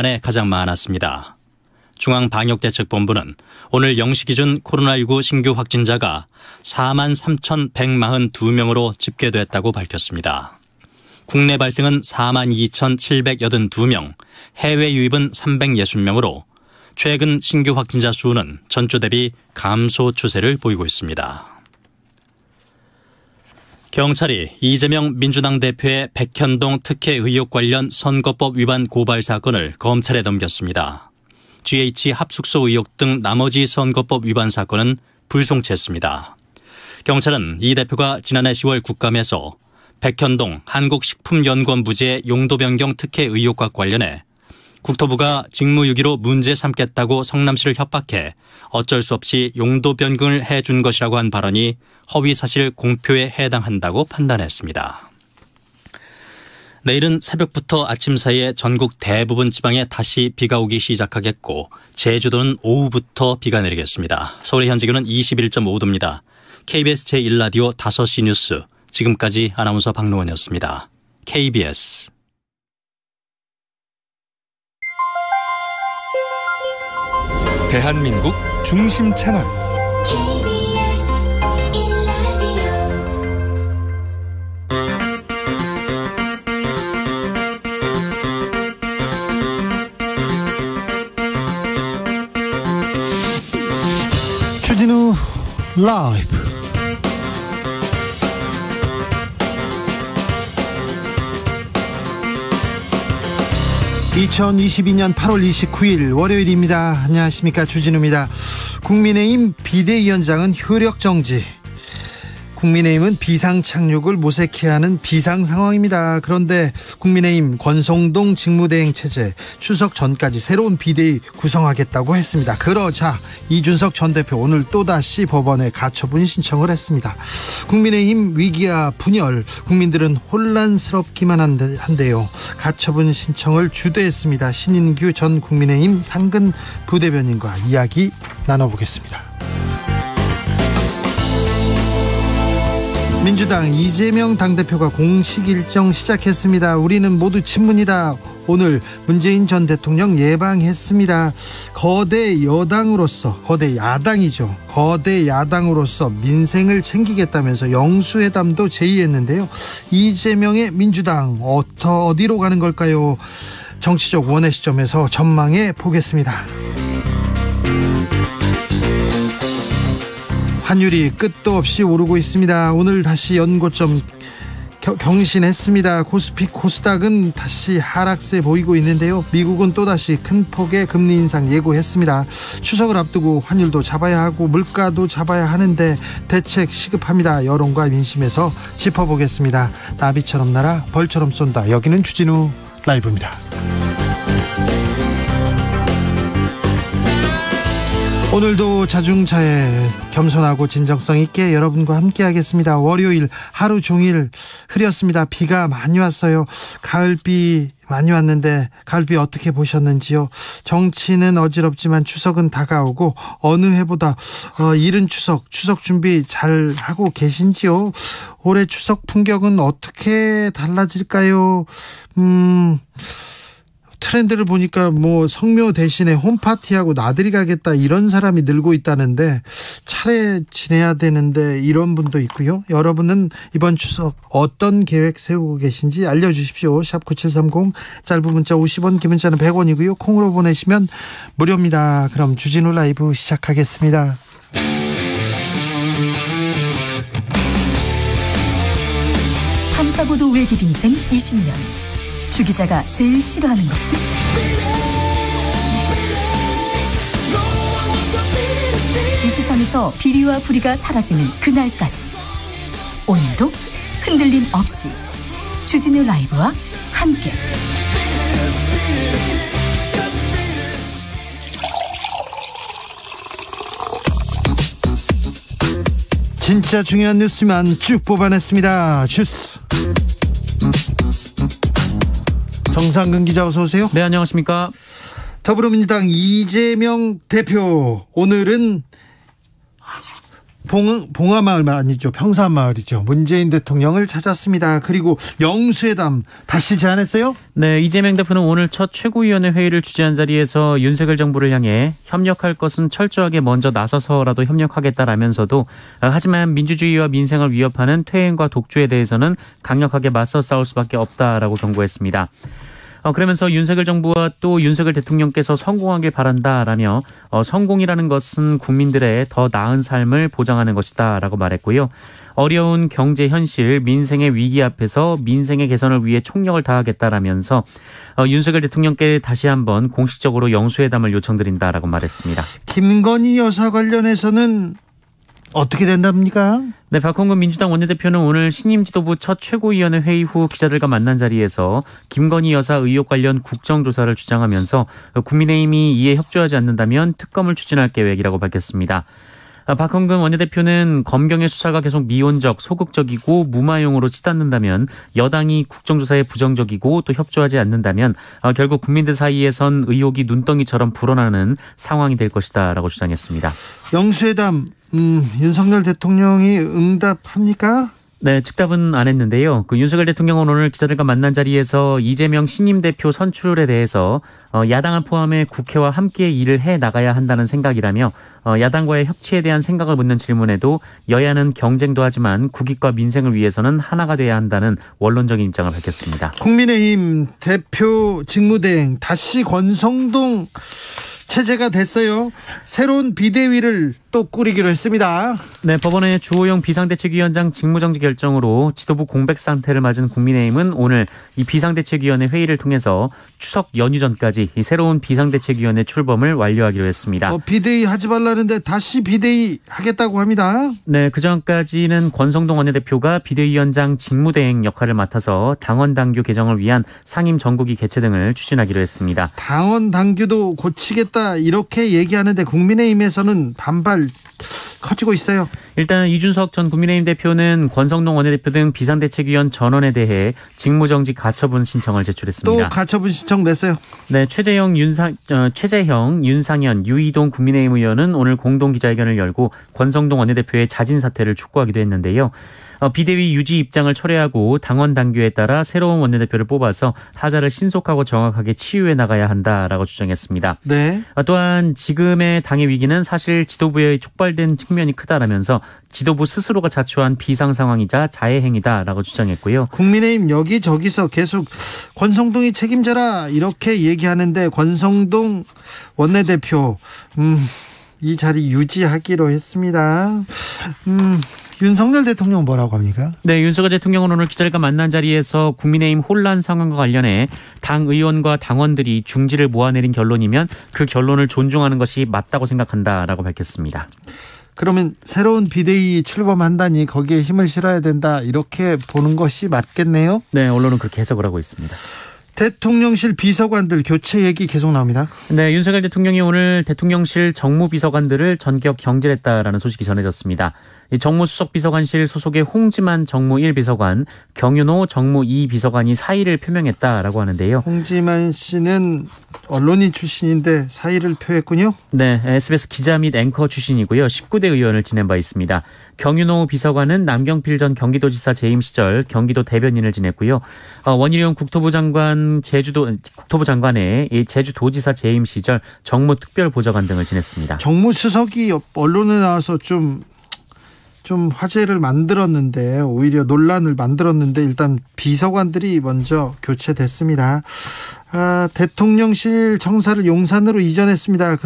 에 가장 많았습니다. 중앙방역대책본부는 오늘 0시 기준 코로나19 신규 확진자가 43,142명으로 집계됐다고 밝혔습니다. 국내 발생은 42,782명, 해외 유입은 360명으로 최근 신규 확진자 수는 전주 대비 감소 추세를 보이고 있습니다. 경찰이 이재명 민주당 대표의 백현동 특혜 의혹 관련 선거법 위반 고발 사건을 검찰에 넘겼습니다. GH 합숙소 의혹 등 나머지 선거법 위반 사건은 불송치했습니다. 경찰은 이 대표가 지난해 10월 국감에서 백현동 한국식품연구원 부지의 용도 변경 특혜 의혹과 관련해 국토부가 직무유기로 문제 삼겠다고 성남시를 협박해 어쩔 수 없이 용도 변경을 해준 것이라고 한 발언이 허위사실 공표에 해당한다고 판단했습니다. 내일은 새벽부터 아침 사이에 전국 대부분 지방에 다시 비가 오기 시작하겠고 제주도는 오후부터 비가 내리겠습니다. 서울의 현재 기온은 21.5도입니다. KBS 제1라디오 5시 뉴스 지금까지 아나운서 박노원이었습니다. KBS 대한민국 중심 채널 주진우 라이브. (2022년 8월 29일) 월요일입니다. 안녕하십니까, 주진우입니다. 국민의힘 비대위원장은 효력 정지, 국민의힘은 비상 착륙을 모색해야 하는 비상 상황입니다. 그런데 국민의힘 권성동 직무대행 체제 추석 전까지 새로운 비대위 구성하겠다고 했습니다. 그러자 이준석 전 대표 오늘 또다시 법원에 가처분 신청을 했습니다. 국민의힘 위기와 분열, 국민들은 혼란스럽기만 한데요. 가처분 신청을 주도했습니다. 신인규 전 국민의힘 상근 부대변인과 이야기 나눠보겠습니다. 민주당 이재명 당대표가 공식 일정 시작했습니다. 우리는 모두 친문이다. 오늘 문재인 전 대통령 예방했습니다. 거대 여당으로서, 거대 야당이죠. 거대 야당으로서 민생을 챙기겠다면서 영수회담도 제의했는데요. 이재명의 민주당 어디로 가는 걸까요? 정치적 원의 시점에서 전망해 보겠습니다. 환율이 끝도 없이 오르고 있습니다. 오늘 다시 연고점 경신했습니다. 코스피 코스닥은 다시 하락세 보이고 있는데요. 미국은 또다시 큰 폭의 금리 인상 예고했습니다. 추석을 앞두고 환율도 잡아야 하고 물가도 잡아야 하는데 대책 시급합니다. 여론과 민심에서 짚어보겠습니다. 나비처럼 날아 벌처럼 쏜다. 여기는 주진우 라이브입니다. 오늘도 자중차에 겸손하고 진정성 있게 여러분과 함께 하겠습니다. 월요일 하루 종일 흐렸습니다. 비가 많이 왔어요. 가을비 많이 왔는데 가을비 어떻게 보셨는지요? 정치는 어지럽지만 추석은 다가오고 어느 해보다 이른 추석 준비 잘 하고 계신지요? 올해 추석 풍경은 어떻게 달라질까요? 트렌드를 보니까 뭐 성묘 대신에 홈파티하고 나들이 가겠다 이런 사람이 늘고 있다는데 차례 지내야 되는데 이런 분도 있고요. 여러분은 이번 추석 어떤 계획 세우고 계신지 알려주십시오. 샵9730 짧은 문자 50원, 긴 문자는 100원이고요. 콩으로 보내시면 무료입니다. 그럼 주진우 라이브 시작하겠습니다. 탐사보도 외길 인생 20년. 주 기자가 제일 싫어하는 것은? 이 세상에서 비리와 부리가 사라지는 그날까지 오늘도 흔들림 없이 주진우 라이브와 함께 진짜 중요한 뉴스만 쭉 뽑아냈습니다. 주스 정상근 기자, 어서 오세요. 네, 안녕하십니까. 더불어민주당 이재명 대표 오늘은 봉하마을 아니죠. 평산마을이죠. 문재인 대통령을 찾았습니다. 그리고 영수회담 다시 제안했어요? 네, 이재명 대표는 오늘 첫 최고위원회 회의를 주재한 자리에서 윤석열 정부를 향해 협력할 것은 철저하게 먼저 나서서라도 협력하겠다라면서도 하지만 민주주의와 민생을 위협하는 퇴행과 독주에 대해서는 강력하게 맞서 싸울 수밖에 없다라고 경고했습니다. 그러면서 윤석열 정부와 또 윤석열 대통령께서 성공하길 바란다라며 성공이라는 것은 국민들의 더 나은 삶을 보장하는 것이다라고 말했고요. 어려운 경제 현실, 민생의 위기 앞에서 민생의 개선을 위해 총력을 다하겠다라면서 윤석열 대통령께 다시 한번 공식적으로 영수회담을 요청드린다라고 말했습니다. 김건희 여사 관련해서는 어떻게 된답니까? 네, 박홍근 민주당 원내대표는 오늘 신임 지도부 첫 최고위원회 회의 후 기자들과 만난 자리에서 김건희 여사 의혹 관련 국정조사를 주장하면서 국민의힘이 이에 협조하지 않는다면 특검을 추진할 계획이라고 밝혔습니다. 박홍근 원내대표는 검경의 수사가 계속 미온적, 소극적이고 무마용으로 치닫는다면 여당이 국정조사에 부정적이고 또 협조하지 않는다면 결국 국민들 사이에선 의혹이 눈덩이처럼 불어나는 상황이 될 것이다라고 주장했습니다. 영수회담 윤석열 대통령이 응답합니까? 네, 즉답은 안 했는데요. 윤석열 대통령은 오늘 기자들과 만난 자리에서 이재명 신임 대표 선출에 대해서 야당을 포함해 국회와 함께 일을 해 나가야 한다는 생각이라며 야당과의 협치에 대한 생각을 묻는 질문에도 여야는 경쟁도 하지만 국익과 민생을 위해서는 하나가 돼야 한다는 원론적인 입장을 밝혔습니다. 국민의힘 대표 직무대행 다시 권성동 체제가 됐어요. 새로운 비대위를 또 꾸리기로 했습니다. 네, 법원의 주호영 비상대책위원장 직무정지 결정으로 지도부 공백 상태를 맞은 국민의힘은 오늘 이 비상대책위원회 회의를 통해서 추석 연휴 전까지 이 새로운 비상대책위원회 출범을 완료하기로 했습니다. 비대위 하지 말라는데 다시 비대위 하겠다고 합니다. 네, 그전까지는 권성동 원내대표가 비대위원장 직무대행 역할을 맡아서 당원 당규 개정을 위한 상임 전국위 개최 등을 추진하기로 했습니다. 당원 당규도 고치겠다 이렇게 얘기하는데 국민의힘에서는 반발 커지고 있어요. 일단 이준석 전 국민의힘 대표는 권성동 원내대표 등 비상대책위원 전원에 대해 직무정지 가처분 신청을 제출했습니다. 또 가처분 신청 냈어요. 네, 최재형, 윤상현, 유이동 국민의힘 의원은 오늘 공동 기자회견을 열고 권성동 원내대표의 자진 사퇴를 촉구하기도 했는데요. 비대위 유지 입장을 철회하고 당원 당규에 따라 새로운 원내대표를 뽑아서 하자를 신속하고 정확하게 치유해 나가야 한다라고 주장했습니다. 네. 또한 지금의 당의 위기는 사실 지도부의 촉발된 측면이 크다라면서 지도부 스스로가 자초한 비상 상황이자 자해 행위다라고 주장했고요. 국민의힘 여기저기서 계속 권성동이 책임져라 이렇게 얘기하는데 권성동 원내대표 이 자리 유지하기로 했습니다. 윤석열 대통령 뭐라고 합니까? 네, 윤석열 대통령은 오늘 기자들과 만난 자리에서 국민의힘 혼란 상황과 관련해 당 의원과 당원들이 중지를 모아내린 결론이면 그 결론을 존중하는 것이 맞다고 생각한다라고 밝혔습니다. 그러면 새로운 비대위 출범한다니 거기에 힘을 실어야 된다 이렇게 보는 것이 맞겠네요? 네, 언론은 그렇게 해석을 하고 있습니다. 대통령실 비서관들 교체 얘기 계속 나옵니다. 네, 윤석열 대통령이 오늘 대통령실 정무비서관들을 전격 경질했다라는 소식이 전해졌습니다. 이 정무수석비서관실 소속의 홍지만 정무 1비서관, 경윤호 정무 2비서관이 사의를 표명했다라고 하는데요. 홍지만 씨는 언론인 출신인데 사의를 표했군요. 네, SBS 기자 및 앵커 출신이고요. 19대 의원을 지낸 바 있습니다. 경윤호 비서관은 남경필 전 경기도지사 재임 시절 경기도 대변인을 지냈고요. 원희룡 국토부 장관의 제주도지사 재임 시절 정무특별보좌관 등을 지냈습니다. 정무수석이 언론에 나와서 좀 화제를 만들었는데 오히려 논란을 만들었는데 일단 비서관들이 먼저 교체됐습니다. 대통령실 청사를 용산으로 이전했습니다.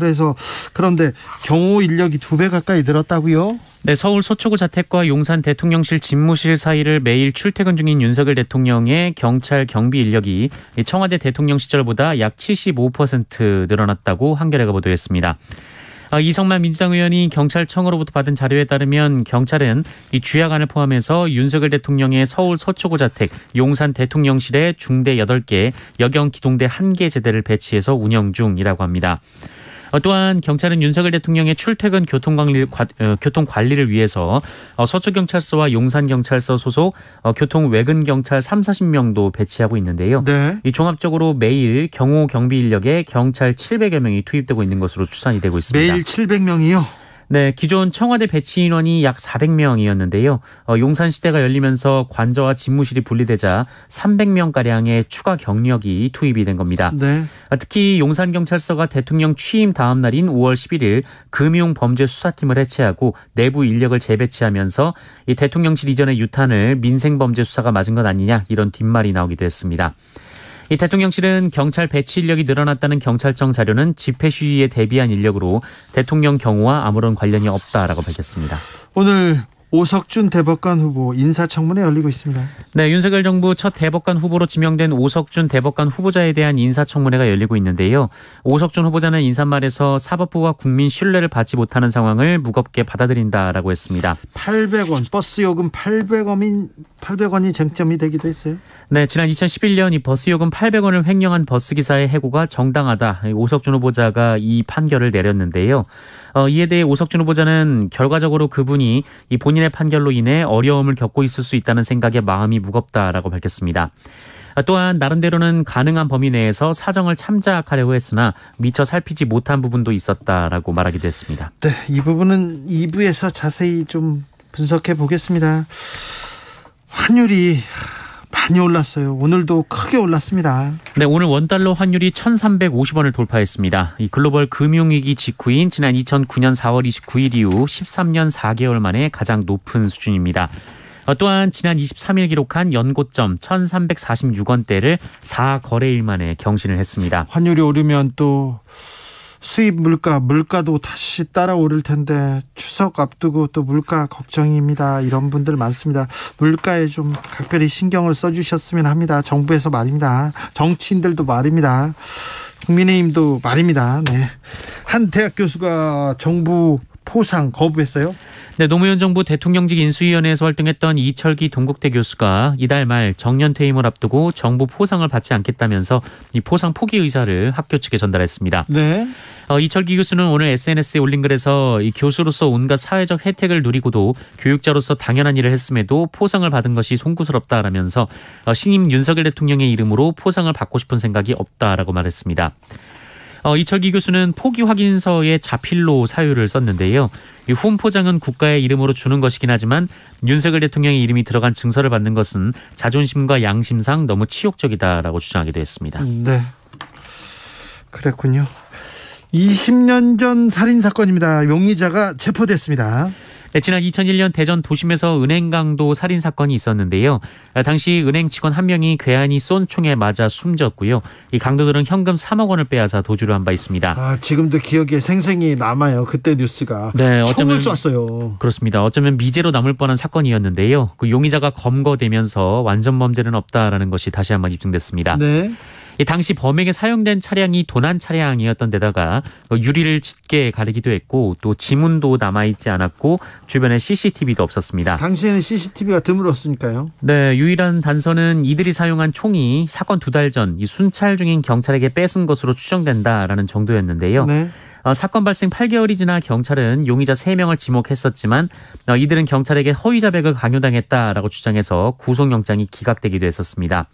그런데 경호 인력이 2배 가까이 늘었다고요? 네, 서울 서초구 자택과 용산 대통령실 집무실 사이를 매일 출퇴근 중인 윤석열 대통령의 경찰 경비 인력이 청와대 대통령 시절보다 약 75% 늘어났다고 한겨레가 보도했습니다. 이성만 민주당 의원이 경찰청으로부터 받은 자료에 따르면 경찰은 이 주야간을 포함해서 윤석열 대통령의 서울 서초구 자택, 용산 대통령실에 중대 8개, 여경 기동대 1개 제대를 배치해서 운영 중이라고 합니다. 또한 경찰은 윤석열 대통령의 출퇴근 교통관리를 위해서 서초경찰서와 용산경찰서 소속 교통외근경찰 30-40명도 배치하고 있는데요. 네. 이 종합적으로 매일 경호 경비 인력에 경찰 700여 명이 투입되고 있는 것으로 추산이 되고 있습니다. 매일 700명이요? 네, 기존 청와대 배치 인원이 약 400명이었는데요. 용산시대가 열리면서 관저와 집무실이 분리되자 300명가량의 추가 경력이 투입이 된 겁니다. 네. 특히 용산경찰서가 대통령 취임 다음 날인 5월 11일 금융범죄수사팀을 해체하고 내부 인력을 재배치하면서 이 대통령실 이전의 유탄을 민생범죄 수사가 맞은 것 아니냐 이런 뒷말이 나오기도 했습니다. 이 대통령실은 경찰 배치 인력이 늘어났다는 경찰청 자료는 집회 시위에 대비한 인력으로 대통령 경호와 아무런 관련이 없다라고 밝혔습니다. 오늘 오석준 대법관 후보 인사청문회 열리고 있습니다. 네, 윤석열 정부 첫 대법관 후보로 지명된 오석준 대법관 후보자에 대한 인사청문회가 열리고 있는데요. 오석준 후보자는 인사말에서 사법부가 국민 신뢰를 받지 못하는 상황을 무겁게 받아들인다라고 했습니다. 800원 버스 요금 800원이 쟁점이 되기도 했어요. 네, 지난 2011년 이 버스 요금 800원을 횡령한 버스기사의 해고가 정당하다. 오석준 후보자가 이 판결을 내렸는데요. 이에 대해 오석준 후보자는 결과적으로 그분이 이 본인의 판결로 인해 어려움을 겪고 있을 수 있다는 생각에 마음이 무겁다라고 밝혔습니다. 또한 나름대로는 가능한 범위 내에서 사정을 참작하려고 했으나 미처 살피지 못한 부분도 있었다라고 말하기도 했습니다. 네, 이 부분은 2부에서 자세히 좀 분석해 보겠습니다. 환율이 많이 올랐어요. 오늘도 크게 올랐습니다. 네, 오늘 원달러 환율이 1,350원을 돌파했습니다. 이 글로벌 금융위기 직후인 지난 2009년 4월 29일 이후 13년 4개월 만에 가장 높은 수준입니다. 또한 지난 23일 기록한 연고점 1,346원대를 4거래일 만에 경신을 했습니다. 환율이 오르면 또 수입 물가도 다시 따라오를 텐데 추석 앞두고 또 물가 걱정입니다. 이런 분들 많습니다. 물가에 좀 각별히 신경을 써주셨으면 합니다. 정부에서 말입니다. 정치인들도 말입니다. 국민의힘도 말입니다. 네. 한 대학 교수가 정부 포상 거부했어요. 네, 노무현 정부 대통령직 인수위원회에서 활동했던 이철기 동국대 교수가 이달 말 정년 퇴임을 앞두고 정부 포상을 받지 않겠다면서 이 포상 포기 의사를 학교 측에 전달했습니다. 네. 이철기 교수는 오늘 SNS에 올린 글에서 이 교수로서 온갖 사회적 혜택을 누리고도 교육자로서 당연한 일을 했음에도 포상을 받은 것이 송구스럽다라면서 신임 윤석열 대통령의 이름으로 포상을 받고 싶은 생각이 없다라고 말했습니다. 이철기 교수는 포기 확인서에 자필로 사유를 썼는데요. 이 훈포장은 국가의 이름으로 주는 것이긴 하지만 윤석열 대통령의 이름이 들어간 증서를 받는 것은 자존심과 양심상 너무 치욕적이다라고 주장하기도 했습니다. 네, 그랬군요. 20년 전 살인사건입니다. 용의자가 체포됐습니다. 네, 지난 2001년 대전 도심에서 은행강도 살인사건이 있었는데요. 당시 은행 직원 한 명이 괴한이 쏜 총에 맞아 숨졌고요. 이 강도들은 현금 3억 원을 빼앗아 도주를 한 바 있습니다. 지금도 기억에 생생히 남아요. 그때 뉴스가. 네, 총을 쐈어요. 그렇습니다. 어쩌면 미제로 남을 뻔한 사건이었는데요. 그 용의자가 검거되면서 완전 범죄는 없다라는 것이 다시 한번 입증됐습니다. 네. 당시 범행에 사용된 차량이 도난 차량이었던 데다가 유리를 짙게 가리기도 했고 또 지문도 남아있지 않았고 주변에 CCTV도 없었습니다. 당시에는 CCTV가 드물었으니까요. 네, 유일한 단서는 이들이 사용한 총이 사건 2달 전 이 순찰 중인 경찰에게 뺏은 것으로 추정된다라는 정도였는데요. 네. 사건 발생 8개월이 지나 경찰은 용의자 3명을 지목했었지만 이들은 경찰에게 허위 자백을 강요당했다라고 주장해서 구속영장이 기각되기도 했었습니다.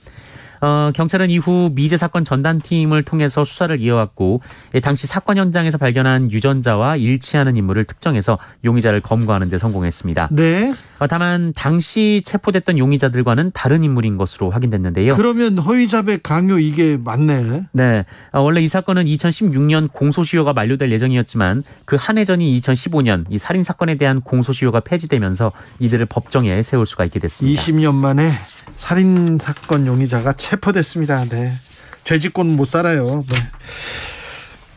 경찰은 이후 미제 사건 전담팀을 통해서 수사를 이어왔고 당시 사건 현장에서 발견한 유전자와 일치하는 인물을 특정해서 용의자를 검거하는 데 성공했습니다. 네. 다만 당시 체포됐던 용의자들과는 다른 인물인 것으로 확인됐는데요. 그러면 허위자백 강요 이게 맞네. 네, 원래 이 사건은 2016년 공소시효가 만료될 예정이었지만 그 한 해 전인 2015년 이 살인 사건에 대한 공소시효가 폐지되면서 이들을 법정에 세울 수가 있게 됐습니다. 20년 만에 살인 사건 용의자가 체포됐습니다. 네. 죄짓고는 못 살아요.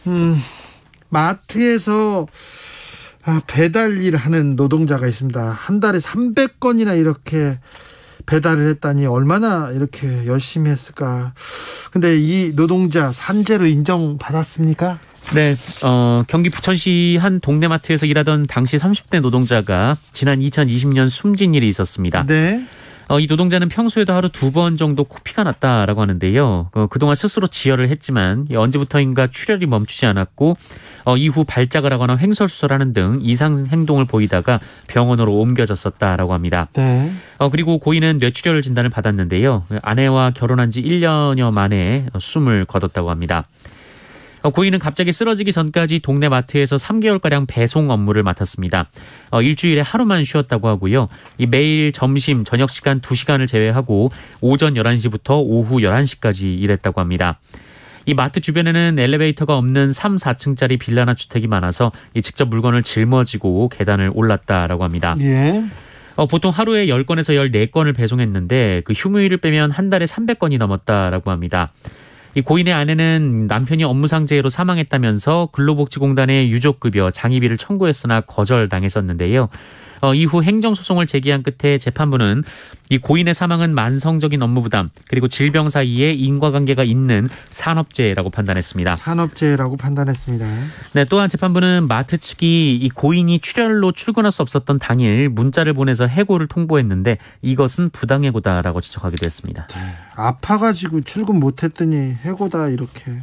네. 마트에서 배달 일 하는 노동자가 있습니다. 한 달에 300건이나 이렇게 배달을 했다니 얼마나 이렇게 열심히 했을까. 근데 이 노동자 산재로 인정받았습니까? 네, 경기 부천시 한 동네마트에서 일하던 당시 30대 노동자가 지난 2020년 숨진 일이 있었습니다. 네. 이 노동자는 평소에도 하루 2번 정도 코피가 났다라고 하는데요. 그동안 스스로 지혈을 했지만 언제부터인가 출혈이 멈추지 않았고 이후 발작을 하거나 횡설수설하는 등 이상 행동을 보이다가 병원으로 옮겨졌었다라고 합니다. 네. 그리고 고인은 뇌출혈 진단을 받았는데요. 아내와 결혼한 지 1년여 만에 숨을 거뒀다고 합니다. 고인은 갑자기 쓰러지기 전까지 동네 마트에서 3개월가량 배송 업무를 맡았습니다. 일주일에 하루만 쉬었다고 하고요. 매일 점심, 저녁 시간 2시간을 제외하고 오전 11시부터 오후 11시까지 일했다고 합니다. 이 마트 주변에는 엘리베이터가 없는 3, 4층짜리 빌라나 주택이 많아서 직접 물건을 짊어지고 계단을 올랐다라고 합니다. 예. 보통 하루에 10건에서 14건을 배송했는데 그 휴무일을 빼면 한 달에 300건이 넘었다라고 합니다. 이 고인의 아내는 남편이 업무상 재해로 사망했다면서 근로복지공단에 유족급여, 장의비를 청구했으나 거절당했었는데요. 이후 행정소송을 제기한 끝에 재판부는 이 고인의 사망은 만성적인 업무 부담 그리고 질병 사이에 인과관계가 있는 산업재해라고 판단했습니다. 산업재해라고 판단했습니다. 네, 또한 재판부는 마트 측이 이 고인이 출혈로 출근할 수 없었던 당일 문자를 보내서 해고를 통보했는데 이것은 부당해고다라고 지적하기도 했습니다. 아파가지고 출근 못했더니 해고다 이렇게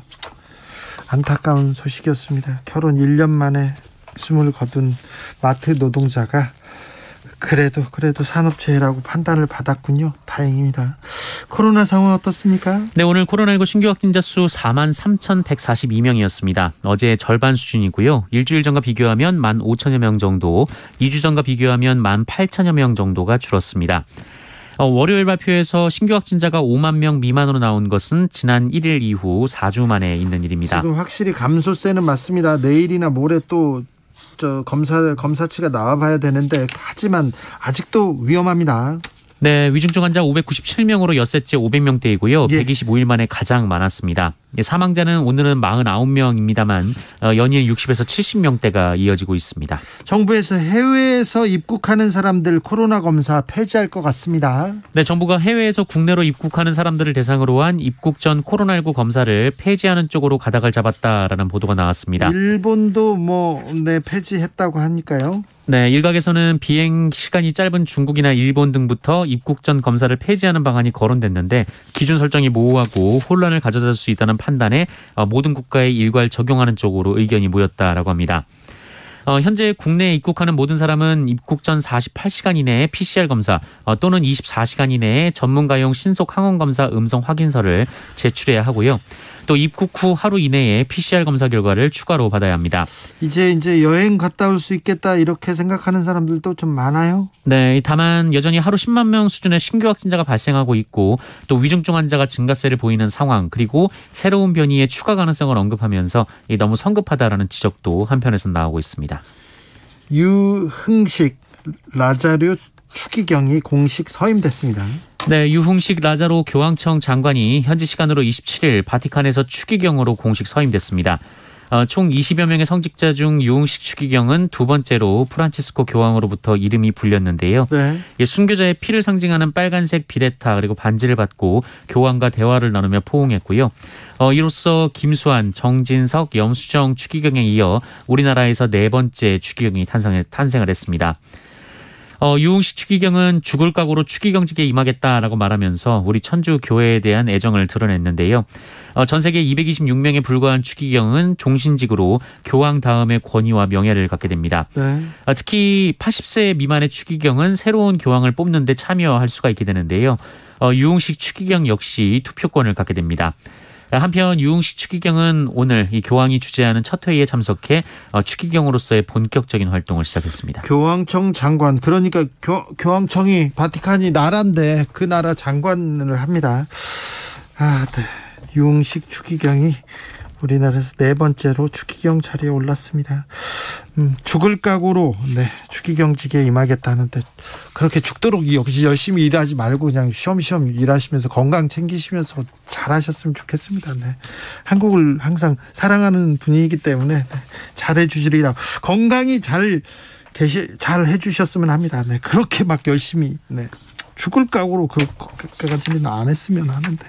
안타까운 소식이었습니다. 결혼 1년 만에 숨을 거둔 마트 노동자가 그래도 산업재해라고 판단을 받았군요. 다행입니다. 코로나 상황 어떻습니까? 네, 오늘 코로나19 신규 확진자 수 43,142명이었습니다. 어제 절반 수준이고요. 일주일 전과 비교하면 15,000여 명 정도, 2주 전과 비교하면 18,000여 명 정도가 줄었습니다. 월요일 발표에서 신규 확진자가 5만 명 미만으로 나온 것은 지난 1일 이후 4주 만에 있는 일입니다. 지금 확실히 감소세는 맞습니다. 내일이나 모레 또 검사치가 나와봐야 되는데 하지만 아직도 위험합니다. 네, 위중증 환자 597명으로 엿새째 500명대이고요. 예. 125일 만에 가장 많았습니다. 사망자는 오늘은 49명입니다만 연일 60에서 70명대가 이어지고 있습니다. 정부에서 해외에서 입국하는 사람들 코로나 검사 폐지할 것 같습니다. 네, 정부가 해외에서 국내로 입국하는 사람들을 대상으로 한 입국 전 코로나19 검사를 폐지하는 쪽으로 가닥을 잡았다라는 보도가 나왔습니다. 일본도 폐지했다고 하니까요. 네, 일각에서는 비행 시간이 짧은 중국이나 일본 등부터 입국 전 검사를 폐지하는 방안이 거론됐는데 기준 설정이 모호하고 혼란을 가져다 줄 수 있다는 판단에 모든 국가에 일괄 적용하는 쪽으로 의견이 모였다라고 합니다. 현재 국내에 입국하는 모든 사람은 입국 전 48시간 이내에 PCR 검사 또는 24시간 이내에 전문가용 신속 항원 검사 음성 확인서를 제출해야 하고요. 또 입국 후 하루 이내에 PCR 검사 결과를 추가로 받아야 합니다. 이제 여행 갔다 올 수 있겠다 이렇게 생각하는 사람들도 좀 많아요. 네, 다만 여전히 하루 10만 명 수준의 신규 확진자가 발생하고 있고 또 위중증 환자가 증가세를 보이는 상황 그리고 새로운 변이의 추가 가능성을 언급하면서 너무 성급하다라는 지적도 한편에서 나오고 있습니다. 유흥식 라자료 추기경이 공식 서임됐습니다. 네, 유흥식 라자로 교황청 장관이 현지 시간으로 27일 바티칸에서 추기경으로 공식 서임됐습니다. 총 20여 명의 성직자 중 유흥식 추기경은 두 번째로 프란치스코 교황으로부터 이름이 불렸는데요. 네. 순교자의 피를 상징하는 빨간색 비레타 그리고 반지를 받고 교황과 대화를 나누며 포옹했고요. 이로써 김수환, 정진석, 염수정 추기경에 이어 우리나라에서 네 번째 추기경이 탄생을 했습니다. 유흥식 추기경은 죽을 각오로 추기경직에 임하겠다라고 말하면서 우리 천주 교회에 대한 애정을 드러냈는데요. 전 세계 226명에 불과한 추기경은 종신직으로 교황 다음의 권위와 명예를 갖게 됩니다. 네. 특히 80세 미만의 추기경은 새로운 교황을 뽑는 데 참여할 수가 있게 되는데요. 유흥식 추기경 역시 투표권을 갖게 됩니다. 한편 유흥식 추기경은 오늘 이 교황이 주재하는 첫 회의에 참석해 추기경으로서의 본격적인 활동을 시작했습니다. 교황청 장관, 그러니까 교황청이 바티칸이 나라인데 그 나라 장관을 합니다. 네. 유흥식 추기경이 우리나라에서 네 번째로 추기경 자리에 올랐습니다. 죽을 각오로 추기경직에 임하겠다는데 그렇게 죽도록 역시 열심히 일하지 말고 그냥 쉬엄쉬엄 일하시면서 건강 챙기시면서 잘하셨으면 좋겠습니다. 네. 한국을 항상 사랑하는 분이기 때문에 잘해주시리라 건강히 잘 해주셨으면 합니다. 네. 그렇게 막 열심히 죽을 각오로 그까지는 안 했으면 하는데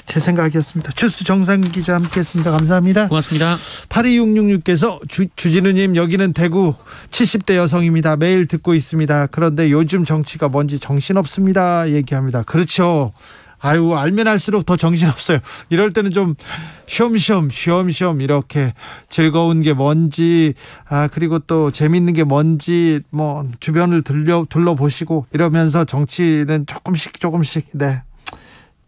제 생각이었습니다. 주스 정상근 기자 함께했습니다. 감사합니다. 고맙습니다. 8266께서 주진우님 여기는 대구 70대 여성입니다. 매일 듣고 있습니다. 그런데 요즘 정치가 뭔지 정신없습니다. 얘기합니다. 그렇죠. 알면 알수록 더 정신없어요. 이럴 때는 좀 쉬엄쉬엄 이렇게 즐거운 게 뭔지 그리고 또 재밌는 게 뭔지 주변을 둘러보시고 이러면서 정치는 조금씩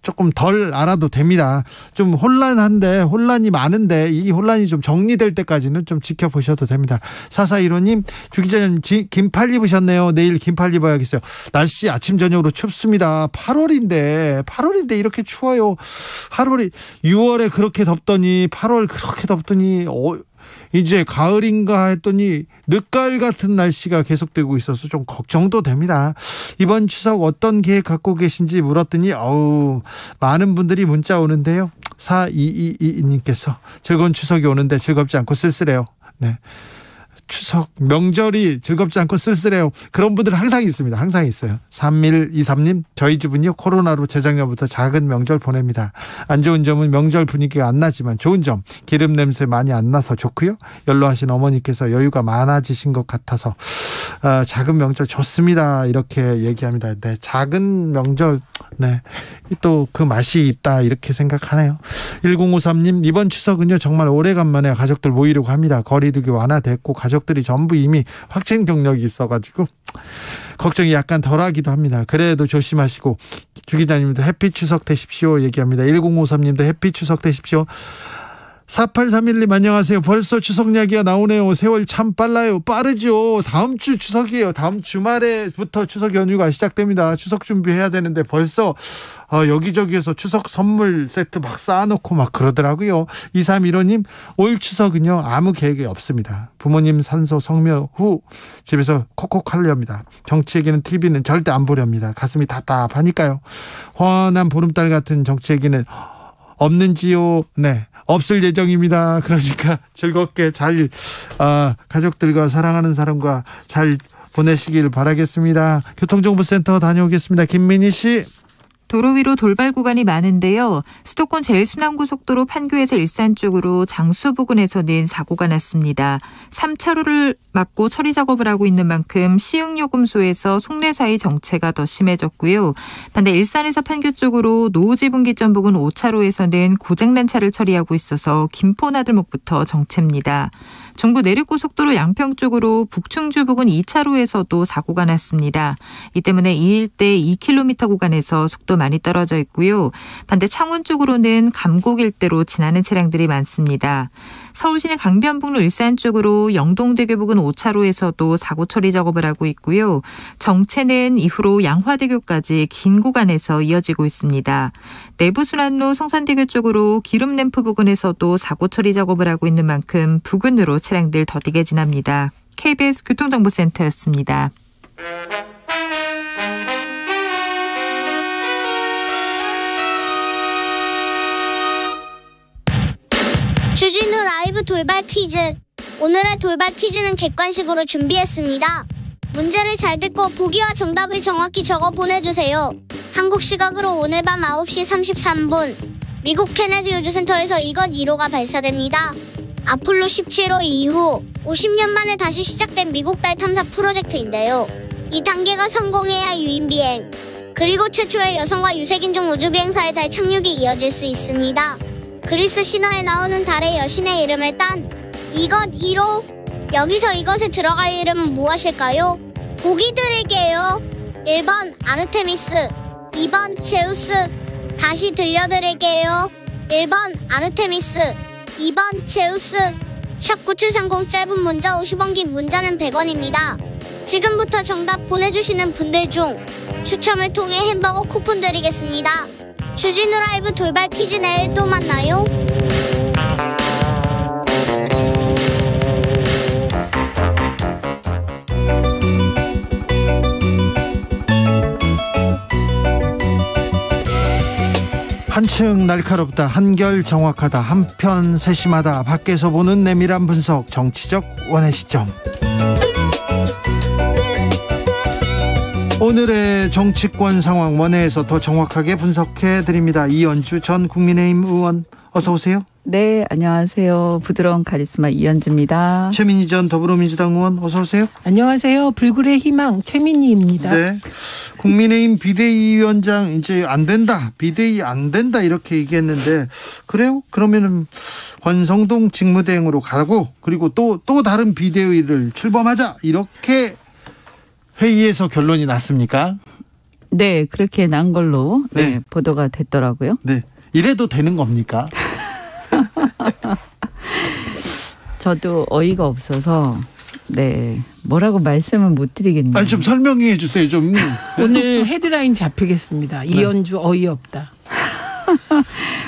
조금 덜 알아도 됩니다. 좀 혼란이 많은데 이 혼란이 좀 정리될 때까지는 좀 지켜보셔도 됩니다. 4415님, 주 기자님 긴팔 입으셨네요. 내일 긴팔 입어야겠어요. 날씨 아침 저녁으로 춥습니다. 8월인데 이렇게 추워요. 6월에 그렇게 덥더니 8월 그렇게 덥더니 이제 가을인가 했더니 늦가을 같은 날씨가 계속되고 있어서 좀 걱정도 됩니다. 이번 추석 어떤 계획 갖고 계신지 물었더니 많은 분들이 문자 오는데요. 4222님께서 즐거운 추석이 오는데 즐겁지 않고 쓸쓸해요. 네. 추석 명절이 즐겁지 않고 쓸쓸해요. 그런 분들 항상 있습니다. 항상 있어요. 3123님, 저희 집은요 코로나로 재작년부터 작은 명절 보냅니다. 안 좋은 점은 명절 분위기가 안 나지만 좋은 점, 기름 냄새 많이 안 나서 좋고요. 연로하신 어머니께서 여유가 많아지신 것 같아서 작은 명절 좋습니다. 이렇게 얘기합니다. 네, 작은 명절, 네, 또 그 맛이 있다 이렇게 생각하네요. 1053님, 이번 추석은요 정말 오래간만에 가족들 모이려고 합니다. 거리두기 완화됐고 가족들이 전부 이미 확진 경력이 있어가지고 걱정이 약간 덜하기도 합니다. 그래도 조심하시고 주 기자님도 해피 추석 되십시오 얘기합니다. 1053님도 해피 추석 되십시오. 4831님 안녕하세요. 벌써 추석 이야기가 나오네요. 세월 참 빨라요. 빠르죠. 다음 주 추석이에요. 다음 주말에부터 추석 연휴가 시작됩니다. 추석 준비해야 되는데 벌써 여기저기에서 추석 선물 세트 막 쌓아놓고 막 그러더라고요. 2315님, 올 추석은요 아무 계획이 없습니다. 부모님 산소 성묘 후 집에서 콕콕 하려합니다. 정치 얘기는 TV는 절대 안 보렵니다. 가슴이 답답하니까요. 환한 보름달 같은 정치 얘기는 없는지요? 네, 없을 예정입니다. 그러니까 즐겁게 잘 가족들과 사랑하는 사람과 잘 보내시길 바라겠습니다. 교통정보센터 다녀오겠습니다. 김민희 씨. 도로 위로 돌발 구간이 많은데요. 수도권 제일순환고속도로 판교에서 일산 쪽으로 장수 부근에서는 사고가 났습니다. 3차로를 막고 처리 작업을 하고 있는 만큼 시흥요금소에서 송내 사이 정체가 더 심해졌고요. 반대 일산에서 판교 쪽으로 노우지분기점 부근 5차로에서는 고장난 차를 처리하고 있어서 김포나들목부터 정체입니다. 중부 내륙고속도로 양평 쪽으로 북충주 부근 2차로에서도 사고가 났습니다. 이 때문에 이 일대 2km 구간에서 속도 많이 떨어져 있고요. 반대 창원 쪽으로는 감곡 일대로 지나는 차량들이 많습니다. 서울시내 강변북로 일산 쪽으로 영동대교 부근 5차로에서도 사고 처리 작업을 하고 있고요. 정체는 이후로 양화대교까지 긴 구간에서 이어지고 있습니다. 내부순환로 성산대교 쪽으로 기름램프 부근에서도 사고 처리 작업을 하고 있는 만큼 부근으로 차량들 더디게 지납니다. KBS 교통정보센터였습니다. 주진우 라이브 돌발 퀴즈. 오늘의 돌발 퀴즈는 객관식으로 준비했습니다. 문제를 잘 듣고 보기와 정답을 정확히 적어 보내주세요. 한국 시각으로 오늘 밤 9시 33분 미국 케네디 우주센터에서 이것 1호가 발사됩니다. 아폴로 17호 이후 50년 만에 다시 시작된 미국 달 탐사 프로젝트인데요. 이 단계가 성공해야 유인비행 그리고 최초의 여성과 유색인종 우주비행사의 달 착륙이 이어질 수 있습니다. 그리스 신화에 나오는 달의 여신의 이름을 딴 이것 1호. 여기서 이것에 들어갈 이름은 무엇일까요? 보기 드릴게요. 1번 아르테미스, 2번 제우스. 다시 들려드릴게요. 1번 아르테미스, 2번 제우스. 샵 9730 짧은 문자 50원, 긴 문자는 100원입니다. 지금부터 정답 보내주시는 분들 중 추첨을 통해 햄버거 쿠폰 드리겠습니다. 주진우 라이브 돌발 퀴즈 내일 또 만나요. 한층 날카롭다, 한결 정확하다, 한편 세심하다, 밖에서 보는 내밀한 분석, 정치적 원의 시점. 오늘의 정치권 상황 원회에서 더 정확하게 분석해 드립니다. 이연주 전 국민의힘 의원, 어서 오세요. 네, 안녕하세요. 부드러운 카리스마 이연주입니다. 최민희 전 더불어민주당 의원, 어서 오세요. 안녕하세요. 불굴의 희망 최민희입니다. 네, 국민의힘 비대위원장 이제 안 된다, 비대위 안 된다 이렇게 얘기했는데, 그래요? 그러면은 권성동 직무대행으로 가고, 그리고 또 다른 비대위를 출범하자, 이렇게 회의에서 결론이 났습니까? 네, 그렇게 난 걸로 네. 보도가 됐더라고요. 네. 이래도 되는 겁니까? 저도 어이가 없어서 뭐라고 말씀을 못 드리겠네요. 아니, 좀 설명해 주세요. 좀. 오늘 헤드라인 잡히겠습니다. 이현주 어이없다.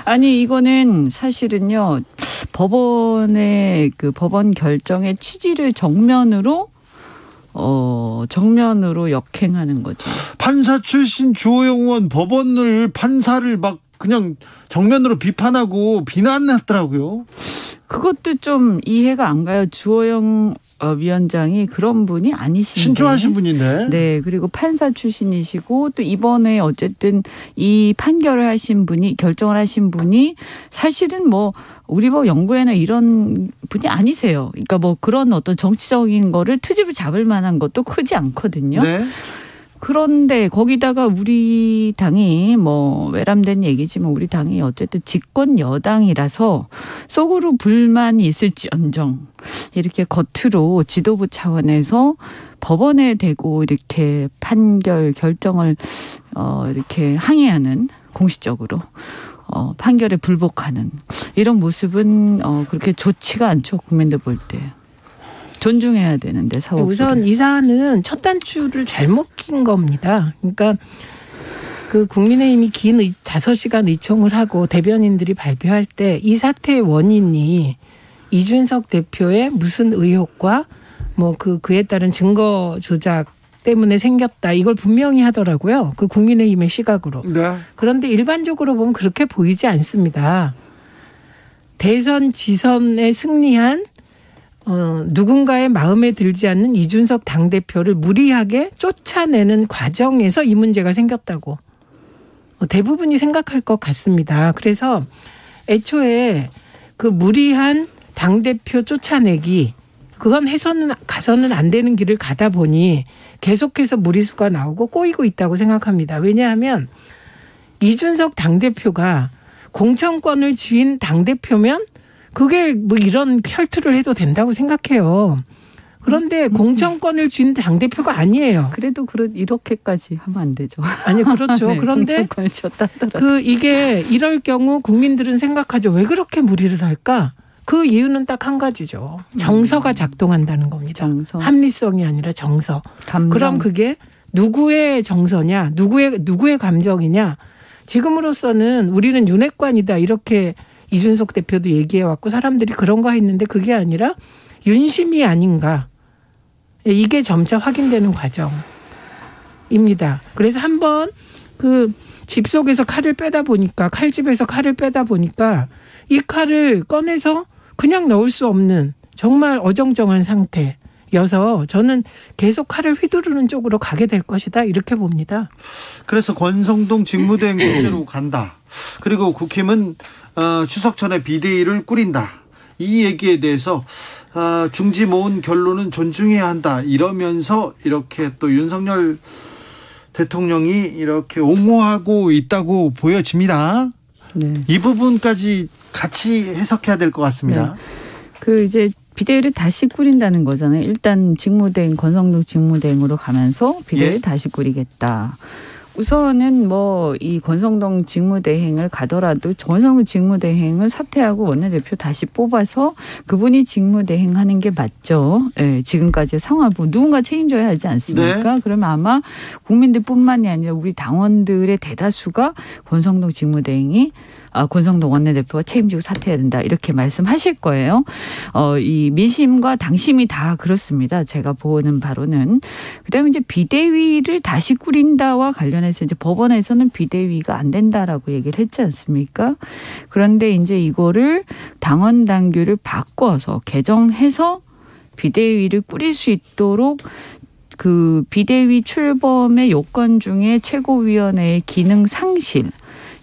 아니, 이거는 사실은요, 법원의 그 법원 결정의 취지를 정면으로 역행하는 거죠. 판사 출신 주호영 의원 판사를 막 그냥 정면으로 비판하고 비난했더라고요. 그것도 좀 이해가 안 가요. 주호영 위원장이 그런 분이 아니신데. 신중하신 분인데. 네. 그리고 판사 출신이시고 또 이번에 어쨌든 이 판결을 하신 분이 결정을 하신 분이 사실은 뭐 우리 법 연구회나 이런 분이 아니세요. 그러니까 뭐 그런 어떤 정치적인 거를 트집을 잡을 만한 것도 크지 않거든요. 네. 그런데 거기다가 우리 당이 뭐 외람된 얘기지만 우리 당이 어쨌든 집권 여당이라서 속으로 불만이 있을지언정 이렇게 겉으로 지도부 차원에서 법원에 대고 이렇게 판결 결정을 이렇게 항의하는 공식적으로 판결에 불복하는 이런 모습은 그렇게 좋지가 않죠. 국민들 볼 때. 존중해야 되는데 사법부를. 우선 이 사안은 첫 단추를 잘못 낀 겁니다. 그러니까 그 국민의힘이 긴 5시간 의총을 하고 대변인들이 발표할 때 이 사태의 원인이 이준석 대표의 무슨 의혹과 뭐 그에 따른 증거 조작 때문에 생겼다. 이걸 분명히 하더라고요. 그 국민의힘의 시각으로. 네. 그런데 일반적으로 보면 그렇게 보이지 않습니다. 대선 지선에 승리한 누군가의 마음에 들지 않는 이준석 당대표를 무리하게 쫓아내는 과정에서 이 문제가 생겼다고 대부분이 생각할 것 같습니다. 그래서 애초에 그 무리한 당대표 쫓아내기 그건 해서는 가서는 안 되는 길을 가다 보니 계속해서 무리수가 나오고 꼬이고 있다고 생각합니다. 왜냐하면 이준석 당대표가 공천권을 쥐인 당대표면 그게 뭐 이런 혈투를 해도 된다고 생각해요. 그런데 공천권을 쥔 당대표가 아니에요. 그래도 이렇게까지 하면 안 되죠. 아니 그렇죠. 네, 그런데 공천권을 쥐었다 하더라도. 이게 이럴 경우 국민들은 생각하죠. 왜 그렇게 무리를 할까? 그 이유는 딱 한 가지죠. 정서가 작동한다는 겁니다. 정서. 합리성이 아니라 정서. 감정. 그럼 그게 누구의 정서냐, 누구의 감정이냐. 지금으로서는 우리는 윤핵관이다 이렇게 이준석 대표도 얘기해왔고 사람들이 그런 거 했는데 그게 아니라 윤심이 아닌가. 이게 점차 확인되는 과정입니다. 그래서 한번 그 집 속에서 칼집에서 칼을 빼다 보니까 이 칼을 꺼내서 그냥 넣을 수 없는 정말 어정쩡한 상태여서 저는 계속 칼을 휘두르는 쪽으로 가게 될 것이다 이렇게 봅니다. 그래서 권성동 직무대행 체제로 간다. 그리고 국힘은 추석 전에 비대위를 꾸린다. 이 얘기에 대해서 중지 모은 결론은 존중해야 한다. 이러면서 이렇게 또 윤석열 대통령이 이렇게 옹호하고 있다고 보여집니다. 네. 이 부분까지 같이 해석해야 될 것 같습니다. 네. 이제 비대위를 다시 꾸린다는 거잖아요. 일단 직무대행 권성동 직무대행으로 가면서 비대위를 다시 꾸리겠다. 우선은 이 권성동 직무대행을 가더라도 권성동 직무대행을 사퇴하고 원내대표 다시 뽑아서 그분이 직무대행하는 게 맞죠. 네, 지금까지의 상황을 보면 누군가 책임져야 하지 않습니까? 네. 그러면 아마 국민들뿐만이 아니라 우리 당원들의 대다수가 권성동 직무대행이 권성동 원내대표가 책임지고 사퇴해야 된다 이렇게 말씀하실 거예요. 이 민심과 당심이 다 그렇습니다. 제가 보는 바로는. 그다음에 이제 비대위를 다시 꾸린다와 관련해서 이제 법원에서는 비대위가 안 된다라고 얘기를 했지 않습니까? 그런데 이제 이거를 당원 당규를 바꿔서 개정해서 비대위를 꾸릴 수 있도록 그 비대위 출범의 요건 중에 최고위원회의 기능 상실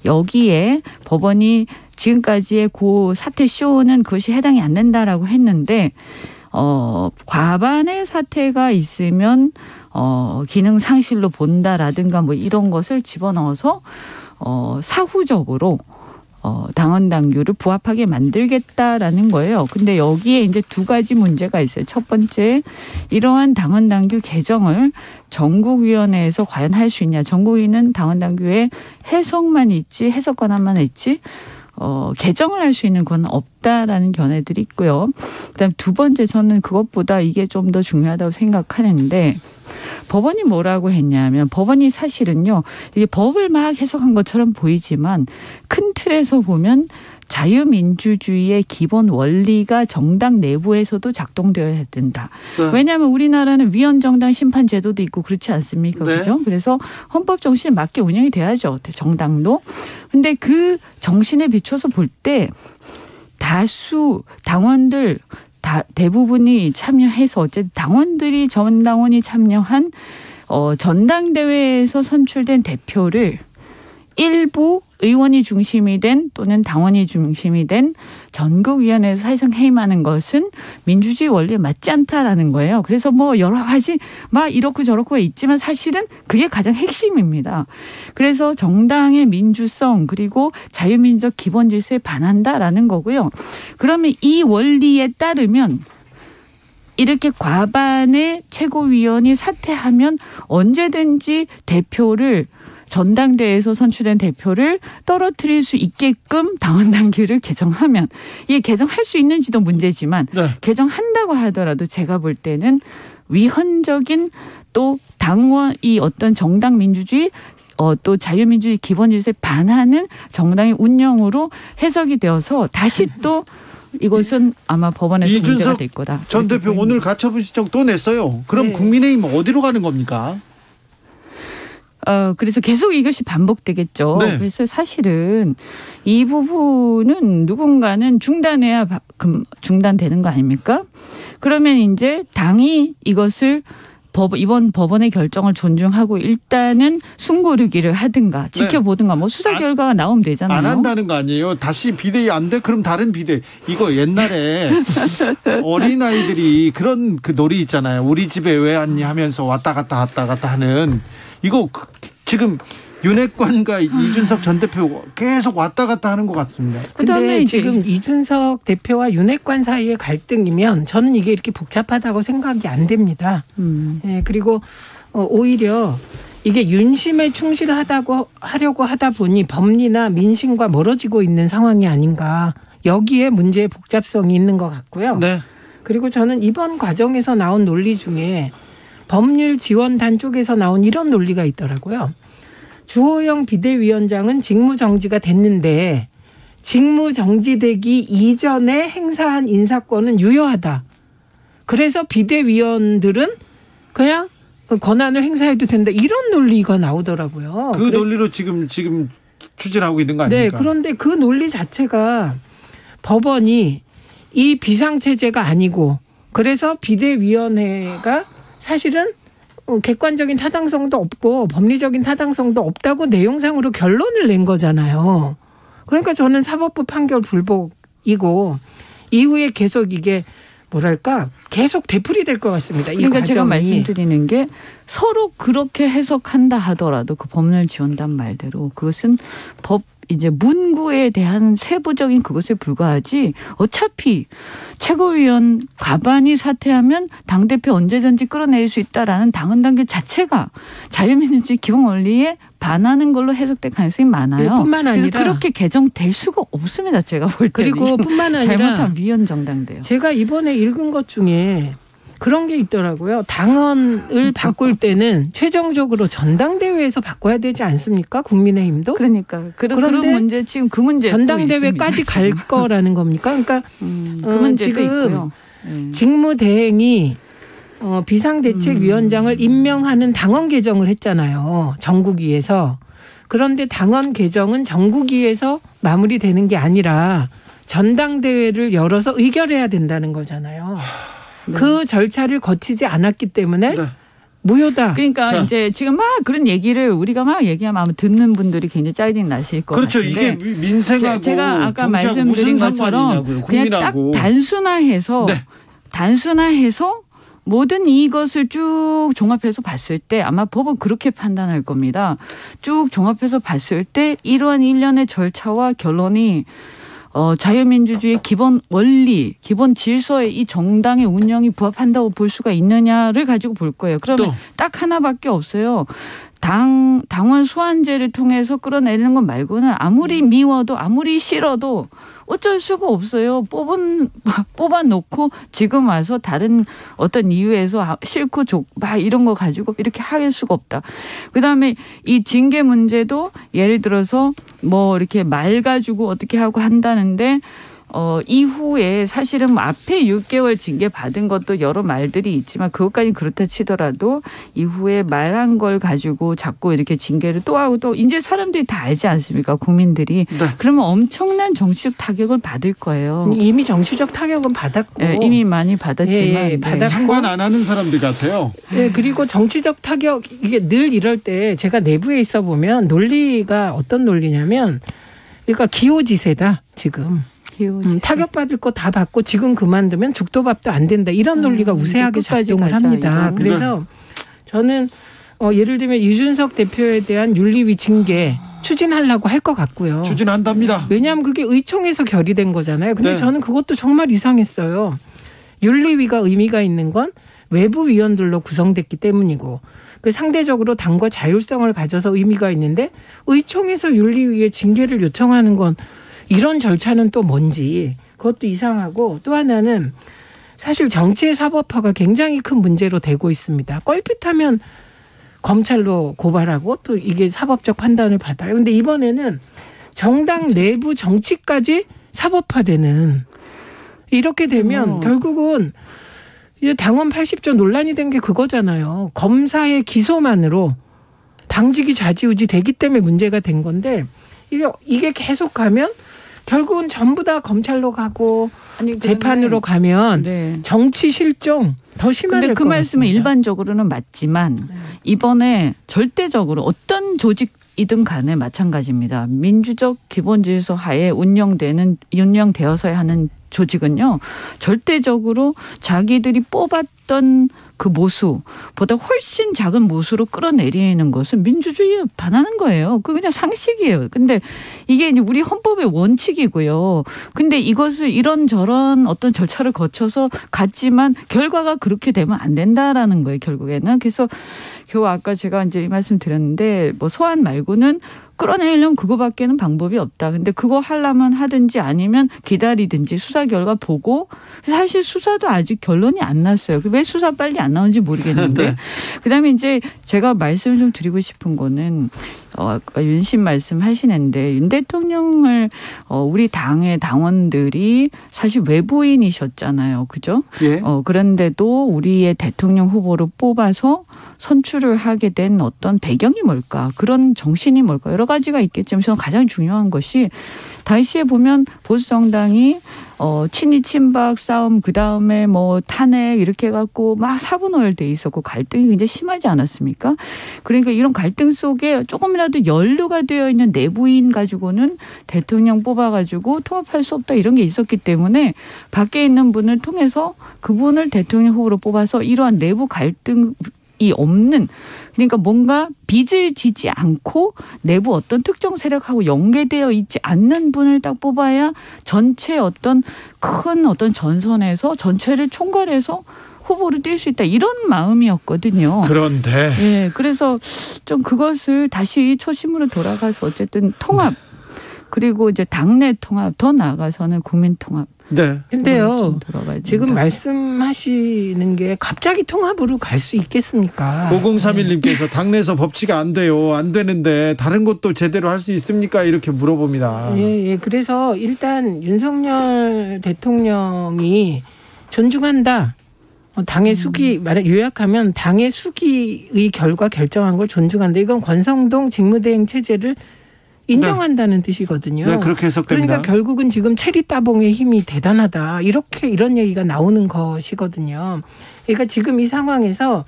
여기에 법원이 지금까지의 그 사퇴 쇼는 그것이 해당이 안 된다라고 했는데 과반의 사퇴가 있으면 기능 상실로 본다라든가 뭐 이런 것을 집어넣어서 사후적으로 당원 당규를 부합하게 만들겠다라는 거예요. 근데 여기에 이제 두 가지 문제가 있어요. 첫 번째, 이러한 당원 당규 개정을 전국위원회에서 과연 할 수 있냐. 전국위는 당원 당규에 해석만 있지, 해석 권한만 있지. 개정을 할 수 있는 건 없다라는 견해들이 있고요. 그다음 두 번째, 저는 그것보다 이게 좀 더 중요하다고 생각하는데, 법원이 뭐라고 했냐면, 법원이 사실은요, 이게 법을 막 해석한 것처럼 보이지만 큰 틀에서 보면 자유민주주의의 기본 원리가 정당 내부에서도 작동되어야 된다. 네. 왜냐하면 우리나라는 위헌정당 심판 제도도 있고 그렇지 않습니까? 네. 그렇죠? 그래서 헌법 정신에 맞게 운영이 돼야죠. 정당도. 근데 그 정신에 비춰서 볼 때 다수 당원들 대부분이 참여해서 어쨌든 당원들이 전 당원이 참여한 전당대회에서 선출된 대표를 일부 의원이 중심이 된 또는 당원이 중심이 된 전국위원회에서 사실상 해임하는 것은 민주주의 원리에 맞지 않다라는 거예요. 그래서 뭐 여러 가지 막 이렇고 저렇고 있지만 사실은 그게 가장 핵심입니다. 그래서 정당의 민주성 그리고 자유민주적 기본 질서에 반한다라는 거고요. 그러면 이 원리에 따르면 이렇게 과반의 최고위원이 사퇴하면 언제든지 대표를 전당대회에서 선출된 대표를 떨어뜨릴 수 있게끔 당원 당규를 개정하면, 이게 개정할 수 있는지도 문제지만 네. 개정한다고 하더라도 제가 볼 때는 위헌적인 또 당원이 어떤 정당 민주주의 또 자유민주주의 기본 질서에 반하는 정당의 운영으로 해석이 되어서 다시 또 이것은 아마 법원에서 문제가 될 거다. 전 대표 오늘 가처분 신청 또 냈어요. 그럼 네. 국민의힘 어디로 가는 겁니까? 그래서 계속 이것이 반복되겠죠. 네. 그래서 사실은 이 부분은 누군가는 중단해야 중단되는 거 아닙니까? 그러면 이제 당이 이것을 이번 법원의 결정을 존중하고 일단은 숨고르기를 하든가 지켜보든가 뭐 수사 결과가 나오면 되잖아요. 안 한다는 거 아니에요. 다시 비대위 안 돼? 그럼 다른 비대위. 이거 옛날에 어린아이들이 그런 그 놀이 있잖아요. 우리 집에 왜 왔니 하면서 왔다 갔다 하는 이거 지금 윤핵관과 이준석 전 대표 계속 왔다 갔다 하는 것 같습니다. 그런데 지금 이준석 대표와 윤핵관 사이의 갈등이면 저는 이게 이렇게 복잡하다고 생각이 안 됩니다. 예, 그리고 오히려 이게 윤심에 충실하려고 하다 보니 법리나 민심과 멀어지고 있는 상황이 아닌가. 여기에 문제의 복잡성이 있는 것 같고요. 네. 그리고 저는 이번 과정에서 나온 논리 중에 법률지원단 쪽에서 나온 이런 논리가 있더라고요. 주호영 비대위원장은 직무정지가 됐는데 직무정지되기 이전에 행사한 인사권은 유효하다. 그래서 비대위원들은 그냥 권한을 행사해도 된다. 이런 논리가 나오더라고요. 그 논리로 지금 추진하고 있는 거 아닙니까? 네. 그런데 그 논리 자체가 법원이 이 비상체제가 아니고 그래서 비대위원회가 사실은 객관적인 타당성도 없고 법리적인 타당성도 없다고 내용상으로 결론을 낸 거잖아요. 그러니까 저는 사법부 판결 불복이고 이후에 계속 이게 뭐랄까 계속 되풀이될 것 같습니다. 그러니까 제가 말씀드리는 게 서로 그렇게 해석한다 하더라도 그 법률지원단 말대로 그것은 이제 문구에 대한 세부적인 그것에 불과하지 어차피 최고위원 과반이 사퇴하면 당대표 언제든지 끌어낼 수 있다라는 당헌 당규 자체가 자유민주주의 기본 원리에 반하는 걸로 해석될 가능성이 많아요. 뿐만 아니라 그래서 그렇게 개정될 수가 없습니다. 제가 볼 때. 그리고 뿐만 아니라 잘못한 위헌 정당돼요. 제가 이번에 읽은 것 중에 그런 게 있더라고요. 당헌을 바꿀 때는 최종적으로 전당대회에서 바꿔야 되지 않습니까? 국민의힘도. 그러니까 그런 문제 지금 그 문제 전당대회까지 갈 거라는 겁니까? 그러니까 그 문제도 있고요. 직무대행이 비상대책위원장을 임명하는 당헌 개정을 했잖아요. 전국위에서. 그런데 당헌 개정은 전국위에서 마무리되는 게 아니라 전당대회를 열어서 의결해야 된다는 거잖아요. 그 절차를 거치지 않았기 때문에 무효다. 그러니까 이제 지금 막 그런 얘기를 우리가 막 얘기하면 아마 듣는 분들이 굉장히 짜증 나실 것 그렇죠. 같은데. 이게 민생하고 제가 아까 말씀드린 것처럼 그냥 딱 단순화해서 모든 이것을 쭉 종합해서 봤을 때 아마 법은 그렇게 판단할 겁니다. 쭉 종합해서 봤을 때 이러한 일련의 절차와 결론이 자유민주주의의 기본 원리, 기본 질서에 이 정당의 운영이 부합한다고 볼 수가 있느냐를 가지고 볼 거예요. 그러면 딱 하나밖에 없어요. 당원 소환제를 통해서 끌어내는 것 말고는 아무리 미워도 아무리 싫어도 어쩔 수가 없어요. 뽑아놓고 지금 와서 다른 어떤 이유에서 싫고 막 이런 거 가지고 이렇게 할 수가 없다. 그다음에 이 징계 문제도 예를 들어서 뭐 이렇게 말 가지고 어떻게 하고 한다는데 이후에 사실은 앞에 6개월 징계 받은 것도 여러 말들이 있지만 그것까지 그렇다 치더라도 이후에 말한 걸 가지고 자꾸 이렇게 징계를 또 하고 또 이제 사람들이 다 알지 않습니까? 국민들이. 네. 그러면 엄청난 정치적 타격을 받을 거예요. 이미 정치적 타격은 받았고. 네, 이미 많이 받았지만. 받았고. 상관 안 하는 사람들 같아요. 네, 그리고 정치적 타격 이게 늘 이럴 때 제가 내부에 있어 보면 논리가 어떤 논리냐면 그러니까 기호지세다 지금. 타격받을 거 다 받고 지금 그만두면 죽도 밥도 안 된다. 이런 논리가 우세하게 작동을 합니다. 그래서 저는 예를 들면 이준석 대표에 대한 윤리위 징계 추진하려고 할 것 같고요. 추진한답니다. 왜냐하면 그게 의총에서 결의된 거잖아요. 근데 네. 저는 그것도 정말 이상했어요. 윤리위가 의미가 있는 건 외부 위원들로 구성됐기 때문이고 그 상대적으로 당과 자율성을 가져서 의미가 있는데 의총에서 윤리위에 징계를 요청하는 건 이런 절차는 또 뭔지 그것도 이상하고 또 하나는 사실 정치의 사법화가 굉장히 큰 문제로 되고 있습니다. 껄핏하면 검찰로 고발하고 또 이게 사법적 판단을 받아요. 그런데 이번에는 정당 내부 정치까지 사법화되는 이렇게 되면 결국은 당원 80조 논란이 된 게 그거잖아요. 검사의 기소만으로 당직이 좌지우지 되기 때문에 문제가 된 건데 이게 계속 가면 결국은 전부 다 검찰로 가고 재판으로 가면 네. 정치 실종 더 심해질 것 같습니다. 그런데 그 말씀은 일반적으로는 맞지만 이번에 절대적으로 어떤 조직이든 간에 마찬가지입니다. 민주적 기본 질서 하에 운영되어서야 하는 조직은요. 절대적으로 자기들이 뽑았던 그 모수보다 훨씬 작은 모수로 끌어내리는 것은 민주주의에 반하는 거예요. 그게 그냥 상식이에요. 근데 이게 이제 우리 헌법의 원칙이고요. 근데 이것을 이런저런 어떤 절차를 거쳐서 갔지만 결과가 그렇게 되면 안 된다라는 거예요. 결국에는. 그래서 결국 아까 제가 이제 이 말씀 드렸는데 뭐 소환 말고는 끌어내려면 그거밖에는 방법이 없다. 근데 그거 하려면 하든지 아니면 기다리든지 수사 결과 보고 사실 수사도 아직 결론이 안 났어요. 왜 수사 빨리 안 나오는지 모르겠는데. 네. 그다음에 이제 제가 말씀을 좀 드리고 싶은 거는 윤심 말씀하시는데 윤 대통령을 우리 당의 당원들이 사실 외부인이셨잖아요. 그죠? 예. 그런데도 우리의 대통령 후보를 뽑아서 선출을 하게 된 어떤 배경이 뭘까? 그런 정신이 뭘까? 여러 가지가 있겠지만 저는 가장 중요한 것이 당시에 보면 보수정당이 친이 친박 싸움 그다음에 뭐 탄핵 이렇게 해갖고 막 사분오열돼 있었고 갈등이 굉장히 심하지 않았습니까? 그러니까 이런 갈등 속에 조금이라도 연루가 되어 있는 내부인 가지고는 대통령 뽑아가지고 통합할 수 없다 이런 게 있었기 때문에 밖에 있는 분을 통해서 그분을 대통령 후보로 뽑아서 이러한 내부 갈등 이 없는 그러니까 뭔가 빚을 지지 않고 내부 어떤 특정 세력하고 연계되어 있지 않는 분을 딱 뽑아야 전체 어떤 큰 어떤 전선에서 전체를 총괄해서 후보를 뛸 수 있다 이런 마음이었거든요. 그런데 예, 그래서 좀 그것을 다시 초심으로 돌아가서 어쨌든 통합 그리고 이제 당내 통합 더 나아가서는 국민 통합. 네. 근데요. 지금 말씀하시는 게 갑자기 통합으로 갈 수 있겠습니까? 5031님께서 당내에서 법치가 안 돼요. 안 되는데 다른 것도 제대로 할 수 있습니까? 이렇게 물어봅니다. 예. 그래서 일단 윤석열 대통령이 존중한다. 당의 수기 요약하면 당의 수기의 결과 결정한 걸 존중한다. 이건 권성동 직무대행 체제를 인정한다는 뜻이거든요. 네, 그렇게 해석됩니다. 그러니까 결국은 지금 체리 따봉의 힘이 대단하다. 이런 얘기가 나오는 것이거든요. 그러니까 지금 이 상황에서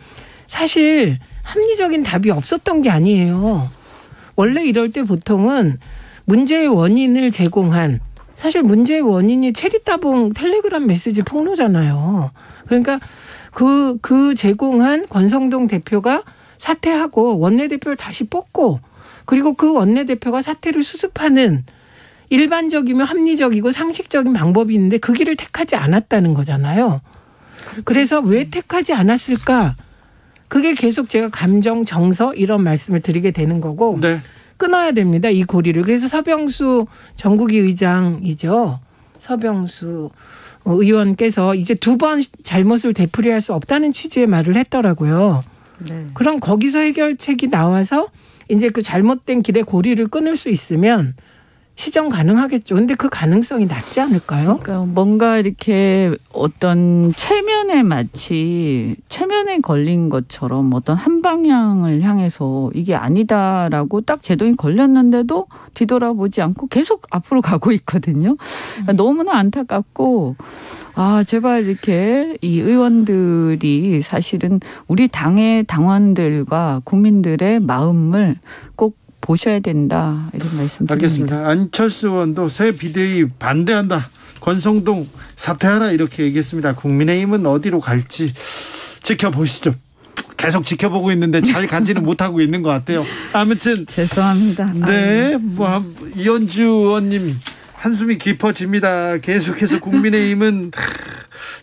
사실 합리적인 답이 없었던 게 아니에요. 원래 이럴 때 보통은 문제의 원인을 제공한 사실 문제의 원인이 체리따봉 텔레그램 메시지 폭로잖아요. 그러니까 그 제공한 권성동 대표가 사퇴하고 원내대표를 다시 뽑고 그리고 그 원내대표가 사퇴를 수습하는 일반적이며 합리적이고 상식적인 방법이 있는데 그 길을 택하지 않았다는 거잖아요. 그래서 왜 택하지 않았을까? 그게 계속 제가 감정, 정서 이런 말씀을 드리게 되는 거고 네. 끊어야 됩니다. 이 고리를. 그래서 서병수 전국위 의장이죠. 서병수 의원께서 이제 2번 잘못을 되풀이할 수 없다는 취지의 말을 했더라고요. 네. 그럼 거기서 해결책이 나와서 이제 그 잘못된 길의 고리를 끊을 수 있으면 시정 가능하겠죠. 근데 그 가능성이 낮지 않을까요? 그러니까 뭔가 이렇게 어떤 최면에 걸린 것처럼 어떤 한 방향을 향해서 이게 아니다라고 딱 제동이 걸렸는데도 뒤돌아보지 않고 계속 앞으로 가고 있거든요. 그러니까 너무나 안타깝고 제발 이렇게 이 의원들이 사실은 우리 당의 당원들과 국민들의 마음을 꼭 보셔야 된다 이런 말씀드립니다. 알겠습니다. 안철수 의원도 새 비대위 반대한다. 권성동 사퇴하라 이렇게 얘기했습니다. 국민의힘은 어디로 갈지 지켜보시죠. 계속 지켜보고 있는데 잘 가지는 못하고 있는 것 같아요. 아무튼 죄송합니다. 네, 이현주 의원님 한숨이 깊어집니다. 계속해서 국민의힘은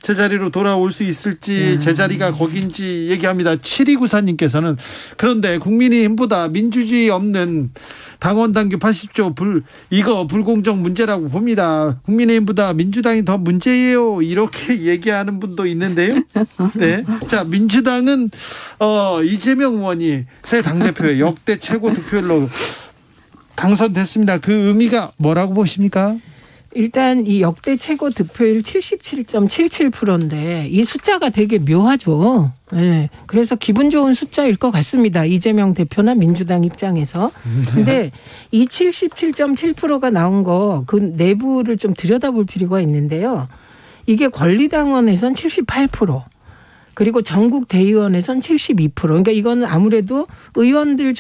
제자리로 돌아올 수 있을지 제자리가 거긴지 얘기합니다. 7294님께서는 그런데 국민의힘보다 민주주의 없는 당원 당규 80조 이거 불공정 문제라고 봅니다. 국민의힘보다 민주당이 더 문제예요. 이렇게 얘기하는 분도 있는데요. 네, 자 민주당은 이재명 의원이 새 당대표의 역대 최고 득표율로 당선됐습니다. 그 의미가 뭐라고 보십니까? 일단 이 역대 최고 득표율 77.77%인데 이 숫자가 되게 묘하죠. 네. 그래서 기분 좋은 숫자일 것 같습니다. 이재명 대표나 민주당 입장에서. 근데 이 77.7%가 나온 거 그 내부를 좀 들여다볼 필요가 있는데요. 이게 권리당원에선 78%. 그리고 전국 대의원에선 72%. 그러니까 이거는 아무래도 의원들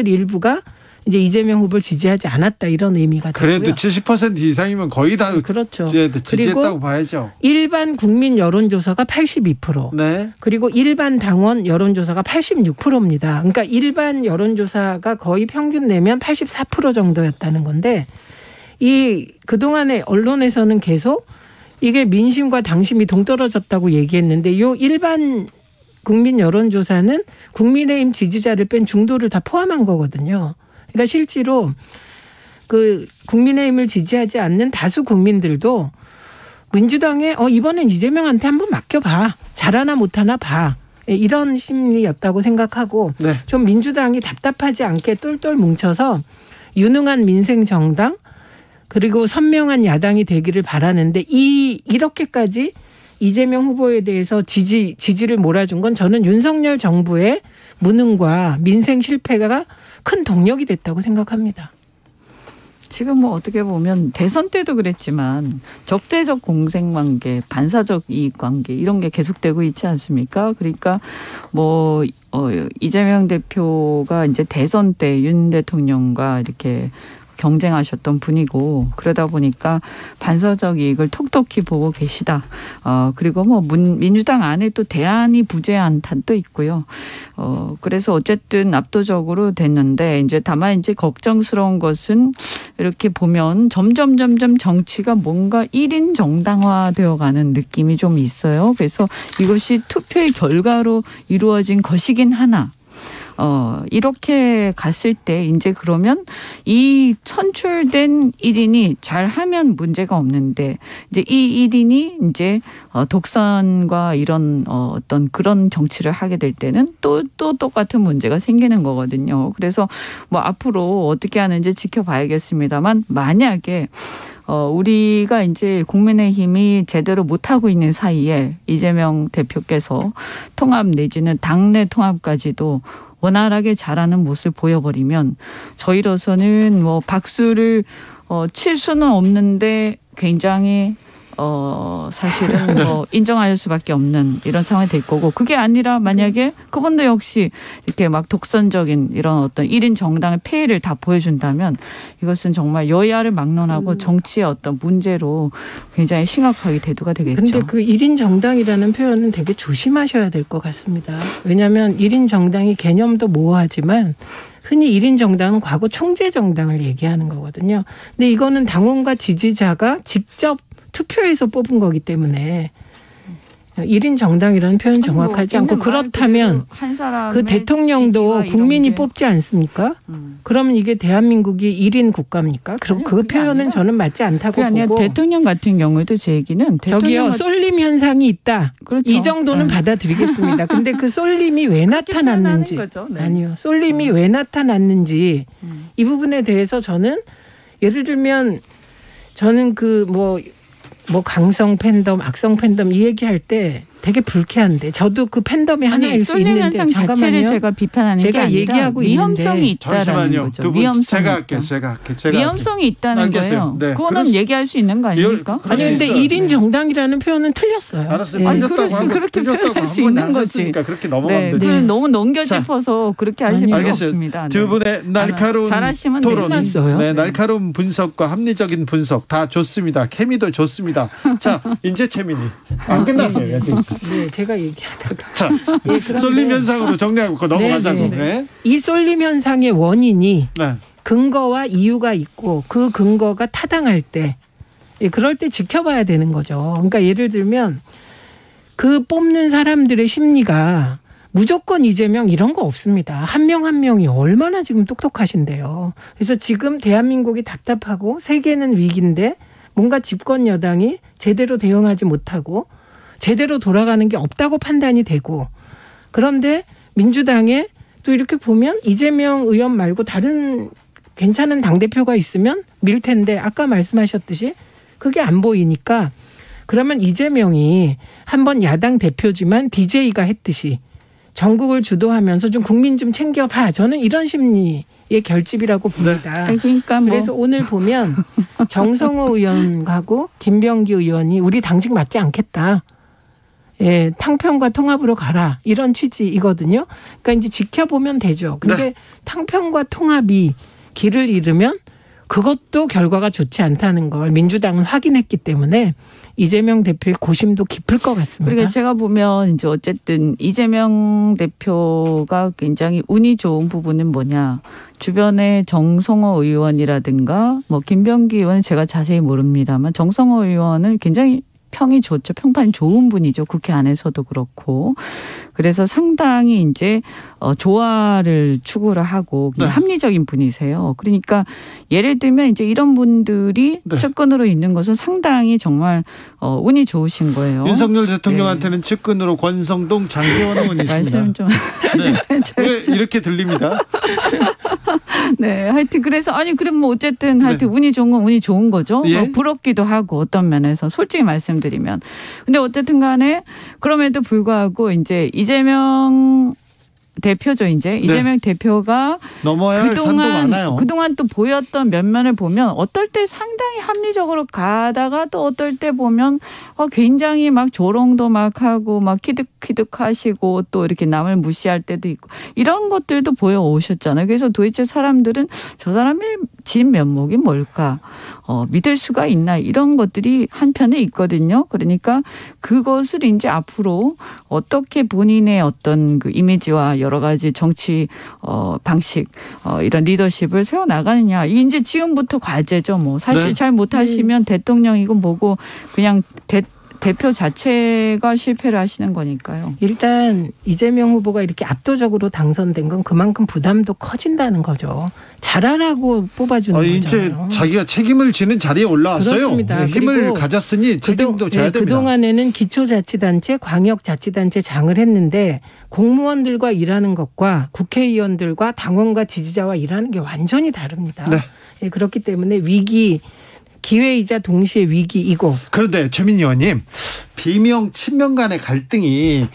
일부가 이제 이재명 후보를 지지하지 않았다 이런 의미가 되고요. 그래도 70% 이상이면 거의 다 그렇죠. 지지했다고 봐야죠. 일반 국민 여론조사가 82%. 네. 그리고 일반 당원 여론조사가 86%입니다. 그러니까 일반 여론조사가 거의 평균 내면 84% 정도였다는 건데 그동안에 언론에서는 계속 이게 민심과 당심이 동떨어졌다고 얘기했는데 요 일반 국민 여론조사는 국민의힘 지지자를 뺀 중도를 다 포함한 거거든요. 그러니까 실제로 그 국민의힘을 지지하지 않는 다수 국민들도 민주당에 이번엔 이재명한테 한번 맡겨봐. 잘하나 못하나 봐. 이런 심리였다고 생각하고 네. 좀 민주당이 답답하지 않게 똘똘 뭉쳐서 유능한 민생 정당 그리고 선명한 야당이 되기를 바라는데 이렇게까지 이재명 후보에 대해서 지지를 몰아준 건 저는 윤석열 정부의 무능과 민생 실패가 큰 동력이 됐다고 생각합니다. 지금 어떻게 보면 대선 때도 그랬지만 적대적 공생관계, 반사적 이익관계 이런 게 계속되고 있지 않습니까? 그러니까 이재명 대표가 이제 대선 때 윤 대통령과 이렇게 경쟁하셨던 분이고 그러다 보니까 반사적 이익을 톡톡히 보고 계시다. 그리고 민주당 안에 또 대안이 부재한 탓도 있고요. 그래서 어쨌든 압도적으로 됐는데 이제 다만 이제 걱정스러운 것은 이렇게 보면 점점 정치가 뭔가 1인 정당화되어가는 느낌이 좀 있어요. 그래서 이것이 투표의 결과로 이루어진 것이긴 하나. 이렇게 갔을 때 이제 그러면 이 선출된 1인이 잘하면 문제가 없는데 이제 이 1인이 이제 독선과 이런 어떤 그런 정치를 하게 될 때는 또 똑같은 문제가 생기는 거거든요. 그래서 앞으로 어떻게 하는지 지켜봐야겠습니다만 만약에 우리가 이제 국민의힘이 제대로 못하고 있는 사이에 이재명 대표께서 통합 내지는 당내 통합까지도 원활하게 잘하는 모습을 보여버리면 저희로서는 박수를 칠 수는 없는데 굉장히 사실은 뭐 인정할 수밖에 없는 이런 상황이 될 거고 그게 아니라 만약에 그분도 역시 이렇게 막 독선적인 이런 어떤 1인 정당의 폐해를 다 보여준다면 이것은 정말 여야를 막론하고 정치의 어떤 문제로 굉장히 심각하게 대두가 되겠죠. 그런데 그 1인 정당이라는 표현은 되게 조심하셔야 될 것 같습니다. 왜냐하면 1인 정당이 개념도 모호하지만 흔히 1인 정당은 과거 총재 정당을 얘기하는 거거든요. 근데 이거는 당원과 지지자가 직접 투표해서 뽑은 거기 때문에 1인 정당이라는 표현 정확하지 않고 그렇다면 그 대통령도 국민이 뽑지 않습니까? 그러면 이게 대한민국이 1인 국가입니까? 그럼 그 표현은 저는 맞지 않다고 보고. 대통령 같은 경우에도 제 얘기는 저기요 쏠림 현상이 있다. 그렇죠. 이 정도는 받아들이겠습니다. 근데 그 쏠림이 왜 나타났는지 아니요. 쏠림이 왜 나타났는지 이 부분에 대해서 저는 예를 들면 저는 뭐 강성 팬덤, 악성 팬덤 이 얘기할 때 되게 불쾌한데 저도 그 팬덤이 하나일 수 있는데 현상 자체를 제가 비판하는 게 아니라 얘기하고 위험성이 있다라는 거죠. 두 분 제가 할게요. 위험성이 있다는 알겠어요. 거예요. 네. 그거는 얘기할 수 있는 거 아닙니까? 아니 근데 1인 정당이라는 표현은 틀렸어요. 알았어요. 아니, 그렇게 표현할 수 있는 거지. 그렇게 넘어가면 되죠. 너무 넘겨 짚어서 그렇게 하실 필요 없습니다. 두 분의 날카로운 토론, 날카로운 분석과 합리적인 분석 다 좋습니다. 케미도 좋습니다. 자, 이제 최민희 안 끝났어요. 네, 제가 얘기하다가. 자, 쏠림 현상으로 정리하고 넘어가자고. 네. 이 쏠림 현상의 원인이 근거와 이유가 있고 그 근거가 타당할 때, 그럴 때 지켜봐야 되는 거죠. 그러니까 예를 들면 그 뽑는 사람들의 심리가 무조건 이재명 이런 거 없습니다. 한 명 한 명이 얼마나 지금 똑똑하신데요. 그래서 지금 대한민국이 답답하고 세계는 위기인데 뭔가 집권 여당이 제대로 대응하지 못하고 제대로 돌아가는 게 없다고 판단이 되고 그런데 민주당에 또 이렇게 보면 이재명 의원 말고 다른 괜찮은 당대표가 있으면 밀 텐데 아까 말씀하셨듯이 그게 안 보이니까 그러면 이재명이 한번 야당 대표지만 DJ가 했듯이 전국을 주도하면서 좀 국민 좀 챙겨봐. 저는 이런 심리의 결집이라고 봅니다. 그러니까 그래서 오늘 보면 정성호 의원하고 김병기 의원이 우리 당직 맞지 않겠다. 예, 탕평과 통합으로 가라. 이런 취지이거든요. 그러니까 이제 지켜보면 되죠. 근데 탕평과 통합이 길을 잃으면 그것도 결과가 좋지 않다는 걸 민주당은 확인했기 때문에 이재명 대표의 고심도 깊을 것 같습니다. 그러니까 제가 보면 이제 어쨌든 이재명 대표가 굉장히 운이 좋은 부분은 뭐냐. 주변에 정성호 의원이라든가 뭐 김병기 의원은 제가 자세히 모릅니다만 정성호 의원은 굉장히 평이 좋죠. 평판이 좋은 분이죠. 국회 안에서도 그렇고. 그래서 상당히 이제 조화를 추구를 하고 합리적인 분이세요. 그러니까 예를 들면 이제 이런 분들이 측근으로 있는 것은 상당히 정말 운이 좋으신 거예요. 윤석열 대통령한테는 측근으로 권성동, 장제원 의원이 있습니다. 말씀 좀. 왜 이렇게 들립니다. 네, 하여튼 그래서 그럼 뭐 어쨌든 하여튼 운이 좋은 건 운이 좋은 거죠. 뭐 부럽기도 하고 어떤 면에서 솔직히 말씀드리면. 근데 어쨌든 간에 그럼에도 불구하고 이제 이재명 대표죠, 이제. 이재명 대표가 넘어야 할 산도 많아요. 그동안 또 보였던 면면을 보면 어떨 때 상당히 합리적으로 가다가 또 어떨 때 보면 굉장히 막 조롱도 막 하고 막 키득키득 하시고 또 이렇게 남을 무시할 때도 있고 이런 것들도 보여오셨잖아요. 그래서 도대체 사람들은 저 사람의 진 면목이 뭘까? 믿을 수가 있나? 이런 것들이 한편에 있거든요. 그러니까 그것을 이제 앞으로 어떻게 본인의 어떤 그 이미지와 여러 가지 정치 방식 이런 리더십을 세워나가느냐. 이게 이제 지금부터 과제죠. 뭐 사실 잘 못하시면 대통령이고 뭐고 그냥 대표 자체가 실패를 하시는 거니까요. 일단 이재명 후보가 이렇게 압도적으로 당선된 건 그만큼 부담도 커진다는 거죠. 잘하라고 뽑아주는 거잖아요. 이제 자기가 책임을 지는 자리에 올라왔어요. 그렇습니다. 힘을 가졌으니 책임도 져야 됩니다. 그동안에는 기초자치단체, 광역자치단체 장을 했는데 공무원들과 일하는 것과 국회의원들과 당원과 지지자와 일하는 게 완전히 다릅니다. 그렇기 때문에 위기 기회이자 동시에 위기이고. 그런데 최민희 의원님, 비명 친명 간의 갈등이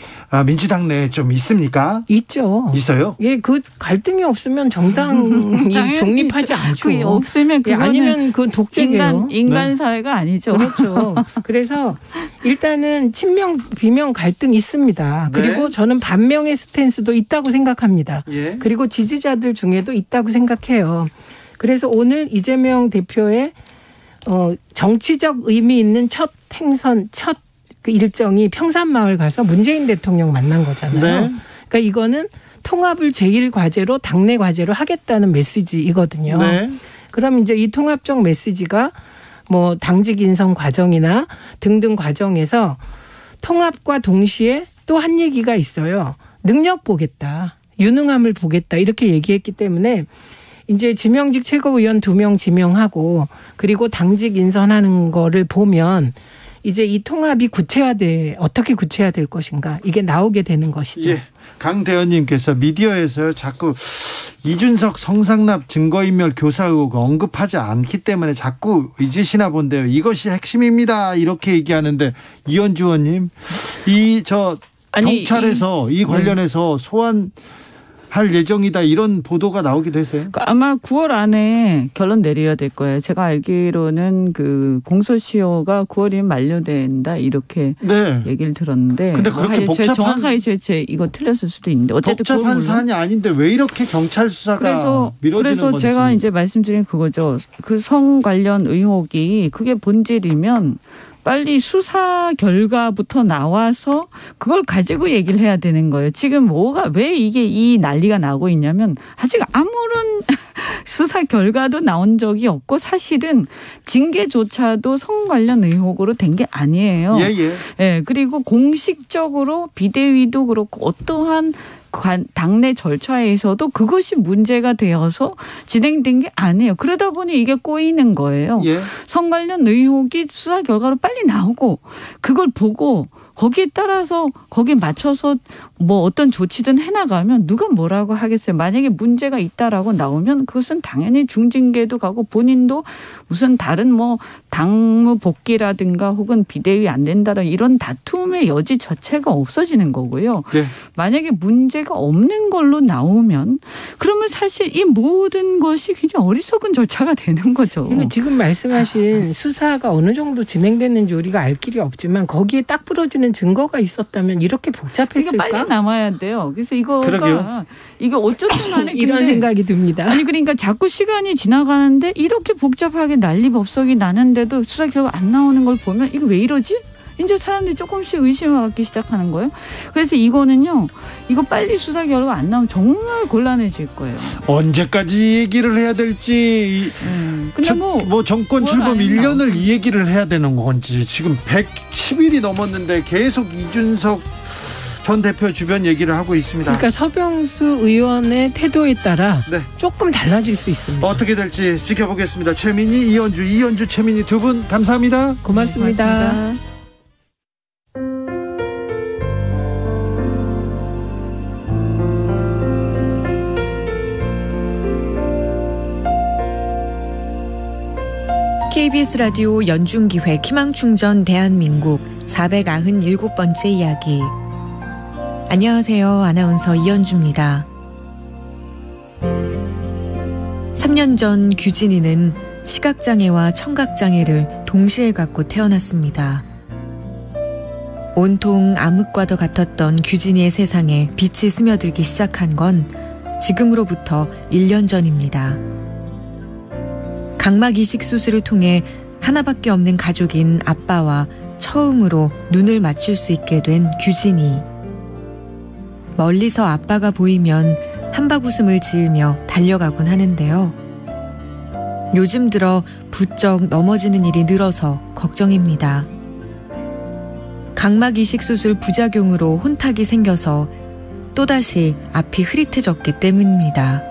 민주당 내에 좀 있습니까? 있죠. 있어요? 예, 그 갈등이 없으면 정당이 종립하지 않죠. 없으면 그거는 아니면 그건 독재예요. 인간 사회가 아니죠. 그렇죠. 그래서 일단은 친명 비명 갈등 있습니다. 네. 그리고 저는 반명의 스탠스도 있다고 생각합니다. 예. 그리고 지지자들 중에도 있다고 생각해요. 그래서 오늘 이재명 대표의 정치적 의미 있는 첫 행선, 첫 그 일정이 평산마을 가서 문재인 대통령 만난 거잖아요. 네. 그러니까 이거는 통합을 제1 과제로 당내 과제로 하겠다는 메시지이거든요. 네. 그럼 이제 이 통합적 메시지가 뭐 당직 인선 과정이나 등등 과정에서 통합과 동시에 또 한 얘기가 있어요. 능력 보겠다. 유능함을 보겠다. 이렇게 얘기했기 때문에 이제 지명직 최고위원 2명 지명하고 그리고 당직 인선하는 거를 보면 이제 이 통합이 어떻게 구체화될 것인가 이게 나오게 되는 것이죠. 예. 강대현님께서 미디어에서 자꾸 이준석 성상납 증거인멸 교사 의혹 언급하지 않기 때문에 자꾸 잊으시나 본데요. 이것이 핵심입니다. 이렇게 얘기하는데 이현주 의원님, 경찰에서 이 관련해서 소환할 예정이다 이런 보도가 나오기도 했어요. 아마 9월 안에 결론 내려야 될 거예요. 제가 알기로는 그 공소시효가 9월이면 만료된다 이렇게 네. 얘기를 들었는데. 근데 그렇게 정확하게 제 이거 틀렸을 수도 있는데 어쨌든 복잡한 사안이 아닌데 왜 이렇게 경찰 수사가 미뤄지는 그래서 건지. 제가 이제 말씀드린 그거죠. 그 성 관련 의혹이 그게 본질이면. 빨리 수사 결과부터 나와서 그걸 가지고 얘기를 해야 되는 거예요. 지금 왜 이게 이 난리가 나고 있냐면 아직 아무런 수사 결과도 나온 적이 없고 사실은 징계조차도 성 관련 의혹으로 된 게 아니에요. 예. 예, 그리고 공식적으로 비대위도 그렇고 어떠한 당내 절차에서도 그것이 문제가 되어서 진행된 게 아니에요. 그러다 보니 이게 꼬이는 거예요. 예. 성 관련 의혹이 수사 결과로 빨리 나오고 그걸 보고 거기에 따라서 거기에 맞춰서 뭐 어떤 조치든 해나가면 누가 뭐라고 하겠어요. 만약에 문제가 있다라고 나오면 그것은 당연히 중징계도 가고 본인도 무슨 다른 뭐 당무 복귀라든가 혹은 비대위 안 된다라 이런 다툼의 여지 자체가 없어지는 거고요. 네. 만약에 문제가 없는 걸로 나오면 그러면 사실 이 모든 것이 굉장히 어리석은 절차가 되는 거죠. 지금 말씀하신 수사가 어느 정도 진행됐는지 우리가 알 길이 없지만 거기에 딱 부러지는 증거가 있었다면 이렇게 복잡했을까? 이거 빨리 남아야 돼요. 그래서 이거가 이게 어쨌든 간에 이런 생각이 듭니다. 아니 그러니까 자꾸 시간이 지나가는데 이렇게 복잡하게 난리법석이 나는데도 수사 결과 안 나오는 걸 보면 이거 왜 이러지? 이제 사람들이 조금씩 의심을 갖기 시작하는 거예요. 그래서 이거는요. 이거 빨리 수사 결과 안 나오면 정말 곤란해질 거예요. 언제까지 얘기를 해야 될지. 근데 뭐 정권 출범 1년을 이 얘기를 해야 되는 건지 지금 110일이 넘었는데 계속 이준석 전 대표 주변 얘기를 하고 있습니다. 그러니까 서병수 의원의 태도에 따라 조금 달라질 수 있습니다. 어떻게 될지 지켜보겠습니다. 최민희, 이현주, 최민희 두 분 감사합니다. 고맙습니다. KBS 라디오 연중기획 희망충전 대한민국 497번째 이야기. 안녕하세요. 아나운서 이현주입니다. 3년 전 규진이는 시각장애와 청각장애를 동시에 갖고 태어났습니다. 온통 암흑과도 같았던 규진이의 세상에 빛이 스며들기 시작한 건 지금으로부터 1년 전입니다. 각막 이식 수술을 통해 하나밖에 없는 가족인 아빠와 처음으로 눈을 맞출 수 있게 된 규진이. 멀리서 아빠가 보이면 한바구음을 지으며 달려가곤 하는데요. 요즘 들어 부쩍 넘어지는 일이 늘어서 걱정입니다. 각막 이식 수술 부작용으로 혼탁이 생겨서 또다시 앞이 흐릿해졌기 때문입니다.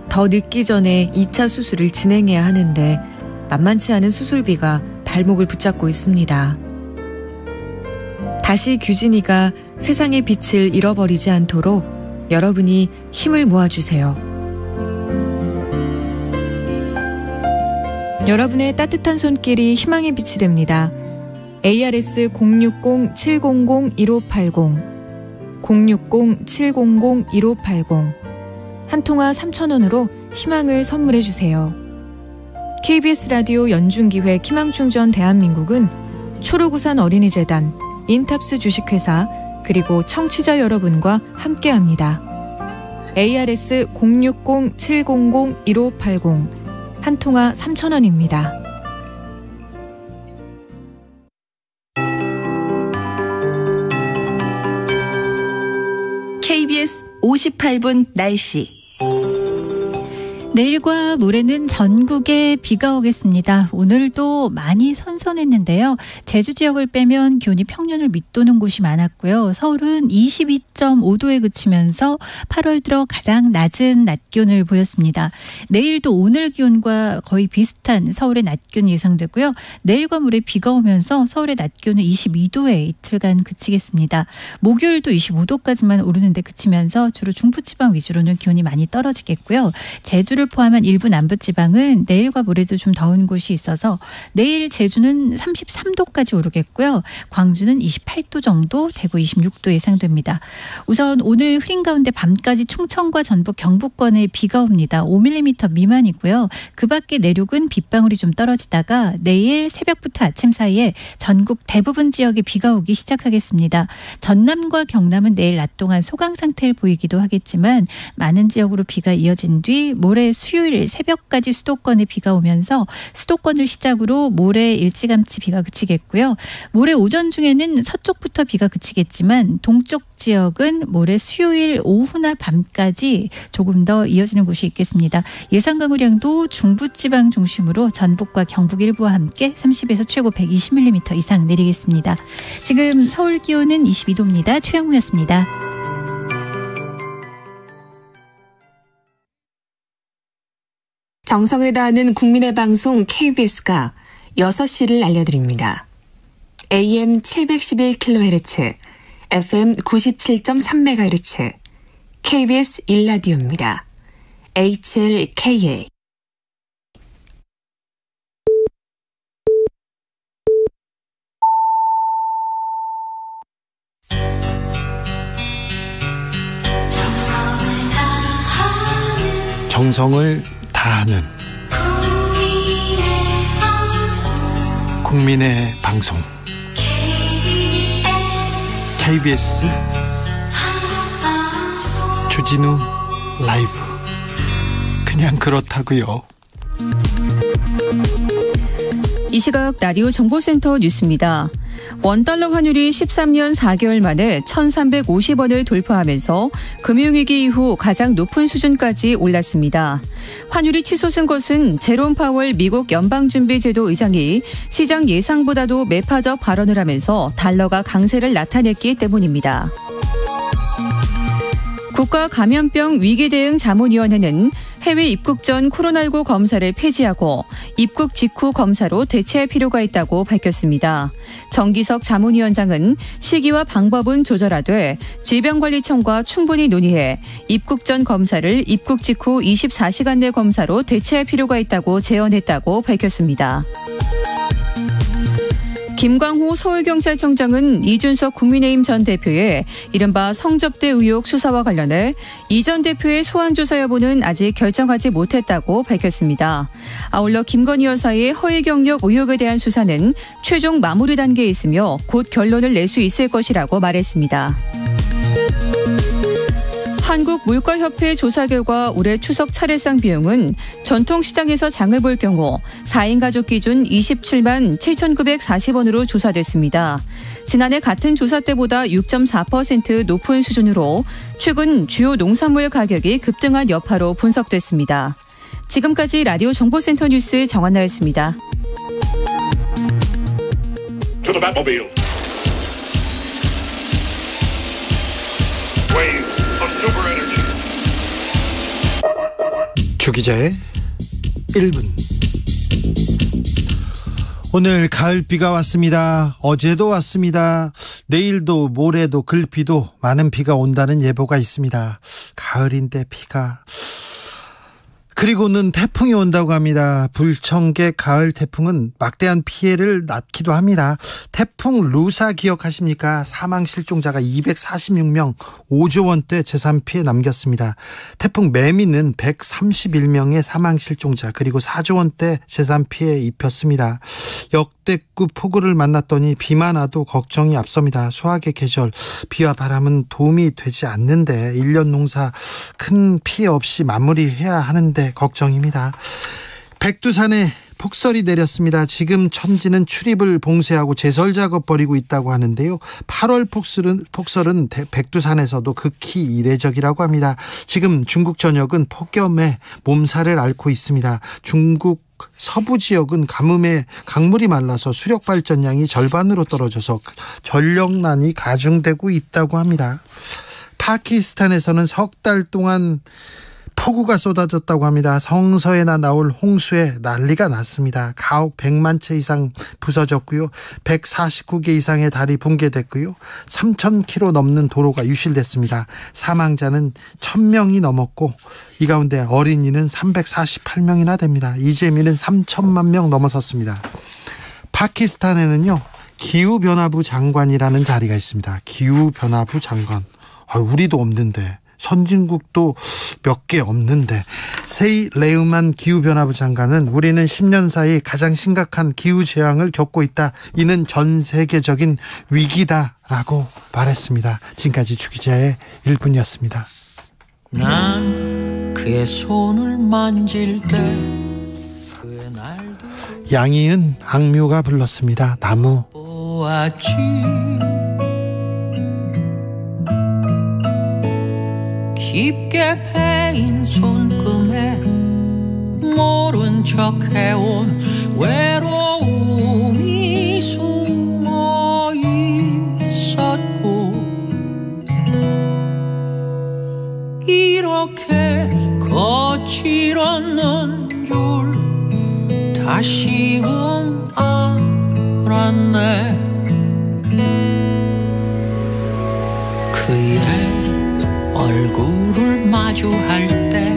더 늦기 전에 2차 수술을 진행해야 하는데 만만치 않은 수술비가 발목을 붙잡고 있습니다. 다시 규진이가 세상의 빛을 잃어버리지 않도록 여러분이 힘을 모아주세요. 여러분의 따뜻한 손길이 희망의 빛이 됩니다. ARS 060-700-1580 060-700-1580 한 통화 3,000원으로 희망을 선물해 주세요. KBS 라디오 연중기획 희망충전 대한민국은 초록우산 어린이재단, 인탑스 주식회사 그리고 청취자 여러분과 함께합니다. ARS 060-700-1580 한 통화 3,000원입니다. KBS 58분 날씨. 내일과 모레는 전국에 비가 오겠습니다. 오늘도 많이 선선했는데요. 제주 지역을 빼면 기온이 평년을 밑도는 곳이 많았고요. 서울은 22.5도에 그치면서 8월 들어 가장 낮은 낮 기온을 보였습니다. 내일도 오늘 기온과 거의 비슷한 서울의 낮 기온이 예상되고요. 내일과 모레 비가 오면서 서울의 낮 기온은 22도에 이틀간 그치겠습니다. 목요일도 25도까지만 오르는데 그치면서 주로 중부지방 위주로는 기온이 많이 떨어지겠고요. 제주를 포함한 일부 남부지방은 내일과 모레도 좀 더운 곳이 있어서 내일 제주는 33도까지 오르겠고요. 광주는 28도 정도, 대구 26도 예상됩니다. 우선 오늘 흐린 가운데 밤까지 충청과 전북, 경북권에 비가 옵니다. 5mm 미만이고요. 그 밖에 내륙은 빗방울이 좀 떨어지다가 내일 새벽부터 아침 사이에 전국 대부분 지역에 비가 오기 시작하겠습니다. 전남과 경남은 내일 낮 동안 소강 상태를 보이기도 하겠지만 많은 지역으로 비가 이어진 뒤 모레 수요일 새벽까지 수도권에 비가 오면서 수도권을 시작으로 모레 일찌감치 비가 그치겠고요. 모레 오전 중에는 서쪽부터 비가 그치겠지만 동쪽 지역은 모레 수요일 오후나 밤까지 조금 더 이어지는 곳이 있겠습니다. 예상 강우량도 중부지방 중심으로 전북과 경북 일부와 함께 30에서 최고 120mm 이상 내리겠습니다. 지금 서울 기온은 22도입니다. 최영우였습니다. 정성을 다하는 국민의 방송 KBS가 6시를 알려드립니다. AM 711kHz, FM 97.3MHz, KBS 1라디오입니다. HLKA. 정성을 다하는 국민의 방송 KBS 주진우 라이브. 그냥 그렇다고요. 이 시각 라디오 정보센터 뉴스입니다. 원달러 환율이 13년 4개월 만에 1,350원을 돌파하면서 금융위기 이후 가장 높은 수준까지 올랐습니다. 환율이 치솟은 것은 제롬 파월 미국 연방준비제도 의장이 시장 예상보다도 매파적 발언을 하면서 달러가 강세를 나타냈기 때문입니다. 국가감염병 위기대응 자문위원회는 해외 입국 전 코로나19 검사를 폐지하고 입국 직후 검사로 대체할 필요가 있다고 밝혔습니다. 정기석 자문위원장은 시기와 방법은 조절하되 질병관리청과 충분히 논의해 입국 전 검사를 입국 직후 24시간 내 검사로 대체할 필요가 있다고 제언했다고 밝혔습니다. 김광호 서울경찰청장은 이준석 국민의힘 전 대표의 이른바 성접대 의혹 수사와 관련해 이 전 대표의 소환조사 여부는 아직 결정하지 못했다고 밝혔습니다. 아울러 김건희 여사의 허위 경력 의혹에 대한 수사는 최종 마무리 단계에 있으며 곧 결론을 낼 수 있을 것이라고 말했습니다. 한국물가협회 조사 결과 올해 추석 차례상 비용은 전통시장에서 장을 볼 경우 4인 가족 기준 27만 7,940원으로 조사됐습니다. 지난해 같은 조사 때보다 6.4% 높은 수준으로 최근 주요 농산물 가격이 급등한 여파로 분석됐습니다. 지금까지 라디오 정보센터 뉴스 정한나였습니다. 주기자의 1분. 오늘 가을비가 왔습니다. 어제도 왔습니다. 내일도 모레도 글비도 많은 비가 온다는 예보가 있습니다. 가을인데 비가 그리고는 태풍이 온다고 합니다. 불청객 가을 태풍은 막대한 피해를 낳기도 합니다. 태풍 루사 기억하십니까? 사망 실종자가 246명, 5조 원대 재산 피해 남겼습니다. 태풍 매미는 131명의 사망 실종자, 그리고 4조 원대 재산 피해 입혔습니다. 역대급 폭우를 만났더니 비만 와도 걱정이 앞섭니다. 수확의 계절, 비와 바람은 도움이 되지 않는데 1년 농사 큰 피해 없이 마무리해야 하는데 걱정입니다. 백두산에 폭설이 내렸습니다. 지금 천지는 출입을 봉쇄하고 제설 작업 벌이고 있다고 하는데요. 8월 폭설은 백두산에서도 극히 이례적이라고 합니다. 지금 중국 전역은 폭염에 몸살을 앓고 있습니다. 중국 서부 지역은 가뭄에 강물이 말라서 수력 발전량이 절반으로 떨어져서 전력난이 가중되고 있다고 합니다. 파키스탄에서는 석 달 동안 폭우가 쏟아졌다고 합니다. 성서에나 나올 홍수에 난리가 났습니다. 가옥 100만 채 이상 부서졌고요. 149개 이상의 달이 붕괴됐고요. 3,000km 넘는 도로가 유실됐습니다. 사망자는 1,000명이 넘었고 이 가운데 어린이는 348명이나 됩니다. 이재민은 3천만 명 넘어섰습니다. 파키스탄에는요, 기후변화부 장관이라는 자리가 있습니다. 기후변화부 장관. 우리도 없는데, 선진국도 몇 개 없는데. 세이 레우만 기후변화부 장관은 우리는 10년 사이 가장 심각한 기후재앙을 겪고 있다. 이는 전 세계적인 위기다라고 말했습니다. 지금까지 주기자의 1분이었습니다. 난 그의 손을 만질 때 그의 날도 양희은, 악뮤가 불렀습니다. 나무. 보았지. 깊게 패인 손금에 모른 척 해온 외로움이 숨어 있었고, 이렇게 거칠었는 줄 다시금 알았네. 그의 얼굴을 마주할 때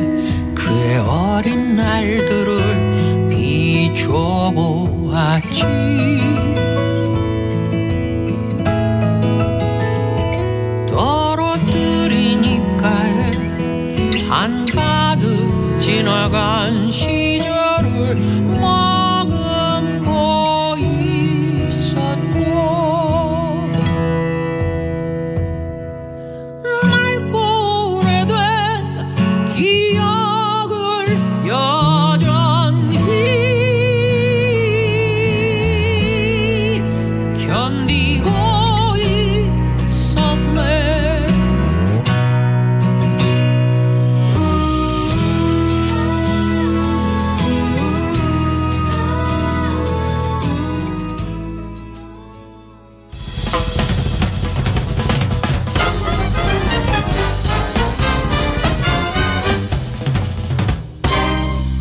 그의 어린 날들을 비춰보았지. 떨어뜨린 입가에 한가득 지나간 시절을 머금고 있었고,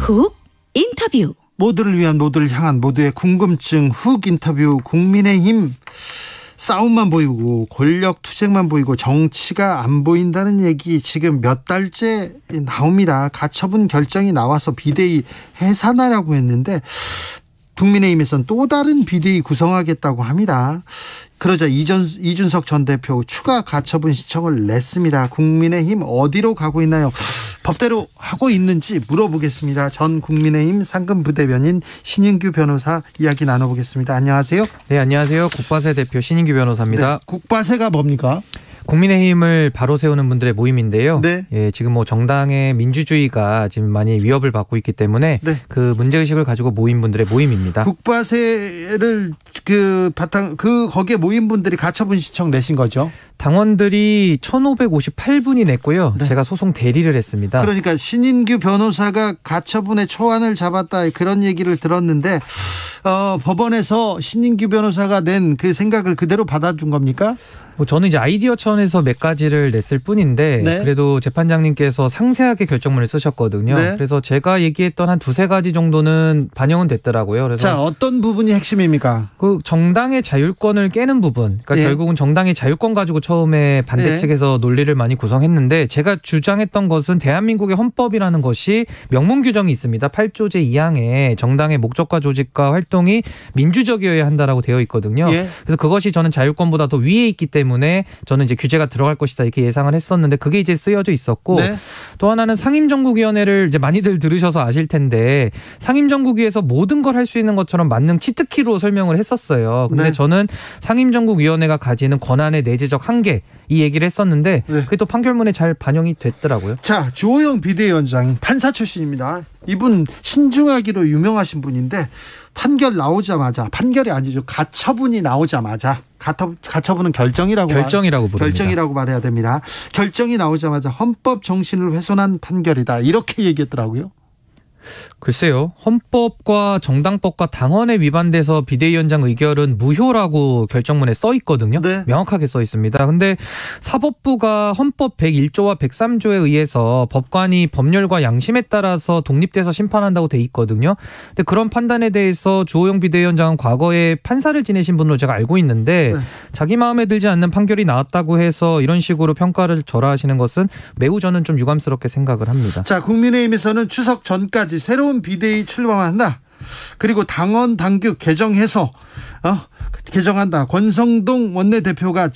훅 인터뷰. 모두를 위한, 모두를 향한, 모두의 궁금증 훅 인터뷰. 국민의힘 싸움만 보이고 권력 투쟁만 보이고 정치가 안 보인다는 얘기 지금 몇 달째 나옵니다. 가처분 결정이 나와서 비대위 해산하라고 했는데 국민의힘에서는 또 다른 비대위 구성하겠다고 합니다. 그러자 이준석 전 대표 추가 가처분 신청을 냈습니다. 국민의힘 어디로 가고 있나요? 법대로 하고 있는지 물어보겠습니다. 전 국민의힘 상근부대변인 신인규 변호사 이야기 나눠보겠습니다. 안녕하세요. 네, 안녕하세요. 국바세 대표 신인규 변호사입니다. 네, 국바세가 뭡니까? 국민의힘을 바로 세우는 분들의 모임인데요. 네. 예, 지금 뭐 정당의 민주주의가 지금 많이 위협을 받고 있기 때문에 네. 그 문제의식을 가지고 모인 분들의 모임입니다. 국바세를 거기에 모인 분들이 가처분 신청 내신 거죠? 당원들이 1,558분이 냈고요. 네. 제가 소송 대리를 했습니다. 그러니까 신인규 변호사가 가처분의 초안을 잡았다, 그런 얘기를 들었는데 법원에서 신인규 변호사가 낸 그 생각을 그대로 받아준 겁니까? 뭐 저는 이제 아이디어 차원에서 몇 가지를 냈을 뿐인데 네. 그래도 재판장님께서 상세하게 결정문을 쓰셨거든요. 네. 그래서 제가 얘기했던 한 두세 가지 정도는 반영은 됐더라고요. 그래서 자, 어떤 부분이 핵심입니까? 그 정당의 자율권을 깨는 부분, 그러니까 예. 결국은 정당의 자율권 가지고 처음에 반대 측에서 논리를 많이 구성했는데 제가 주장했던 것은 대한민국의 헌법이라는 것이 명문 규정이 있습니다. 8조 제2항에 정당의 목적과 조직과 활동이 민주적이어야 한다라고 되어 있거든요. 그래서 그것이 저는 자유권보다 더 위에 있기 때문에 저는 이제 규제가 들어갈 것이다 이렇게 예상을 했었는데 그게 이제 쓰여져 있었고 또 하나는 상임정국위원회를 이제 많이들 들으셔서 아실 텐데 상임정국위에서 모든 걸 할 수 있는 것처럼 만능 치트키로 설명을 했었어요. 근데 저는 상임정국위원회가 가지는 권한의 내재적 한계 이 얘기를 했었는데 그게 또 판결문에 잘 반영이 됐더라고요. 자, 주호영 비대위원장 판사 출신입니다. 이분 신중하기로 유명하신 분인데 판결이 아니죠. 가처분이 나오자마자 가처분은 결정이라고 부릅니다. 결정이라고 말해야 됩니다. 결정이 나오자마자 헌법 정신을 훼손한 판결이다 이렇게 얘기했더라고요. 글쎄요. 헌법과 정당법과 당헌에 위반돼서 비대위원장 의결은 무효라고 결정문에 써 있거든요. 명확하게 써 있습니다. 근데 사법부가 헌법 101조와 103조에 의해서 법관이 법률과 양심에 따라서 독립돼서 심판한다고 돼 있거든요. 근데 그런 판단에 대해서 주호영 비대위원장은 과거에 판사를 지내신 분으로 제가 알고 있는데 자기 마음에 들지 않는 판결이 나왔다고 해서 이런 식으로 평가를 절하하시는 것은 매우 저는 좀 유감스럽게 생각을 합니다. 자, 국민의힘에서는 추석 전까지 새로운 비대위 출범한다. 그리고 당원 당규 개정해서 개정한다. 권성동 원내대표가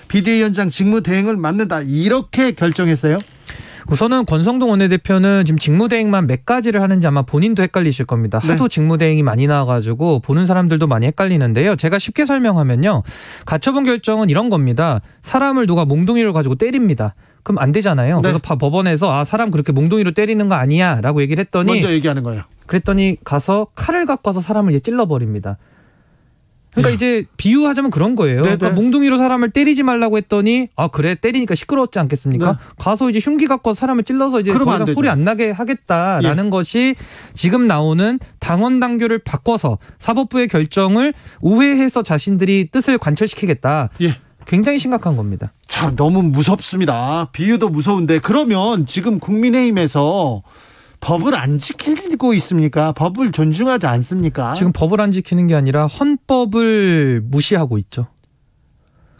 비대위원장 직무대행을 맡는다. 이렇게 결정했어요. 우선은 권성동 원내대표는 지금 직무대행만 몇 가지를 하는지 아마 본인도 헷갈리실 겁니다. 하도 직무대행이 많이 나와가지고 보는 사람들도 많이 헷갈리는데요. 제가 쉽게 설명하면요. 가처분 결정은 이런 겁니다. 사람을 누가 몽둥이를 가지고 때립니다. 그럼 안 되잖아요. 그래서 법원에서 사람 그렇게 몽둥이로 때리는 거 아니야 라고 얘기를 했더니 먼저 얘기하는 거예요. 그랬더니 가서 칼을 갖고 와서 사람을 이제 찔러버립니다. 그러니까 이제 비유하자면 그런 거예요. 그러니까 몽둥이로 사람을 때리지 말라고 했더니 그래 때리니까 시끄러웠지 않겠습니까? 가서 이제 흉기 갖고 와서 사람을 찔러서 이제 더 이상 소리 안 나게 하겠다라는 것이 지금 나오는 당원 당규를 바꿔서 사법부의 결정을 우회해서 자신들이 뜻을 관철시키겠다. 굉장히 심각한 겁니다. 참 너무 무섭습니다. 비유도 무서운데 그러면 지금 국민의힘에서 법을 안 지키고 있습니까? 법을 존중하지 않습니까? 지금 법을 안 지키는 게 아니라 헌법을 무시하고 있죠.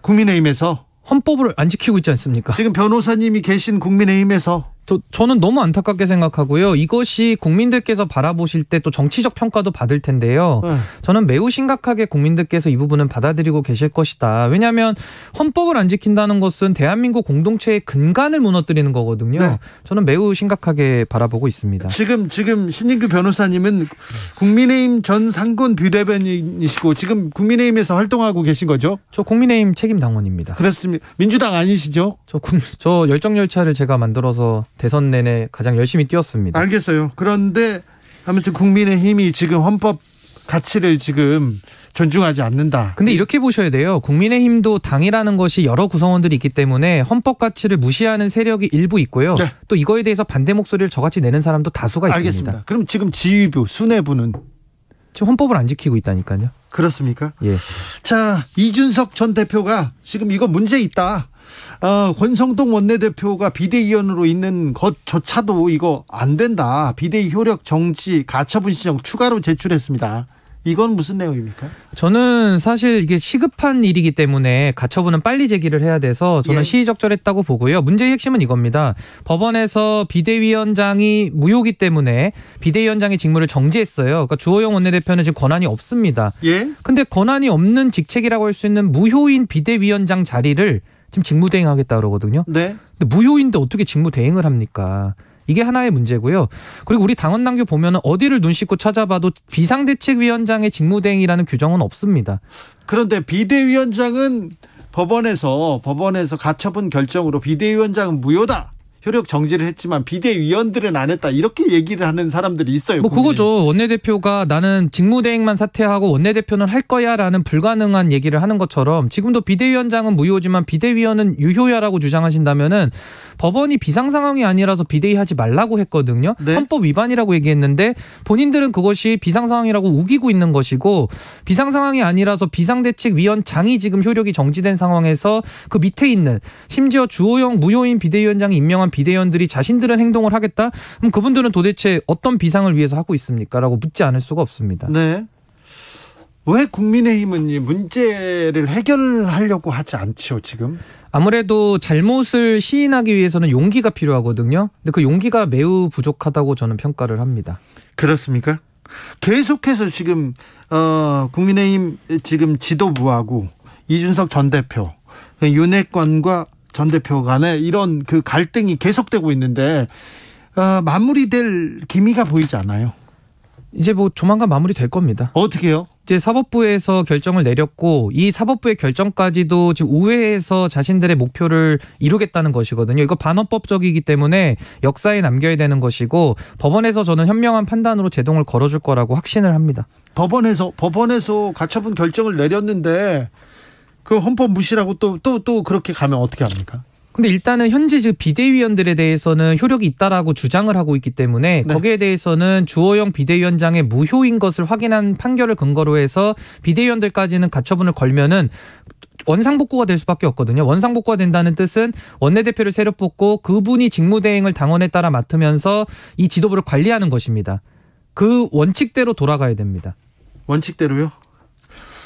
국민의힘에서? 헌법을 안 지키고 있지 않습니까? 지금 변호사님이 계신 국민의힘에서 저는 너무 안타깝게 생각하고요. 이것이 국민들께서 바라보실 때 또 정치적 평가도 받을 텐데요. 저는 매우 심각하게 국민들께서 이 부분은 받아들이고 계실 것이다. 왜냐하면 헌법을 안 지킨다는 것은 대한민국 공동체의 근간을 무너뜨리는 거거든요. 저는 매우 심각하게 바라보고 있습니다. 지금 신인규 변호사님은 국민의힘 전 상군 비대변인이시고 지금 국민의힘에서 활동하고 계신 거죠? 저 국민의힘 책임 당원입니다. 그렇습니다. 민주당 아니시죠? 저 열정열차를 제가 만들어서 대선 내내 가장 열심히 뛰었습니다. 알겠어요. 그런데 아무튼 국민의힘이 지금 헌법 가치를 지금 존중하지 않는다. 근데 이렇게 보셔야 돼요. 국민의힘도 당이라는 것이 여러 구성원들이 있기 때문에 헌법 가치를 무시하는 세력이 일부 있고요. 또 이거에 대해서 반대 목소리를 저같이 내는 사람도 다수가 있습니다. 알겠습니다. 그럼 지금 지휘부, 수뇌부는 지금 헌법을 안 지키고 있다니까요. 그렇습니까? 예. 자, 이준석 전 대표가 지금 이거 문제 있다. 권성동 원내대표가 비대위원으로 있는 것조차도 이거 안 된다. 비대위 효력 정지, 가처분 신청 추가로 제출했습니다. 이건 무슨 내용입니까? 저는 사실 이게 시급한 일이기 때문에 가처분은 빨리 제기를 해야 돼서 저는 시의적절했다고 보고요. 문제의 핵심은 이겁니다. 법원에서 비대위원장이 무효기 때문에 비대위원장의 직무를 정지했어요. 그러니까 주호영 원내대표는 지금 권한이 없습니다. 근데 권한이 없는 직책이라고 할 수 있는 무효인 비대위원장 자리를 지금 직무대행하겠다 그러거든요. 근데 무효인데 어떻게 직무대행을 합니까? 이게 하나의 문제고요. 그리고 우리 당원 당규 보면 어디를 눈 씻고 찾아봐도 비상대책위원장의 직무대행이라는 규정은 없습니다. 그런데 비대위원장은 법원에서 가처분 결정으로 비대위원장은 무효다. 효력 정지를 했지만 비대위원들은 안 했다. 이렇게 얘기를 하는 사람들이 있어요. 그거죠. 원내대표가 나는 직무대행만 사퇴하고 원내대표는 할 거야라는 불가능한 얘기를 하는 것처럼 지금도 비대위원장은 무효지만 비대위원은 유효야라고 주장하신다면은 법원이 비상상황이 아니라서 비대위하지 말라고 했거든요. 헌법 위반이라고 얘기했는데 본인들은 그것이 비상상황이라고 우기고 있는 것이고 비상상황이 아니라서 비상대책위원장이 지금 효력이 정지된 상황에서 그 밑에 있는 심지어 주호영 무효인 비대위원장이 임명한 비대위원들이 자신들은 행동을 하겠다? 그럼 그분들은 도대체 어떤 비상을 위해서 하고 있습니까? 라고 묻지 않을 수가 없습니다. 네. 왜 국민의힘은 이 문제를 해결하려고 하지 않죠, 지금? 아무래도 잘못을 시인하기 위해서는 용기가 필요하거든요. 근데 그 용기가 매우 부족하다고 저는 평가를 합니다. 그렇습니까? 계속해서 지금 국민의힘 지금 지도부하고 이준석 전 대표, 윤핵관과 전 대표 간에 이런 그 갈등이 계속되고 있는데 마무리될 기미가 보이지 않아요. 이제 뭐 조만간 마무리될 겁니다. 어떻게요? 이제 사법부에서 결정을 내렸고 이 사법부의 결정까지도 지금 우회해서 자신들의 목표를 이루겠다는 것이거든요. 이거 반헌법적이기 때문에 역사에 남겨야 되는 것이고 법원에서 저는 현명한 판단으로 제동을 걸어줄 거라고 확신을 합니다. 법원에서 가처분 결정을 내렸는데 그 헌법 무시라고 또 그렇게 가면 어떻게 합니까? 근데 일단은 현재 지금 비대위원들에 대해서는 효력이 있다라고 주장을 하고 있기 때문에 네. 거기에 대해서는 주호영 비대위원장의 무효인 것을 확인한 판결을 근거로 해서 비대위원들까지는 가처분을 걸면은 원상복구가 될 수밖에 없거든요. 원상복구가 된다는 뜻은 원내대표를 새로 뽑고 그분이 직무대행을 당원에 따라 맡으면서 이 지도부를 관리하는 것입니다. 그 원칙대로 돌아가야 됩니다. 원칙대로요?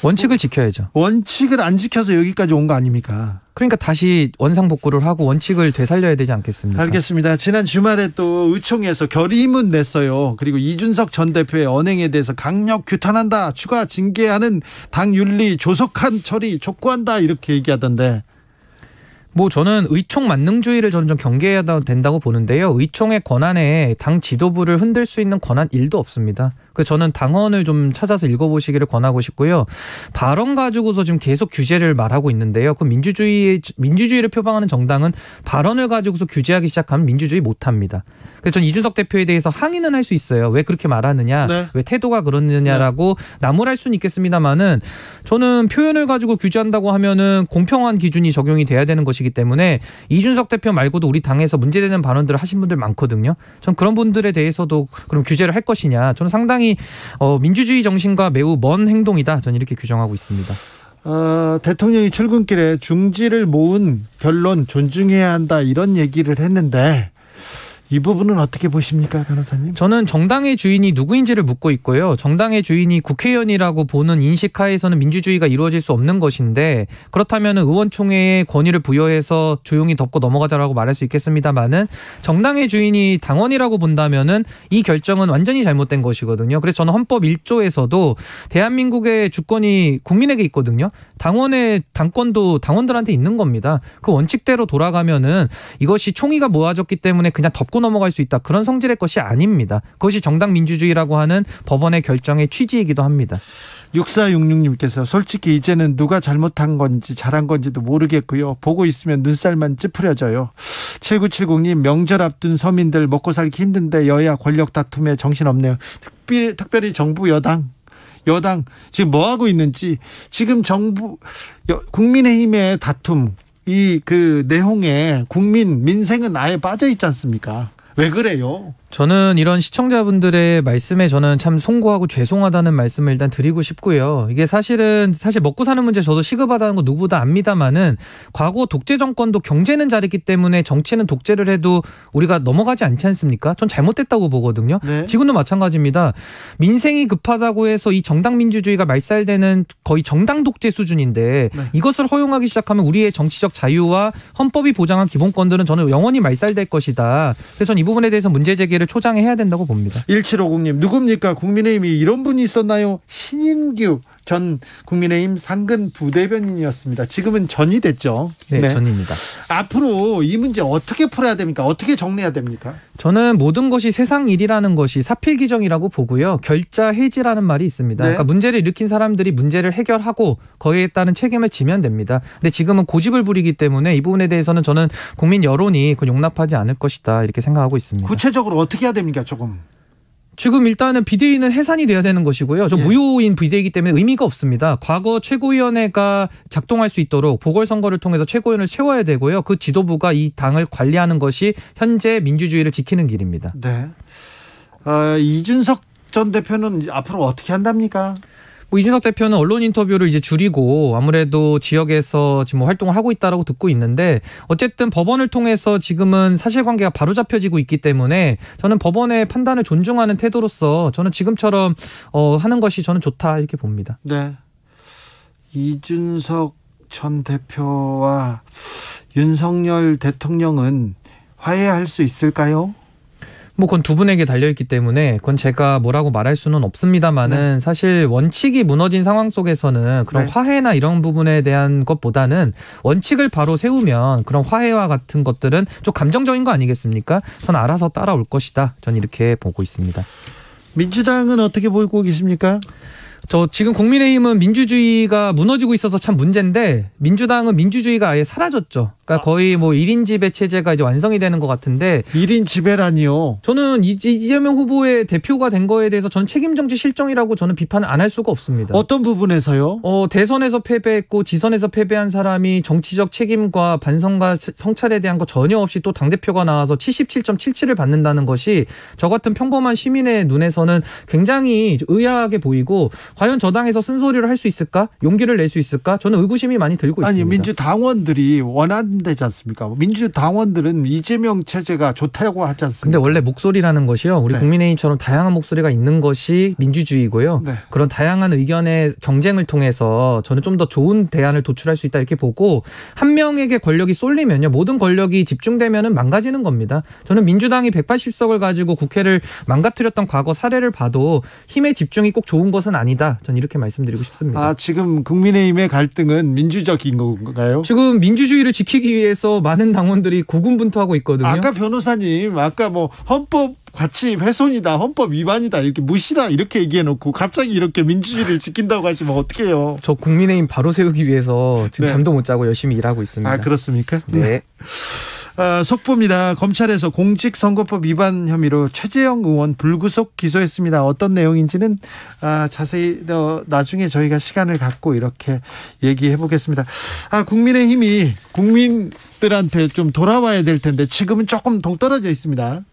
원칙을 지켜야죠. 원칙을 안 지켜서 여기까지 온 거 아닙니까? 그러니까 다시 원상복구를 하고 원칙을 되살려야 되지 않겠습니까? 알겠습니다. 지난 주말에 또 의총에서 결의문 냈어요. 그리고 이준석 전 대표의 언행에 대해서 강력 규탄한다. 추가 징계하는 당 윤리 조속한 처리 촉구한다. 이렇게 얘기하던데. 뭐 저는 의총 만능주의를 저는 좀 경계해야 된다고 보는데요. 의총의 권한에 당 지도부를 흔들 수 있는 권한 1도 없습니다. 그래서 저는 당헌을 좀 찾아서 읽어보시기를 권하고 싶고요. 발언 가지고서 지금 계속 규제를 말하고 있는데요. 그 민주주의를 표방하는 정당은 발언을 가지고서 규제하기 시작하면 민주주의 못합니다. 그래서 저는 이준석 대표에 대해서 항의는 할 수 있어요. 왜 그렇게 말하느냐, 네. 왜 태도가 그러느냐라고 나무랄 수는 있겠습니다만은 저는 표현을 가지고 규제한다고 하면은 공평한 기준이 적용이 돼야 되는 것이기 때문에 이준석 대표 말고도 우리 당에서 문제되는 발언들을 하신 분들 많거든요. 전 그런 분들에 대해서도 그럼 규제를 할 것이냐. 저는 상당히 민주주의 정신과 매우 먼 행동이다. 저는 이렇게 규정하고 있습니다. 대통령이 출근길에 중지를 모은 결론 존중해야 한다 이런 얘기를 했는데 이 부분은 어떻게 보십니까, 변호사님? 저는 정당의 주인이 누구인지를 묻고 있고요. 정당의 주인이 국회의원이라고 보는 인식하에서는 민주주의가 이루어질 수 없는 것인데 그렇다면 의원총회에 권위를 부여해서 조용히 덮고 넘어가자라고 말할 수 있겠습니다만은 정당의 주인이 당원이라고 본다면은 이 결정은 완전히 잘못된 것이거든요. 그래서 저는 헌법 1조에서도 대한민국의 주권이 국민에게 있거든요. 당권도 당원들한테 있는 겁니다. 그 원칙대로 돌아가면은 이것이 총의가 모아졌기 때문에 그냥 덮고 넘어갈 수 있다. 그런 성질의 것이 아닙니다. 그것이 정당 민주주의라고 하는 법원의 결정의 취지이기도 합니다. 6466님께서 솔직히 이제는 누가 잘못한 건지 잘한 건지도 모르겠고요. 보고 있으면 눈살만 찌푸려져요. 7970님 명절 앞둔 서민들 먹고 살기 힘든데 여야 권력 다툼에 정신없네요. 특별히 정부 여당 지금 뭐 하고 있는지 지금 정부 국민의힘의 다툼 그 내홍에 국민 민생은 아예 빠져 있지 않습니까? 왜 그래요? 저는 이런 시청자분들의 말씀에 저는 참 송구하고 죄송하다는 말씀을 일단 드리고 싶고요. 이게 사실 먹고 사는 문제 저도 시급하다는 거 누구보다 압니다만은 과거 독재 정권도 경제는 잘했기 때문에 정치는 독재를 해도 우리가 넘어가지 않지 않습니까? 전 잘못됐다고 보거든요. 네. 지금도 마찬가지입니다. 민생이 급하다고 해서 이 정당 민주주의가 말살되는 거의 정당 독재 수준인데 네. 이것을 허용하기 시작하면 우리의 정치적 자유와 헌법이 보장한 기본권들은 저는 영원히 말살될 것이다. 그래서 전 이 부분에 대해서 문제 제기를 초장해야 된다고 봅니다. 1750님 누굽니까? 국민의힘이 이런 분이 있었나요? 신인규 전 국민의힘 상근 부대변인이었습니다. 지금은 전이 됐죠. 네, 전입니다. 앞으로 이 문제 어떻게 풀어야 됩니까? 어떻게 정리해야 됩니까? 저는 모든 것이 세상 일이라는 것이 사필귀정이라고 보고요. 결자 해지라는 말이 있습니다. 네. 그러니까 문제를 일으킨 사람들이 문제를 해결하고 거기에 따른 책임을 지면 됩니다. 근데 지금은 고집을 부리기 때문에 이 부분에 대해서는 저는 국민 여론이 그걸 용납하지 않을 것이다 이렇게 생각하고 있습니다. 구체적으로 어떻게 해야 됩니까? 조금. 지금 일단은 비대위는 해산이 돼야 되는 것이고요. 무효인 비대위이기 때문에 의미가 없습니다. 과거 최고위원회가 작동할 수 있도록 보궐선거를 통해서 최고위원을 세워야 되고요. 그 지도부가 이 당을 관리하는 것이 현재 민주주의를 지키는 길입니다. 네. 이준석 전 대표는 앞으로 어떻게 한답니까? 뭐 이준석 대표는 언론 인터뷰를 이제 줄이고 아무래도 지역에서 지금 뭐 활동을 하고 있다라고 듣고 있는데 어쨌든 법원을 통해서 지금은 사실관계가 바로잡혀지고 있기 때문에 저는 법원의 판단을 존중하는 태도로서 저는 지금처럼 하는 것이 저는 좋다 이렇게 봅니다. 네. 이준석 전 대표와 윤석열 대통령은 화해할 수 있을까요? 뭐 그건 두 분에게 달려있기 때문에 그건 제가 뭐라고 말할 수는 없습니다만은 네. 사실 원칙이 무너진 상황 속에서는 그런 네. 화해나 이런 부분에 대한 것보다는 원칙을 바로 세우면 그런 화해와 같은 것들은 좀 감정적인 거 아니겠습니까? 저는 알아서 따라올 것이다. 저는 이렇게 보고 있습니다. 민주당은 어떻게 보고 계십니까? 저 지금 국민의힘은 민주주의가 무너지고 있어서 참 문제인데 민주당은 민주주의가 아예 사라졌죠. 그러니까 거의 뭐 1인 지배 체제가 이제 완성이 되는 것 같은데 1인 지배라니요? 저는 이재명 후보의 대표가 된 거에 대해서 전 책임정치 실정이라고 저는 비판을 안 할 수가 없습니다. 어떤 부분에서요? 대선에서 패배했고 지선에서 패배한 사람이 정치적 책임과 반성과 성찰에 대한 거 전혀 없이 또 당대표가 나와서 77.77을 받는다는 것이 저 같은 평범한 시민의 눈에서는 굉장히 의아하게 보이고 과연 저 당에서 쓴소리를 할 수 있을까? 용기를 낼 수 있을까? 저는 의구심이 많이 들고 있습니다. 아니 민주당원들이 원한다지 않습니까? 민주당원들은 이재명 체제가 좋다고 하지 않습니까? 근데 원래 목소리라는 것이요. 우리 네. 국민의힘처럼 다양한 목소리가 있는 것이 민주주의고요. 네. 그런 다양한 의견의 경쟁을 통해서 저는 좀 더 좋은 대안을 도출할 수 있다 이렇게 보고 한 명에게 권력이 쏠리면요. 모든 권력이 집중되면은 망가지는 겁니다. 저는 민주당이 180석을 가지고 국회를 망가뜨렸던 과거 사례를 봐도 힘의 집중이 꼭 좋은 것은 아니다. 저는 이렇게 말씀드리고 싶습니다. 지금 국민의힘의 갈등은 민주적인 건가요? 지금 민주주의를 지키기 위해서 많은 당원들이 고군분투하고 있거든요. 아까 변호사님 아까 뭐 헌법 가치 훼손이다, 헌법 위반이다 이렇게 무시다 이렇게 얘기해놓고 갑자기 이렇게 민주주의를 지킨다고 하시면 어떡해요? 저 국민의힘 바로 세우기 위해서 지금 네. 잠도 못 자고 열심히 일하고 있습니다. 그렇습니까? 네. 속보입니다. 검찰에서 공직선거법 위반 혐의로 최재형 의원 불구속 기소했습니다. 어떤 내용인지는 자세히 나중에 저희가 시간을 갖고 이렇게 얘기해 보겠습니다. 국민의힘이 국민들한테 좀 돌아와야 될 텐데 지금은 조금 동떨어져 있습니다.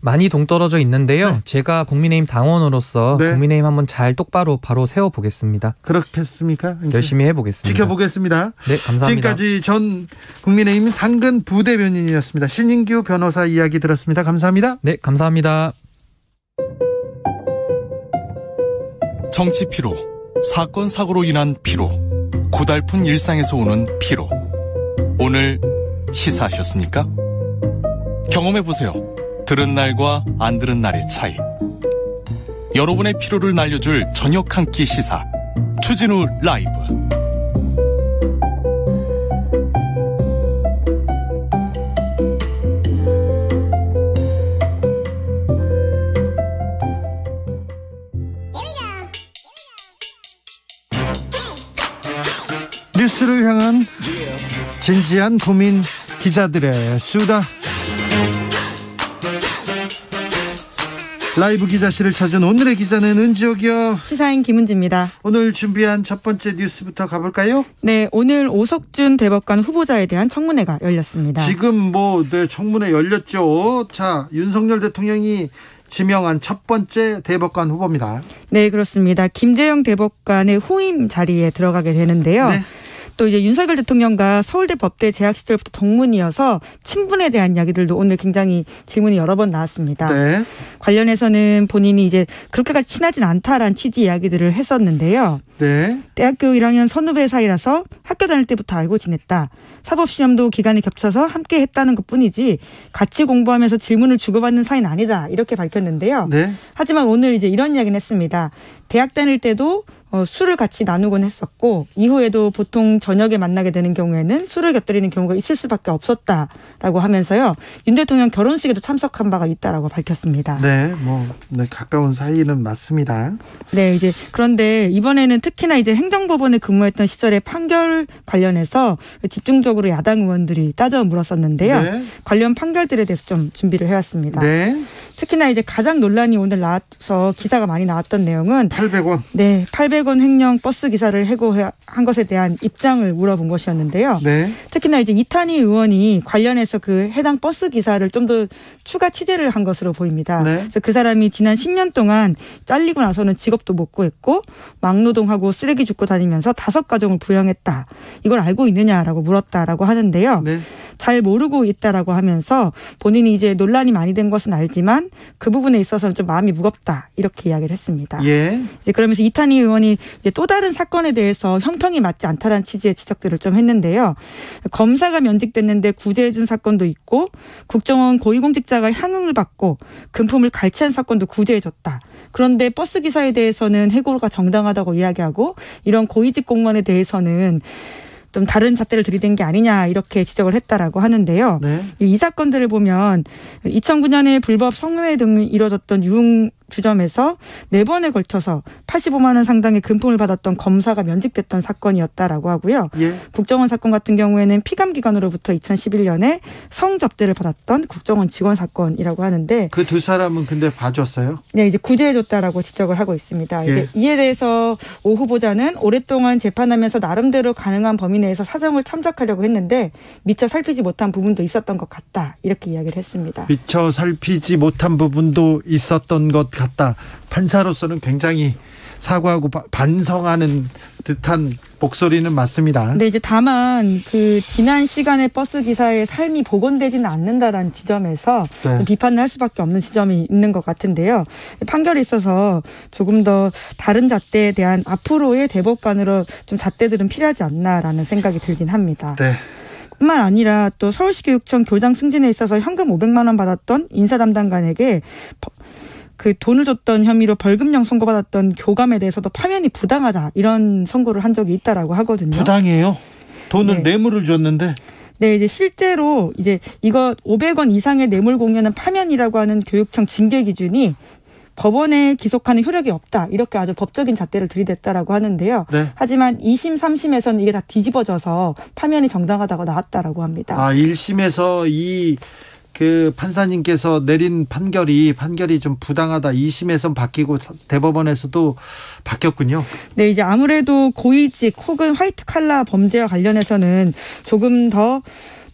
많이 동떨어져 있는데요. 네. 제가 국민의힘 당원으로서 네. 국민의힘 한번 잘 똑바로 바로 세워보겠습니다. 그렇겠습니까? 열심히 해보겠습니다. 지켜보겠습니다. 네, 감사합니다. 지금까지 전 국민의힘 상근 부대변인이었습니다. 신인규 변호사 이야기 들었습니다. 감사합니다. 네, 감사합니다. 정치 피로, 사건 사고로 인한 피로, 고달픈 일상에서 오는 피로. 오늘 시사하셨습니까? 경험해보세요. 들은 날과 안 들은 날의 차이. 여러분의 피로를 날려줄 저녁 한 끼 시사 추진우 라이브. 뉴스를 향한 진지한 고민, 기자들의 수다. 라이브 기자실을 찾은 오늘의 기자는 은지옥이요. 시사인 김은지입니다. 오늘 준비한 첫 번째 뉴스부터 가볼까요? 네, 오늘 오석준 대법관 후보자에 대한 청문회가 열렸습니다. 지금 청문회 열렸죠. 자, 윤석열 대통령이 지명한 첫 번째 대법관 후보입니다. 네, 그렇습니다. 김재영 대법관의 후임 자리에 들어가게 되는데요. 네. 또 이제 윤석열 대통령과 서울대 법대 재학 시절부터 동문이어서 친분에 대한 이야기들도 오늘 굉장히 질문이 여러 번 나왔습니다. 네. 관련해서는 본인이 이제 그렇게까지 친하진 않다라는 취지 이야기들을 했었는데요. 네. 대학교 1학년 선후배 사이라서 학교 다닐 때부터 알고 지냈다. 사법시험도 기간이 겹쳐서 함께 했다는 것뿐이지 같이 공부하면서 질문을 주고받는 사이는 아니다. 이렇게 밝혔는데요. 네. 하지만 오늘 이제 이런 이야기는 했습니다. 대학 다닐 때도 술을 같이 나누곤 했었고 이후에도 보통 저녁에 만나게 되는 경우에는 술을 곁들이는 경우가 있을 수밖에 없었다라고 하면서요. 윤 대통령 결혼식에도 참석한 바가 있다라고 밝혔습니다. 네, 가까운 사이는 맞습니다. 네, 이제 그런데 이번에는 특히나 이제 행정법원에 근무했던 시절의 판결 관련해서 집중적으로 야당 의원들이 따져 물었었는데요. 네. 관련 판결들에 대해서 좀 준비를 해왔습니다. 네. 특히나 이제 가장 논란이 오늘 나와서 기사가 많이 나왔던 내용은 800원. 네, 800원 500원 횡령 버스 기사를 해고한 것에 대한 입장을 물어본 것이었는데요. 네. 특히나 이제 이탄희 의원이 관련해서 그 해당 버스 기사를 좀 더 추가 취재를 한 것으로 보입니다. 네. 그래서 그 사람이 지난 10년 동안 잘리고 나서는 직업도 못 구했고 막노동하고 쓰레기 줍고 다니면서 5가정을 부양했다. 이걸 알고 있느냐라고 물었다라고 하는데요. 네. 잘 모르고 있다라고 하면서 본인이 이제 논란이 많이 된 것은 알지만 그 부분에 있어서는 좀 마음이 무겁다 이렇게 이야기를 했습니다. 예. 이제 그러면서 이탄희 의원이 이제 또 다른 사건에 대해서 형평이 맞지 않다라는 취지의 지적들을 좀 했는데요. 검사가 면직됐는데 구제해준 사건도 있고 국정원 고위공직자가 향응을 받고 금품을 갈취한 사건도 구제해줬다. 그런데 버스 기사에 대해서는 해고가 정당하다고 이야기하고 이런 고위직 공무원에 대해서는 좀 다른 잣대를 들이댄 게 아니냐 이렇게 지적을 했다라고 하는데요. 네. 이 사건들을 보면 2009년에 불법 성매매 등이 이뤄졌던 유흥주점에서 4번에 걸쳐서 85만 원 상당의 금품을 받았던 검사가 면직됐던 사건이었다라고 하고요. 예. 국정원 사건 같은 경우에는 피감기관으로부터 2011년에 성접대를 받았던 국정원 직원 사건이라고 하는데 그 두 사람은 근데 봐줬어요? 네, 이제 구제해줬다라고 지적을 하고 있습니다. 예. 이제 이에 대해서 오 후보자는 오랫동안 재판하면서 나름대로 가능한 범위 내에서 사정을 참작하려고 했는데 미처 살피지 못한 부분도 있었던 것 같다. 이렇게 이야기를 했습니다. 미처 살피지 못한 부분도 있었던 것 같다. 판사로서는 굉장히 사과하고 반성하는 듯한 목소리는 맞습니다. 근데 이제 다만 그 지난 시간에 버스 기사의 삶이 복원되지는 않는다라는 지점에서 네. 좀 비판을 할 수밖에 없는 지점이 있는 것 같은데요. 판결에 있어서 조금 더 다른 잣대에 대한 앞으로의 대법관으로 좀 잣대들은 필요하지 않나라는 생각이 들긴 합니다. 네. 뿐만 아니라 또 서울시교육청 교장 승진에 있어서 현금 500만 원 받았던 인사 담당관에게 그 돈을 줬던 혐의로 벌금형 선고받았던 교감에 대해서도 파면이 부당하다 이런 선고를 한 적이 있다라고 하거든요. 부당해요? 돈은 네. 뇌물을 줬는데? 네, 이제 실제로 이제 이거 500원 이상의 뇌물 공여는 파면이라고 하는 교육청 징계 기준이 법원에 기속하는 효력이 없다. 이렇게 아주 법적인 잣대를 들이댔다라고 하는데요. 네. 하지만 2심, 3심에서는 이게 다 뒤집어져서 파면이 정당하다고 나왔다라고 합니다. 1심에서 그 판사님께서 내린 판결이 좀 부당하다. 2심에선 바뀌고 대법원에서도 바뀌었군요. 네, 이제 아무래도 고위직 혹은 화이트 칼라 범죄와 관련해서는 조금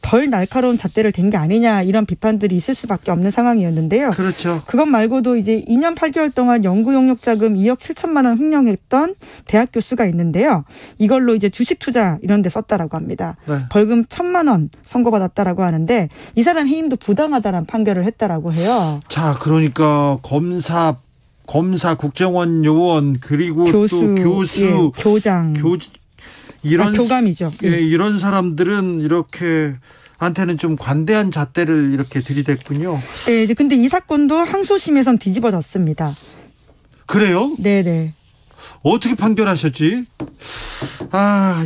덜 날카로운 잣대를 댄 게 아니냐 이런 비판들이 있을 수밖에 없는 상황이었는데요. 그렇죠. 그것 말고도 이제 2년 8개월 동안 연구 용역 자금 2억 7천만 원 횡령했던 대학 교수가 있는데요. 이걸로 이제 주식 투자 이런 데 썼다라고 합니다. 네. 벌금 1,000만 원 선고받았다라고 하는데 이 사람 해임도 부당하다라는 판결을 했다라고 해요. 자, 그러니까 검사, 국정원 요원, 그리고 교수, 또 교수, 예, 교장, 교감이죠. 예, 이런 사람들은 이렇게 한테는 좀 관대한 잣대를 이렇게 들이댔군요. 네, 이제 근데 이 사건도 항소심에선 뒤집어졌습니다. 그래요? 네네. 어떻게 판결하셨지?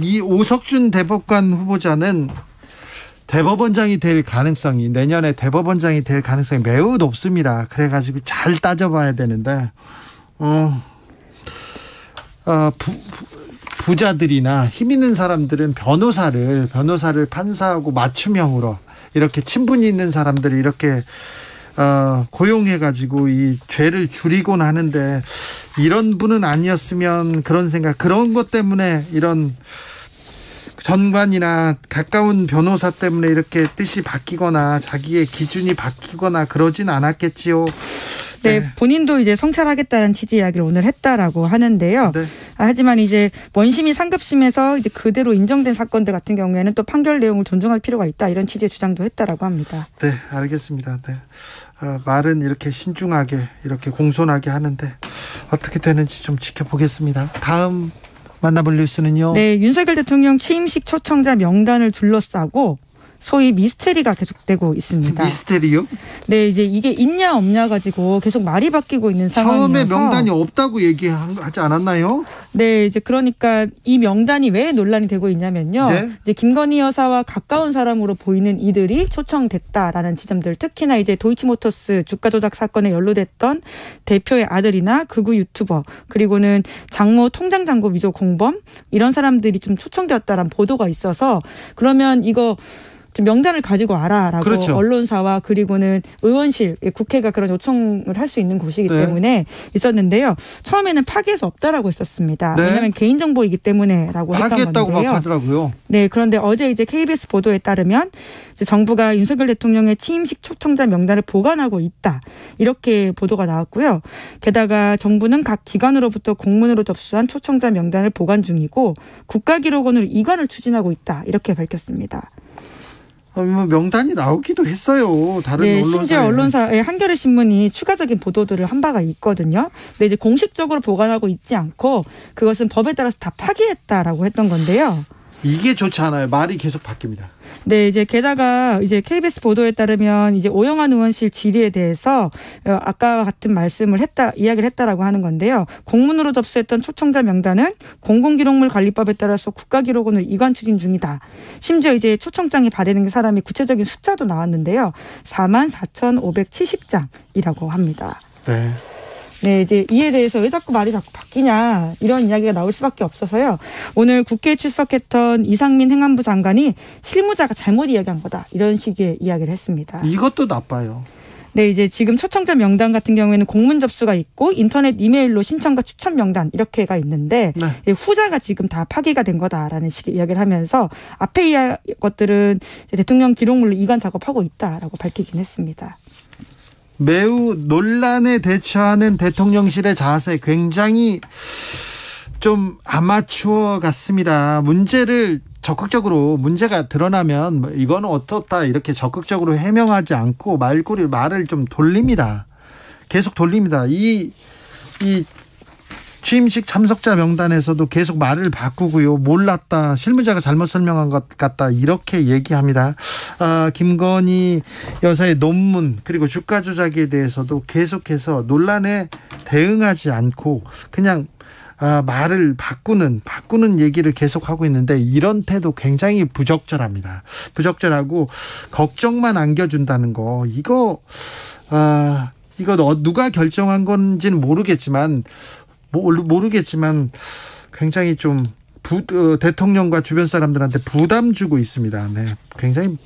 이 오석준 대법관 후보자는 대법원장이 될 가능성이, 내년에 대법원장이 될 가능성이 매우 높습니다. 그래가지고 잘 따져봐야 되는데, 부자들이나 힘 있는 사람들은 변호사를 판사하고 맞춤형으로 이렇게 친분이 있는 사람들을 이렇게 고용해가지고 이 죄를 줄이곤 하는데, 이런 분은 아니었으면 그런 것 때문에 이런 전관이나 가까운 변호사 때문에 이렇게 뜻이 바뀌거나 자기의 기준이 바뀌거나 그러진 않았겠지요. 네, 본인도 이제 성찰하겠다는 취지 이야기를 오늘 했다라고 하는데요. 네. 하지만 이제 원심이 상급심에서 이제 그대로 인정된 사건들 같은 경우에는 또 판결 내용을 존중할 필요가 있다 이런 취지의 주장도 했다라고 합니다. 네, 알겠습니다. 네. 말은 이렇게 신중하게 이렇게 공손하게 하는데 어떻게 되는지 좀 지켜보겠습니다. 다음 만나볼 뉴스는요. 네, 윤석열 대통령 취임식 초청자 명단을 둘러싸고 소위 미스테리가 계속되고 있습니다. 미스테리요? 네, 이제 이게 있냐 없냐 가지고 계속 말이 바뀌고 있는 상황이어서 처음에 명단이 없다고 얘기하지 않았나요? 네, 이제 그러니까 이 명단이 왜 논란이 되고 있냐면요. 네? 이제 김건희 여사와 가까운 사람으로 보이는 이들이 초청됐다라는 지점들, 특히나 이제 도이치모터스 주가 조작 사건에 연루됐던 대표의 아들이나 극우 유튜버, 그리고는 장모 통장 잔고 위조 공범 이런 사람들이 좀 초청되었다라는 보도가 있어서, 그러면 이거 좀 명단을 가지고 와라라고 그렇죠. 언론사와 그리고는 의원실, 국회가 그런 요청을 할 수 있는 곳이기 네. 때문에 있었는데요. 처음에는 파기할 수 없다라고 했었습니다. 네. 왜냐하면 개인정보이기 때문에라고 했던 파기했다고 막 건데요. 하더라고요. 네, 그런데 어제 이제 KBS 보도에 따르면 이제 정부가 윤석열 대통령의 취임식 초청자 명단을 보관하고 있다. 이렇게 보도가 나왔고요. 게다가 정부는 각 기관으로부터 공문으로 접수한 초청자 명단을 보관 중이고 국가기록원으로 이관을 추진하고 있다. 이렇게 밝혔습니다. 뭐 명단이 나오기도 했어요. 다른 네, 언론사에. 심지어 언론사의 한겨레 신문이 추가적인 보도들을 한 바가 있거든요. 근데 이제 공식적으로 보관하고 있지 않고 그것은 법에 따라서 다 파기했다라고 했던 건데요. 이게 좋지 않아요. 말이 계속 바뀝니다. 네, 이제 게다가 이제 KBS 보도에 따르면 이제 오영환 의원실 질의에 대해서 아까와 같은 이야기를 했다라고 하는 건데요. 공문으로 접수했던 초청자 명단은 공공기록물관리법에 따라서 국가기록원으로 이관 추진 중이다. 심지어 이제 초청장이 발행된 사람이 구체적인 숫자도 나왔는데요. 44,570장이라고 합니다. 네. 네, 이제 이에 대해서 왜 자꾸 말이 바뀌냐 이런 이야기가 나올 수밖에 없어서요. 오늘 국회에 출석했던 이상민 행안부 장관이 실무자가 잘못 이야기한 거다 이런 식의 이야기를 했습니다. 이것도 나빠요. 네, 이제 지금 초청자 명단 같은 경우에는 공문 접수가 있고 인터넷 이메일로 신청과 추천 명단 이렇게가 있는데 네. 후자가 지금 다 파기가 된 거다라는 식의 이야기를 하면서 앞에 것들은 대통령 기록물로 이관 작업하고 있다라고 밝히긴 했습니다. 매우 논란에 대처하는 대통령실의 자세 굉장히 좀 아마추어 같습니다. 문제가 드러나면 이거는 어떻다 이렇게 적극적으로 해명하지 않고 말을 좀 돌립니다. 계속 돌립니다. 이 취임식 참석자 명단에서도 계속 말을 바꾸고요. 몰랐다. 실무자가 잘못 설명한 것 같다. 이렇게 얘기합니다. 김건희 여사의 논문 그리고 주가 조작에 대해서도 계속해서 논란에 대응하지 않고 그냥 말을 바꾸는 얘기를 계속하고 있는데 이런 태도 굉장히 부적절합니다. 부적절하고 걱정만 안겨준다는 거 이거 누가 결정한 건지는 모르겠지만 굉장히 좀 대통령과 주변 사람들한테 부담 주고 있습니다. 네, 굉장히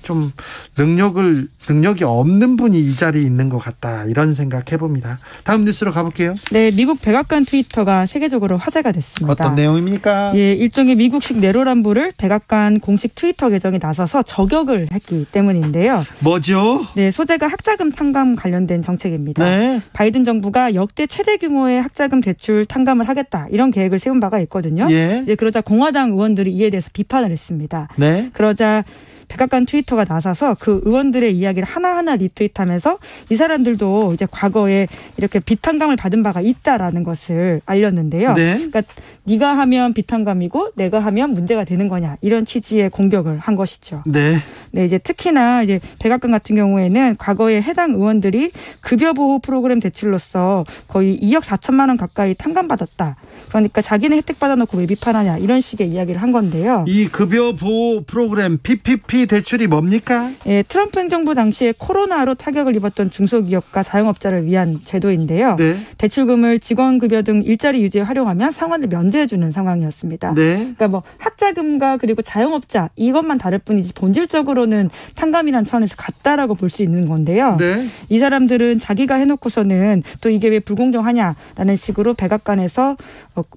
좀 능력이 없는 분이 이 자리에 있는 것 같다 이런 생각 해봅니다. 다음 뉴스로 가볼게요. 네, 미국 백악관 트위터가 세계적으로 화제가 됐습니다. 어떤 내용입니까? 예, 일종의 미국식 내로남불을 백악관 공식 트위터 계정에 나서서 저격을 했기 때문인데요. 뭐죠? 네, 소재가 학자금 탕감 관련된 정책입니다. 네. 바이든 정부가 역대 최대 규모의 학자금 대출 탕감을 하겠다 이런 계획을 세운 바가 있거든요. 예. 예, 그러자 공화당 의원들이 이에 대해서 비판을 했습니다. 네. 그러자 백악관 트위터가 나서서 그 의원들의 이야기를 하나하나 리트윗하면서 이 사람들도 이제 과거에 이렇게 비탄감을 받은 바가 있다라는 것을 알렸는데요. 네. 그러니까 네가 하면 비탄감이고 내가 하면 문제가 되는 거냐 이런 취지의 공격을 한 것이죠. 네. 네, 이제 특히나 이제 백악관 같은 경우에는 과거에 해당 의원들이 급여 보호 프로그램 대출로서 거의 2억 4천만 원 가까이 탕감받았다. 그러니까 자기는 혜택 받아놓고 왜 비판하냐 이런 식의 이야기를 한 건데요. 이 급여 보호 프로그램 PPP 대출이 뭡니까? 예, 트럼프 행정부 당시에 코로나로 타격을 입었던 중소기업과 자영업자를 위한 제도인데요. 네. 대출금을 직원급여 등 일자리 유지에 활용하면 상환을 면제해주는 상황이었습니다. 네. 그러니까 뭐 학자금과 그리고 자영업자 이것만 다를 뿐이지 본질적으로는 탕감이란 차원에서 같다라고 볼 수 있는 건데요. 네. 이 사람들은 자기가 해놓고서는 또 이게 왜 불공정하냐라는 식으로 백악관에서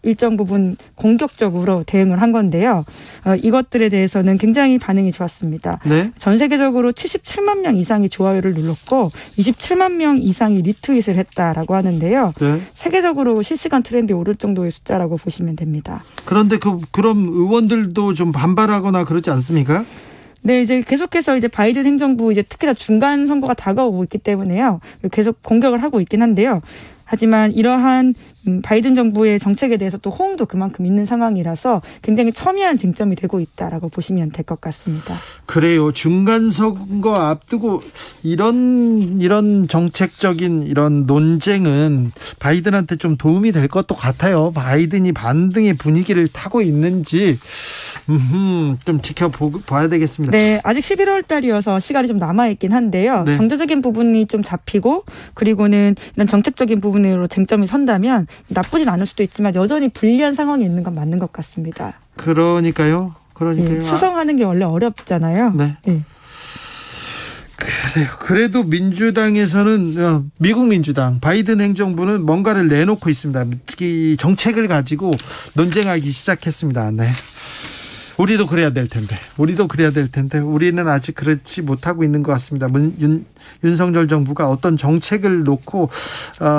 일정 부분 공격적으로 대응을 한 건데요. 이것들에 대해서는 굉장히 반응이 좋았습니다. 네. 전 세계적으로 77만 명 이상이 좋아요를 눌렀고 27만 명 이상이 리트윗을 했다라고 하는데요. 네. 세계적으로 실시간 트렌드에 오를 정도의 숫자라고 보시면 됩니다. 그런데 그럼 의원들도 좀 반발하거나 그러지 않습니까? 네, 이제 계속해서 이제 바이든 행정부 이제 특히나 중간 선거가 다가오고 있기 때문에요. 계속 공격을 하고 있긴 한데요. 하지만 이러한 바이든 정부의 정책에 대해서 또 호응도 그만큼 있는 상황이라서 굉장히 첨예한 쟁점이 되고 있다라고 보시면 될 것 같습니다. 그래요. 중간 선거 앞두고 이런 정책적인 이런 논쟁은 바이든한테 좀 도움이 될 것도 같아요. 바이든이 반등의 분위기를 타고 있는지 좀 지켜봐야 되겠습니다. 네, 아직 11월 달이어서 시간이 좀 남아있긴 한데요. 네. 경제적인 부분이 좀 잡히고 그리고는 이런 정책적인 부분으로 쟁점이 선다면 나쁘진 않을 수도 있지만 여전히 불리한 상황이 있는 건 맞는 것 같습니다. 그러니까요. 그러니까요. 예, 수성하는 게 원래 어렵잖아요. 네. 예. 그래요. 그래도 민주당에서는 미국 민주당 바이든 행정부는 뭔가를 내놓고 있습니다. 특히 정책을 가지고 논쟁하기 시작했습니다. 네. 우리도 그래야 될 텐데 우리는 아직 그렇지 못하고 있는 것 같습니다. 윤석열 정부가 어떤 정책을 놓고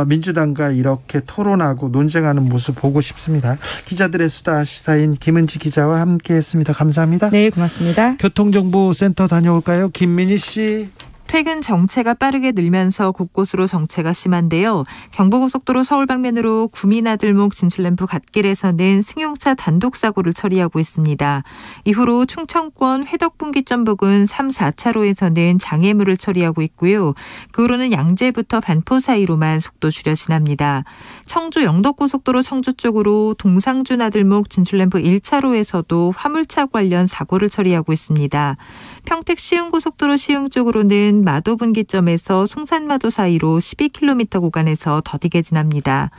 민주당과 이렇게 토론하고 논쟁하는 모습 보고 싶습니다. 기자들의 수다 시사인 김은지 기자와 함께했습니다. 감사합니다. 네, 고맙습니다. 교통정보센터 다녀올까요? 김민희 씨. 최근 정체가 빠르게 늘면서 곳곳으로 정체가 심한데요. 경부고속도로 서울 방면으로 구미나들목 진출램프 갓길에서는 승용차 단독 사고를 처리하고 있습니다. 이후로 충청권 회덕분기점 부근 3, 4차로에서는 장애물을 처리하고 있고요. 그 후로는 양재부터 반포 사이로만 속도 줄여 지납니다. 청주 영덕고속도로 청주 쪽으로 동상주 나들목 진출램프 1차로에서도 화물차 관련 사고를 처리하고 있습니다. 평택 시흥고속도로 시흥 쪽으로는 마도분기점에서 송산마도 사이로 12km 구간에서 더디게 지납니다.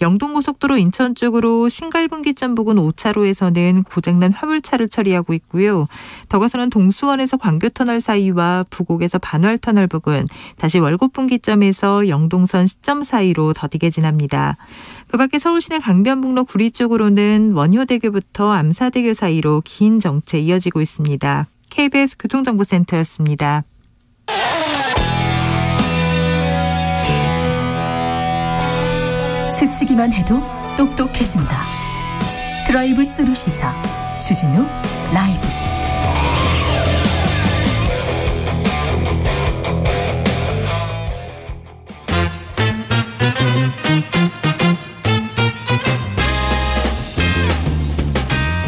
영동고속도로 인천 쪽으로 신갈분기점 부근 5차로에서는 고장난 화물차를 처리하고 있고요. 더 가서는 동수원에서 광교터널 사이와 부곡에서 반월터널 부근, 다시 월곡분기점에서 영동선 시점 사이로 더디게 지납니다. 그 밖에 서울시내 강변북로 구리 쪽으로는 원효대교부터 암사대교 사이로 긴 정체 이어지고 있습니다. KBS 교통정보센터였습니다. 스치기만 해도 똑똑해진다. 드라이브 스루 시사 주진우 라이브.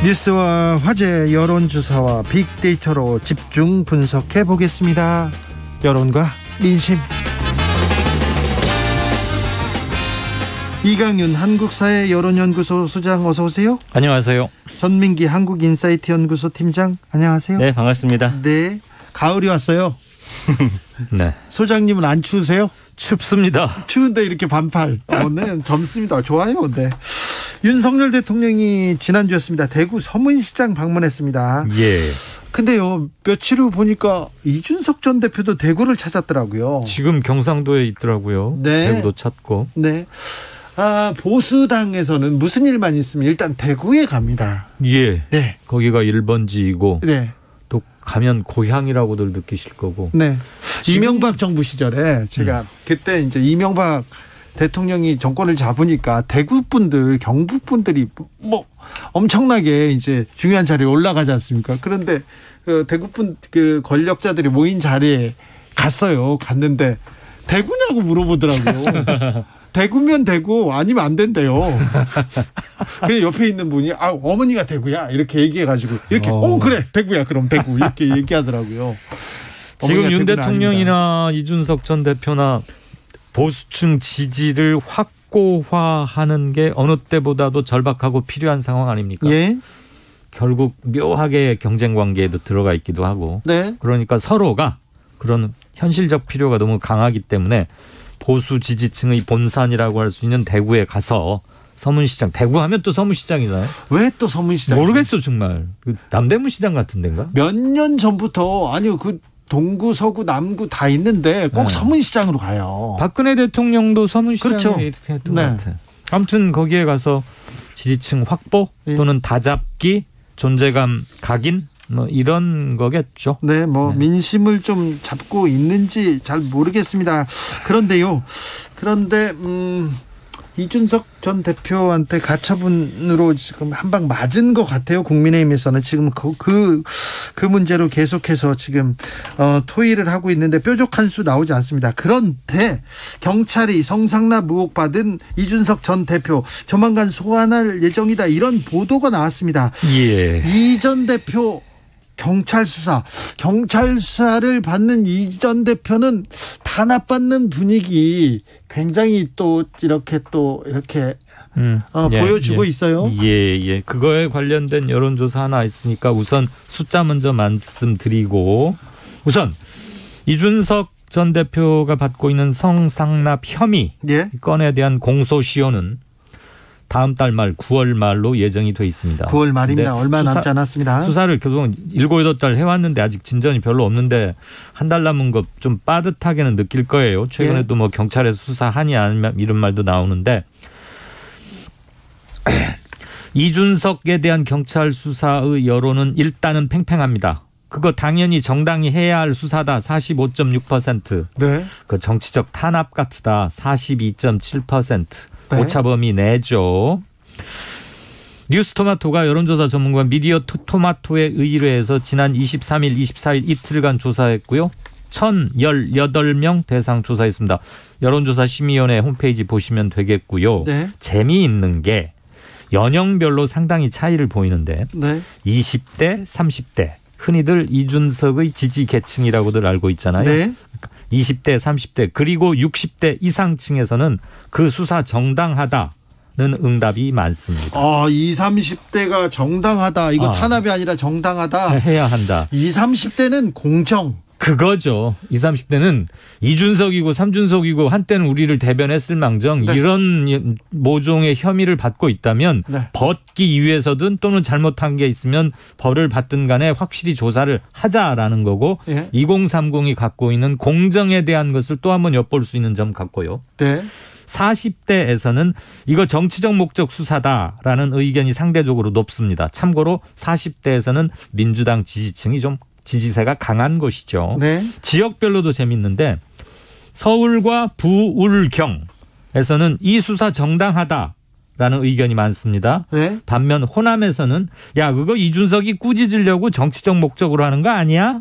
뉴스와 화제, 여론조사와 빅데이터로 집중 분석해 보겠습니다. 여론과 민심. 이강윤 한국사회 여론연구소 소장 어서 오세요. 안녕하세요. 전민기 한국인사이트 연구소 팀장 안녕하세요. 네, 반갑습니다. 네, 가을이 왔어요. 네. 소장님은 안 추우세요? 춥습니다. 추운데 이렇게 반팔. 네, 젊습니다. 좋아요. 네. 윤석열 대통령이 지난주였습니다. 대구 서문시장 방문했습니다. 예. 근데요, 며칠 후 보니까 이준석 전 대표도 대구를 찾았더라고요. 지금 경상도에 있더라고요. 네. 대구도 찾고. 네. 보수당에서는 무슨 일만 있으면 일단 대구에 갑니다. 예. 네. 거기가 1번지이고. 네. 또 가면 고향이라고들 느끼실 거고. 네. 이명박 정부 시절에 제가 그때 이제 이명박 대통령이 정권을 잡으니까 대구 분들, 경북 분들이 뭐 엄청나게 이제 중요한 자리에 올라가지 않습니까? 그런데 그 대구 분 그 권력자들이 모인 자리에 갔는데 대구냐고 물어보더라고요. 대구면 대구, 아니면 안 된대요. 그냥 옆에 있는 분이 어머니가 대구야 이렇게 얘기해가지고 이렇게 그래 대구야 그럼 대구 이렇게 얘기하더라고요. 지금 윤 대통령이나 아닙니다. 이준석 전 대표나 보수층 지지를 확고화하는 게 어느 때보다도 절박하고 필요한 상황 아닙니까? 예. 결국 묘하게 경쟁 관계에도 들어가 있기도 하고. 네. 그러니까 서로가 그런 현실적 필요가 너무 강하기 때문에 보수 지지층의 본산이라고 할 수 있는 대구에 가서 서문시장, 대구 하면 또 서문시장이나요? 왜 또 서문시장? 모르겠어 정말. 남대문 시장 같은 데인가? 몇 년 전부터 그 동구, 서구, 남구 다 있는데 꼭 서문시장으로 가요. 박근혜 대통령도 서문시장에 그렇죠. 이렇게 했던 것 같아요. 아무튼 거기에 가서 지지층 확보 또는 다잡기, 존재감 각인 뭐 이런 거겠죠. 네, 민심을 좀 잡고 있는지 잘 모르겠습니다. 그런데 이준석 전 대표한테 가처분으로 지금 한 방 맞은 것 같아요. 국민의힘에서는 지금 그 문제로 계속해서 지금 토의를 하고 있는데 뾰족한 수 나오지 않습니다. 그런데 경찰이 성상납 의혹 받은 이준석 전 대표 조만간 소환할 예정이다, 이런 보도가 나왔습니다. 예. 이 전 대표 경찰 수사를 받는 이 전 대표는 탄압받는 분위기 굉장히 이렇게 보여주고 있어요. 예. 그거에 관련된 여론조사 하나 있으니까 우선 숫자 먼저 말씀드리고, 우선 이준석 전 대표가 받고 있는 성상납 혐의 건에 대한 공소시효는 다음 달 말 9월 말로 예정이 돼 있습니다. 9월 말입니다. 얼마 남지 않았습니다. 수사를 계속 7, 8달 해왔는데 아직 진전이 별로 없는데 한 달 남은 거 좀 빠듯하게는 느낄 거예요. 최근에도 뭐 경찰에서 수사하니 아니면 이런 말도 나오는데 이준석에 대한 경찰 수사의 여론은 일단은 팽팽합니다. 그거 당연히 정당이 해야 할 수사다 45.6%. 네. 그 정치적 탄압 같으다 42.7%. 네. 오차범위 내죠. 뉴스토마토가 여론조사 전문가 미디어 토마토에 의뢰해서 지난 23일, 24일 이틀간 조사했고요. 1,018명 대상 조사했습니다. 여론조사 심의위원회 홈페이지 보시면 되겠고요. 네. 재미있는 게 연령별로 상당히 차이를 보이는데 네. 20대, 30대 흔히들 이준석의 지지 계층이라고들 알고 있잖아요. 네. 20대, 30대 그리고 60대 이상층에서는 그 수사 정당하다는 응답이 많습니다. 20, 30대가 정당하다. 이거 탄압이 아니라 정당하다. 해야 한다. 20, 30대는 공정. 그거죠. 20, 30대는 이준석이고 삼준석이고 한때는 우리를 대변했을 망정 네. 이런 모종의 혐의를 받고 있다면 네. 벗기 위해서든 또는 잘못한 게 있으면 벌을 받든 간에 확실히 조사를 하자라는 거고 예. 2030이 갖고 있는 공정에 대한 것을 또 한번 엿볼 수 있는 점 같고요. 네. 40대에서는 이거 정치적 목적 수사다라는 의견이 상대적으로 높습니다. 참고로 40대에서는 민주당 지지층이 좀 지지세가 강한 것이죠. 네. 지역별로도 재밌는데 서울과 부울경에서는 이 수사 정당하다라는 의견이 많습니다. 네. 반면 호남에서는 야 그거 이준석이 꾸짖으려고 정치적 목적으로 하는 거 아니야?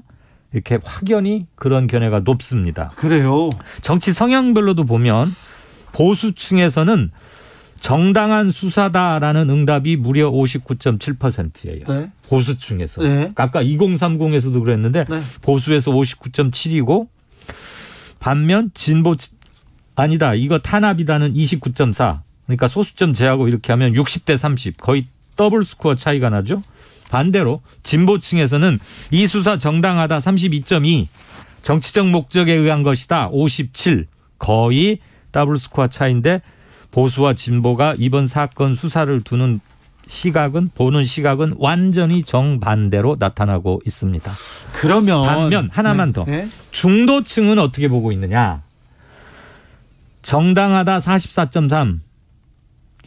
이렇게 확연히 그런 견해가 높습니다. 그래요. 정치 성향별로도 보면 보수층에서는 정당한 수사다라는 응답이 무려 59.7%예요. 네. 보수층에서. 네. 아까 2030에서도 그랬는데 네. 보수에서 59.7이고 반면 진보 아니다. 이거 탄압이다는 29.4. 그러니까 소수점 제하고 이렇게 하면 60대 30. 거의 더블 스코어 차이가 나죠. 반대로 진보층에서는 이 수사 정당하다 32.2. 정치적 목적에 의한 것이다 57. 거의 더블 스코어 차이인데 보수와 진보가 이번 사건 수사를 보는 시각은 완전히 정반대로 나타나고 있습니다. 그러면 반면 하나만 더. 중도층은 어떻게 보고 있느냐. 정당하다 44.3.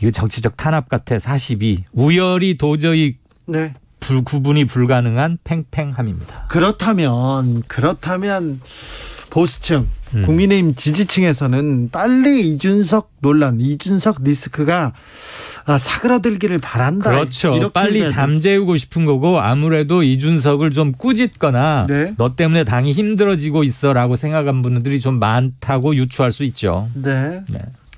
이거 정치적 탄압 같아 42. 우열이 도저히 네. 구분이 불가능한 팽팽함입니다. 그렇다면 보수층, 국민의힘 지지층에서는 빨리 이준석 논란, 이준석 리스크가 사그라들기를 바란다. 그렇죠. 빨리 잠재우고 싶은 거고 아무래도 이준석을 좀 꾸짖거나 네. 너 때문에 당이 힘들어지고 있어라고 생각한 분들이 좀 많다고 유추할 수 있죠. 네.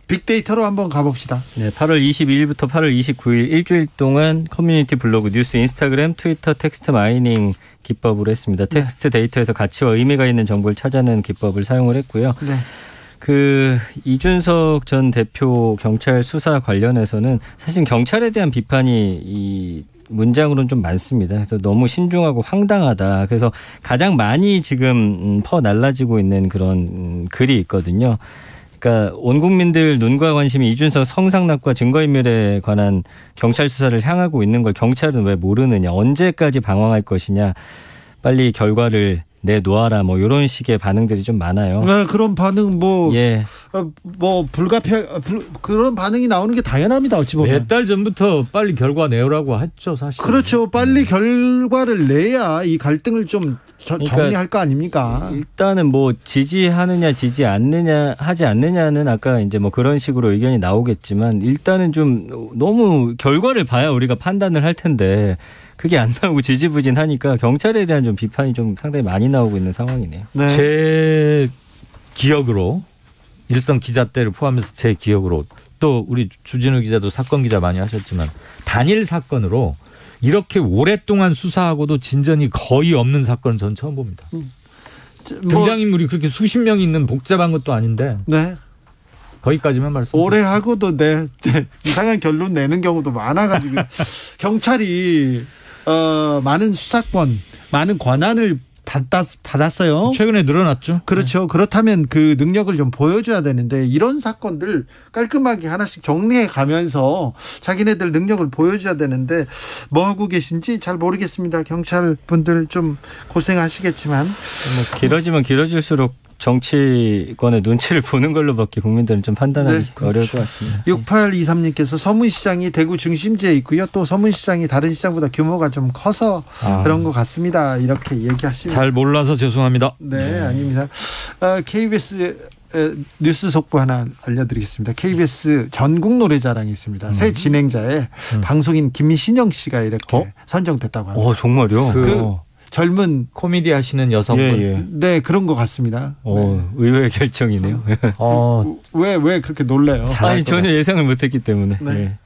빅데이터로 한번 가봅시다. 네, 8월 22일부터 8월 29일 일주일 동안 커뮤니티 블로그, 뉴스, 인스타그램, 트위터, 텍스트 마이닝 기법으로 했습니다. 텍스트 데이터에서 가치와 의미가 있는 정보를 찾아내는 기법을 사용을 했고요. 네. 이준석 전 대표 경찰 수사 관련해서는 사실 경찰에 대한 비판이 이 문장으로는 좀 많습니다. 그래서 너무 신중하고 황당하다. 그래서 가장 많이 지금 퍼날라지고 있는 그런 글이 있거든요. 그러니까 온 국민들 눈과 관심이 이준석 성상납과 증거인멸에 관한 경찰 수사를 향하고 있는 걸 경찰은 왜 모르느냐. 언제까지 방황할 것이냐. 빨리 결과를 내놓아라. 뭐 이런 식의 반응들이 좀 많아요. 네, 그런 반응 그런 반응이 나오는 게 당연합니다. 어찌 보면. 몇 달 전부터 빨리 결과 내오라고 했죠, 사실. 그렇죠. 빨리 결과를 내야 이 갈등을 좀 정리할 거 아닙니까? 일단은 뭐 지지하느냐 지지 않느냐 하지 않느냐는 아까 이제 뭐 그런 식으로 의견이 나오겠지만 일단은 좀 너무 결과를 봐야 우리가 판단을 할 텐데 그게 안 나오고 지지부진하니까 경찰에 대한 좀 비판이 좀 상당히 많이 나오고 있는 상황이네요. 네. 제 기억으로 일선 기자 때를 포함해서 제 기억으로 또 우리 주진우 기자도 사건 기자 많이 하셨지만 단일 사건으로 이렇게 오랫동안 수사하고도 진전이 거의 없는 사건은 전 처음 봅니다. 등장인물이 그렇게 수십 명이 있는 복잡한 것도 아닌데 네. 거기까지만 말씀. 오래 하고도 이상한 결론 내는 경우도 많아가지고 경찰이 많은 수사권, 많은 권한을 받았어요. 최근에 늘어났죠. 그렇죠. 그렇다면 그 능력을 좀 보여줘야 되는데 이런 사건들 깔끔하게 하나씩 정리해 가면서 자기네들 능력을 보여줘야 되는데 뭐 하고 계신지 잘 모르겠습니다. 경찰 분들 좀 고생하시겠지만 뭐 길어지면 길어질수록 정치권의 눈치를 보는 걸로밖에 국민들은 좀 판단하기 어려울 것 같습니다. 6823님께서 서문시장이 대구 중심지에 있고요. 또 서문시장이 다른 시장보다 규모가 좀 커서 그런 것 같습니다. 이렇게 얘기하시면 잘 몰라서 죄송합니다. 네, 아닙니다. KBS 뉴스 속보 하나 알려드리겠습니다. KBS 전국 노래자랑이 있습니다. 새 진행자의 방송인 김신영 씨가 이렇게 선정됐다고 합니다. 정말요? 젊은 코미디 하시는 여성분. 예. 네, 그런 것 같습니다. 의외의 결정이네요. 왜 그렇게 놀래요? 아니, 전혀 예상을 못했기 때문에. 네. 예.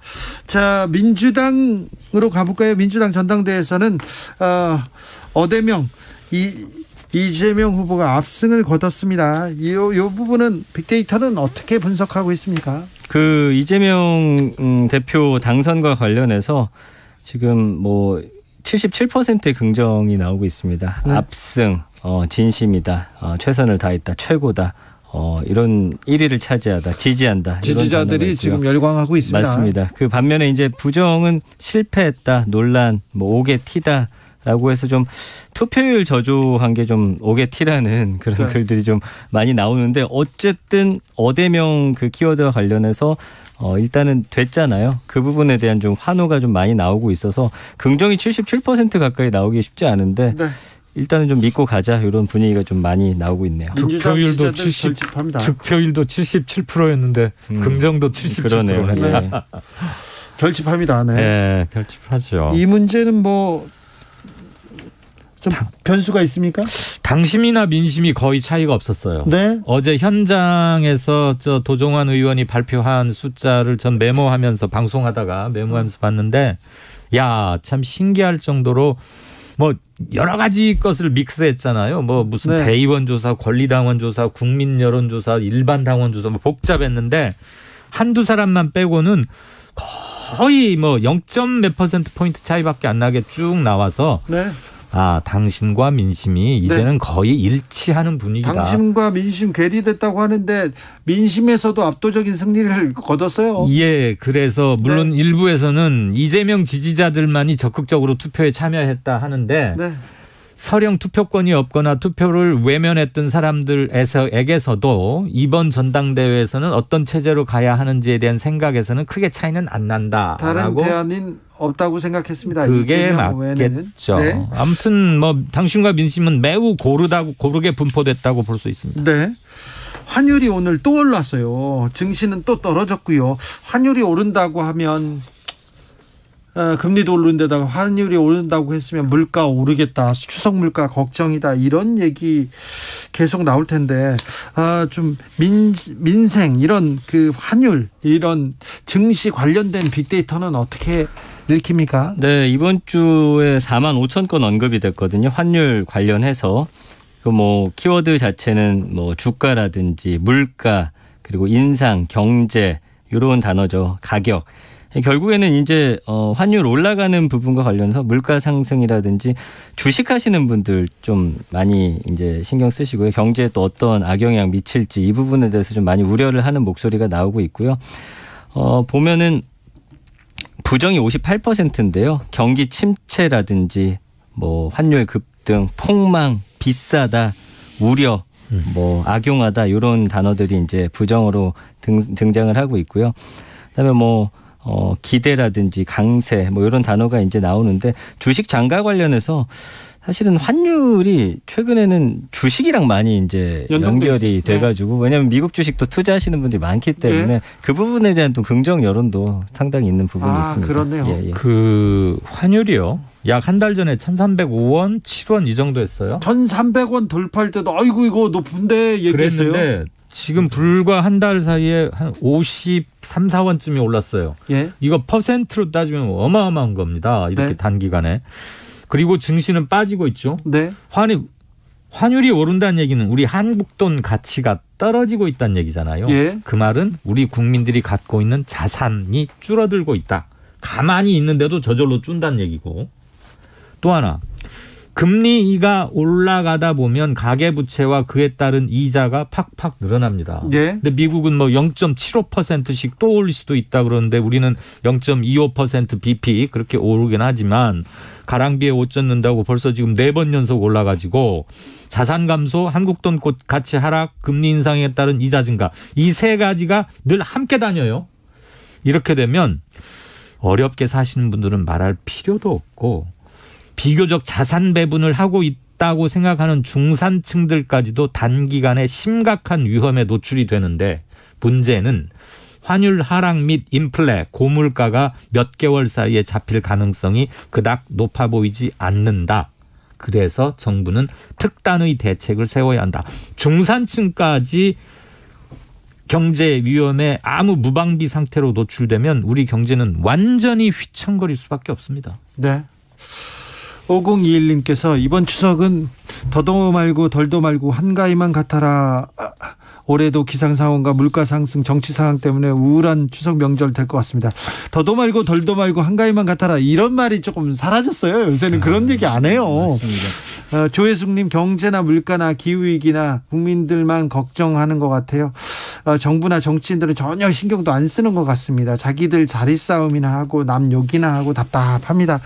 자, 민주당으로 가볼까요? 민주당 전당대회에서는 어대명 이재명 후보가 압승을 거뒀습니다. 이 부분은 빅데이터는 어떻게 분석하고 있습니까? 그 이재명 대표 당선과 관련해서 지금 뭐 77%의 긍정이 나오고 있습니다. 네. 압승, 진심이다, 최선을 다했다, 최고다, 이런 1위를 차지하다, 지지한다. 지지자들이 지금 열광하고 있습니다. 맞습니다. 그 반면에 이제 부정은 실패했다, 논란, 뭐 옥의 티다. 라고 해서 좀 투표율 저조한 게 좀 옥의 티라는 그런 글들이 좀 많이 나오는데 어쨌든 어대명 그 키워드와 관련해서 일단은 됐잖아요. 그 부분에 대한 좀 환호가 좀 많이 나오고 있어서 긍정이 77% 가까이 나오기 쉽지 않은데 일단은 좀 믿고 가자 이런 분위기가 좀 많이 나오고 있네요. 득표율도 77%였는데 긍정도 77%. 그러네요. 네. 결집합니다. 네, 결집하죠. 이 문제는 뭐 좀 변수가 있습니까? 당심이나 민심이 거의 차이가 없었어요. 네. 어제 현장에서 도종환 의원이 발표한 숫자를 전 메모하면서 방송하다가 메모하면서 봤는데 야, 참 신기할 정도로 뭐 여러 가지 것을 믹스했잖아요. 뭐 무슨 대의원 조사, 권리당원 조사, 국민 여론 조사, 일반 당원 조사 뭐 복잡했는데 한두 사람만 빼고는 거의 뭐 0.몇 퍼센트 포인트 차이밖에 안 나게 쭉 나와서 당심과 민심이 이제는 거의 일치하는 분위기다. 당심과 민심 괴리됐다고 하는데 민심에서도 압도적인 승리를 거뒀어요. 예, 그래서 물론 일부에서는 이재명 지지자들만이 적극적으로 투표에 참여했다 하는데 서령 투표권이 없거나 투표를 외면했던 사람들에게서도 이번 전당대회에서는 어떤 체제로 가야 하는지에 대한 생각에서는 크게 차이는 안 난다. 다른 대안은 없다고 생각했습니다. 그게 맞겠죠. 네. 아무튼 뭐 당심과 민심은 매우 고르게 분포됐다고 볼 수 있습니다. 네. 환율이 오늘 또 올랐어요. 증시는 또 떨어졌고요. 환율이 오른다고 하면 금리도 오른데다가 환율이 오른다고 했으면 물가 오르겠다. 추석 물가 걱정이다. 이런 얘기 계속 나올 텐데 좀 민생 이런 그 환율 이런 증시 관련된 빅데이터는 어떻게 읽힙니까? 네, 이번 주에 45,000건 언급이 됐거든요. 환율 관련해서 그 뭐 키워드 자체는 뭐 주가라든지 물가 그리고 인상, 경제 이런 단어죠. 가격. 결국에는 이제 환율 올라가는 부분과 관련해서 물가 상승이라든지 주식하시는 분들 좀 많이 이제 신경 쓰시고요. 경제에 또 어떤 악영향 미칠지 이 부분에 대해서 좀 많이 우려를 하는 목소리가 나오고 있고요. 보면은 부정이 58%인데요. 경기 침체라든지 뭐 환율 급등, 폭망, 비싸다, 우려, 뭐 악용하다 이런 단어들이 이제 부정으로 등장을 하고 있고요. 그다음에 뭐 기대라든지 강세 뭐 이런 단어가 이제 나오는데 주식 장가 관련해서 사실은 환율이 최근에는 주식이랑 많이 이제 연결이 돼가지고 왜냐하면 미국 주식도 투자하시는 분들이 많기 때문에 그 부분에 대한 또 긍정 여론도 상당히 있는 부분이 있습니다. 그렇네요. 예. 그 환율이요. 약 한 달 전에 1,305원, 7원 이 정도 했어요. 1,300원 돌파할 때도 아이고 이거 높은데 얘기했어요. 그랬는데 지금 불과 한 달 사이에 한 53, 4원쯤이 올랐어요. 예. 이거 퍼센트로 따지면 어마어마한 겁니다. 이렇게 단기간에. 그리고 증시는 빠지고 있죠. 네. 환율이 오른다는 얘기는 우리 한국 돈 가치가 떨어지고 있다는 얘기잖아요. 예. 그 말은 우리 국민들이 갖고 있는 자산이 줄어들고 있다. 가만히 있는데도 저절로 준다는 얘기고. 또 하나 금리가 올라가다 보면 가계부채와 그에 따른 이자가 팍팍 늘어납니다. 예. 근데 미국은 뭐 0.75%씩 또 올릴 수도 있다 그러는데 우리는 0.25% BP 그렇게 오르긴 하지만 가랑비에 옷 젖는다고 벌써 지금 4번 연속 올라가지고 자산 감소, 한국 돈 가치 하락, 금리 인상에 따른 이자 증가 이 세 가지가 늘 함께 다녀요. 이렇게 되면 어렵게 사시는 분들은 말할 필요도 없고 비교적 자산 배분을 하고 있다고 생각하는 중산층들까지도 단기간에 심각한 위험에 노출이 되는데 문제는 환율 하락 및 인플레, 고물가가 몇 개월 사이에 잡힐 가능성이 그닥 높아 보이지 않는다. 그래서 정부는 특단의 대책을 세워야 한다. 중산층까지 경제 위험에 아무 무방비 상태로 노출되면 우리 경제는 완전히 휘청거릴 수밖에 없습니다. 네. 5021님께서 이번 추석은 더도 말고 덜도 말고 한가위만 같아라. 올해도 기상상황과 물가 상승, 정치 상황 때문에 우울한 추석 명절 될 것 같습니다. 더도 말고 덜도 말고 한가위만 같아라. 이런 말이 조금 사라졌어요. 요새는 그런 얘기 안 해요. 맞습니다. 조혜숙님, 경제나 물가나 기후위기나 국민들만 걱정하는 것 같아요. 정부나 정치인들은 전혀 신경도 안 쓰는 것 같습니다. 자기들 자리 싸움이나 하고 남 욕이나 하고 답답합니다.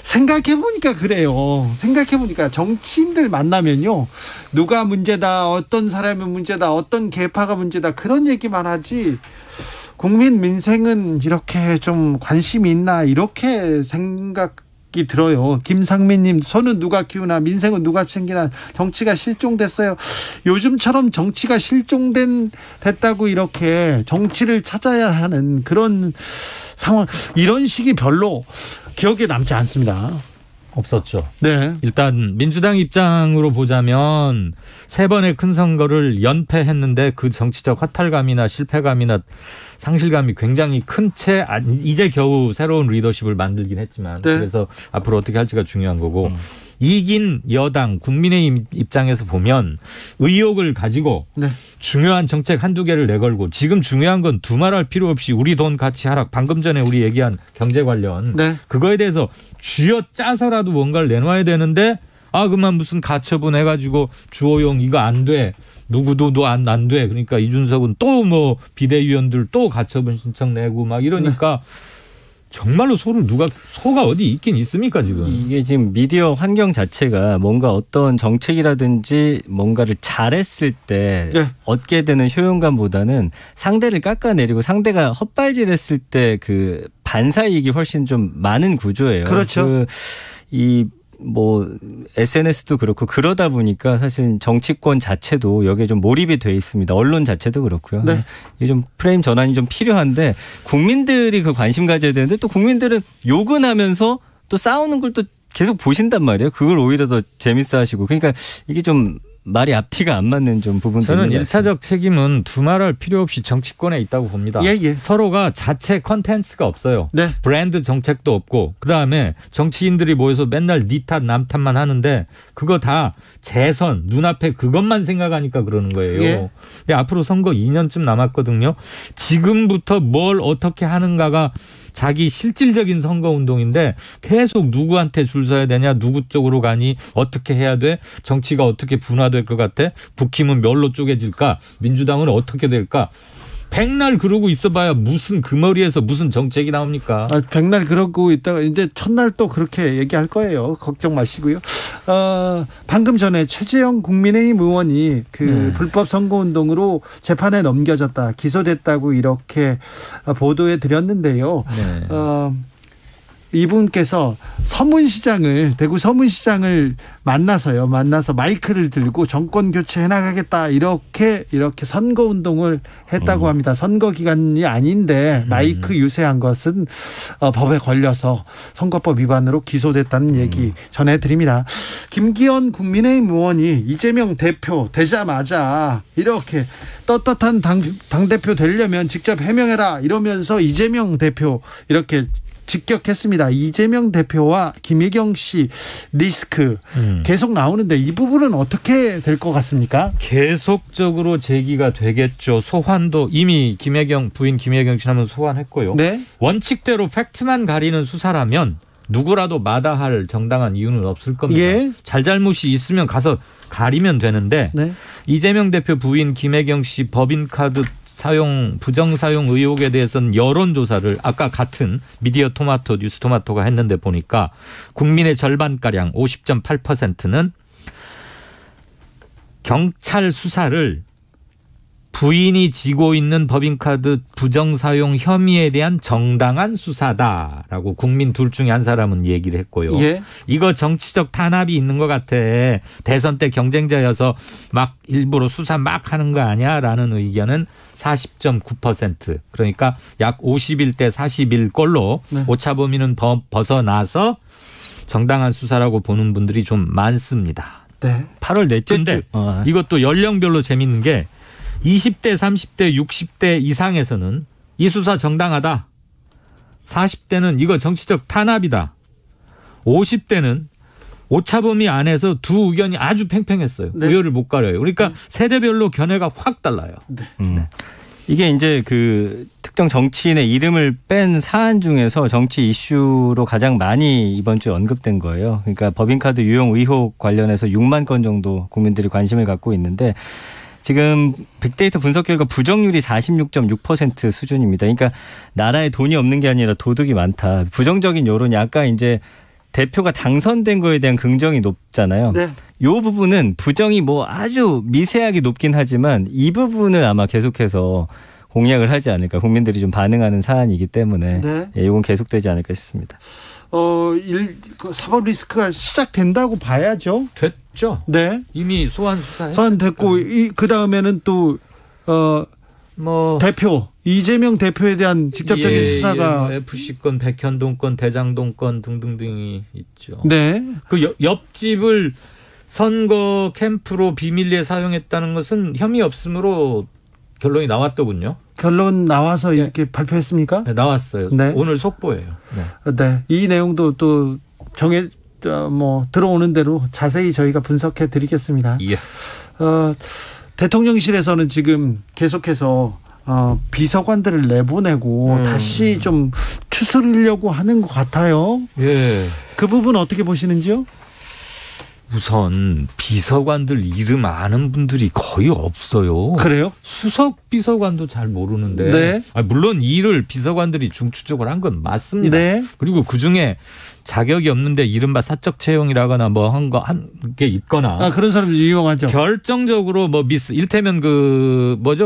생각해보니까 그래요. 생각해보니까 정치인들 만나면요, 누가 문제다, 어떤 사람이 문제다, 어떤 계파가 문제다, 그런 얘기만 하지 국민 민생은 이렇게 좀 관심이 있나, 이렇게 생각이 들어요. 김상민님, 손은 누가 키우나, 민생은 누가 챙기나, 정치가 실종됐어요. 요즘처럼 정치가 실종됐다고 이렇게 정치를 찾아야 하는 그런 상황, 이런 식이 별로 기억에 남지 않습니다. 없었죠. 네. 일단 민주당 입장으로 보자면 3번의 큰 선거를 연패했는데 그 정치적 허탈감이나 실패감이나 상실감이 굉장히 큰 채 이제 겨우 새로운 리더십을 만들긴 했지만 네. 그래서 앞으로 어떻게 할지가 중요한 거고 이긴 여당 국민의힘 입장에서 보면 의욕을 가지고 네. 중요한 정책 한두 개를 내걸고 지금 중요한 건 두말할 필요 없이 우리 돈 가치 하락 방금 전에 우리 얘기한 경제 관련 네. 그거에 대해서 쥐어짜서라도 뭔가를 내놔야 되는데 그만 무슨 가처분 해가지고 주호용 이거 안 돼. 누구도 안 돼. 그러니까 이준석은 또 뭐 비대위원들 또 가처분 신청 내고 막 이러니까 정말로 소가 어디 있긴 있습니까 지금. 이게 지금 미디어 환경 자체가 뭔가 어떤 정책이라든지 뭔가를 잘했을 때 네. 얻게 되는 효용감보다는 상대를 깎아내리고 상대가 헛발질했을 때 그 반사이익이 훨씬 좀 많은 구조예요. 그렇죠. 뭐 SNS도 그렇고 그러다 보니까 사실 정치권 자체도 여기에 좀 몰입이 돼 있습니다. 언론 자체도 그렇고요. 네. 이게 좀 프레임 전환이 좀 필요한데 국민들이 그 관심 가져야 되는데 또 국민들은 욕은 하면서 또 싸우는 걸 또 계속 보신단 말이에요. 그걸 오히려 더 재밌어 하시고. 그러니까 이게 좀 말이 앞뒤가 안 맞는 좀 부분도 저는 있는 것 같습니다. 1차적 책임은 두말할 필요 없이 정치권에 있다고 봅니다. 예. 서로가 자체 컨텐츠가 없어요. 네. 브랜드 정책도 없고 그다음에 정치인들이 모여서 맨날 니 탓 남 탓만 하는데 그거 다 재선 눈앞에 그것만 생각하니까 그러는 거예요. 예. 근데 앞으로 선거 2년쯤 남았거든요. 지금부터 뭘 어떻게 하는가가 자기 실질적인 선거운동인데 계속 누구한테 줄 서야 되냐, 누구 쪽으로 가니, 어떻게 해야 돼, 정치가 어떻게 분화될 것 같아, 국힘은 뭘로 쪼개질까, 민주당은 어떻게 될까. 백날 그러고 있어봐야 무슨 그 머리에서 무슨 정책이 나옵니까? 백날 그러고 있다가 이제 첫날 또 그렇게 얘기할 거예요. 걱정 마시고요. 방금 전에 최재형 국민의힘 의원이 불법 선거운동으로 재판에 넘겨졌다, 기소됐다고 이렇게 보도해 드렸는데요. 네. 이분께서 대구 서문시장을 만나서 마이크를 들고 정권 교체 해나가겠다 이렇게 선거운동을 했다고 합니다. 선거 기간이 아닌데 마이크 유세한 것은 법에 걸려서 선거법 위반으로 기소됐다는 얘기 전해드립니다. 김기현 국민의힘 의원이 이재명 대표 되자마자 이렇게 떳떳한 당대표 되려면 직접 해명해라 이러면서 이재명 대표 이렇게 직격했습니다. 이재명 대표와 김혜경 씨 리스크 계속 나오는데 이 부분은 어떻게 될 것 같습니까? 계속적으로 제기가 되겠죠. 소환도 이미 부인 김혜경 씨는 소환했고요. 네. 원칙대로 팩트만 가리는 수사라면 누구라도 마다할 정당한 이유는 없을 겁니다. 예. 잘잘못이 있으면 가서 가리면 되는데 네. 이재명 대표 부인 김혜경 씨 법인카드 부정 사용 의혹에 대해서는 여론조사를 아까 같은 미디어 토마토 뉴스토마토가 했는데 보니까 국민의 절반가량 50.8%는 경찰 수사를 부인이 지고 있는 법인카드 부정사용 혐의에 대한 정당한 수사다라고 국민 둘 중에 한 사람은 얘기를 했고요. 예. 이거 정치적 탄압이 있는 것 같아. 대선 때 경쟁자여서 막 일부러 수사 막 하는 거 아니야라는 의견은 40.9%. 그러니까 약 51대 41꼴로 네. 오차 범위는 벗어나서 정당한 수사라고 보는 분들이 좀 많습니다. 네. 8월 넷째 주. 이것도 연령별로 재밌는 게 20대, 30대, 60대 이상에서는 이 수사 정당하다. 40대는 이거 정치적 탄압이다. 50대는 오차 범위 안에서 두 의견이 아주 팽팽했어요. 네. 우열을 못 가려요. 그러니까 세대별로 견해가 확 달라요. 네. 이게 이제 그 특정 정치인의 이름을 뺀 사안 중에서 정치 이슈로 가장 많이 이번 주에 언급된 거예요. 그러니까 법인카드 유용 의혹 관련해서 6만 건 정도 국민들이 관심을 갖고 있는데 지금 빅데이터 분석 결과 부정률이 46.6% 수준입니다. 그러니까 나라에 돈이 없는 게 아니라 도둑이 많다. 부정적인 여론이 아까 이제 대표가 당선된 거에 대한 긍정이 높잖아요. 네. 이 부분은 부정이 뭐 아주 미세하게 높긴 하지만 이 부분을 아마 계속해서 공약을 하지 않을까. 국민들이 좀 반응하는 사안이기 때문에 네. 이건 계속되지 않을까 싶습니다. 사법 리스크가 시작된다고 봐야죠. 됐죠. 네. 이미 소환 수사했어요. 소환됐고 그 다음에는 또 대표 이재명 대표에 대한 직접적인 수사가 FC 건, 백현동 건, 대장동 건 등등등이 있죠. 네. 그 옆집을 선거 캠프로 비밀리에 사용했다는 것은 혐의 없음으로 결론이 나왔더군요. 결론 나와서 이렇게 발표했습니까? 네, 나왔어요. 네. 오늘 속보예요. 네. 이 내용도 또 들어오는 대로 자세히 저희가 분석해 드리겠습니다. 예. 대통령실에서는 지금 계속해서 비서관들을 내보내고 다시 좀 추스르려고 하는 것 같아요. 예. 그 부분 어떻게 보시는지요? 우선 비서관들 이름 아는 분들이 거의 없어요. 그래요? 수석 비서관도 잘 모르는데. 네. 물론 일을 비서관들이 중추적으로 한 건 맞습니다. 네. 그리고 그중에 자격이 없는데 이른바 사적 채용이라거나 뭐 한 게 있거나. 그런 사람들이 유용하죠. 결정적으로 이를테면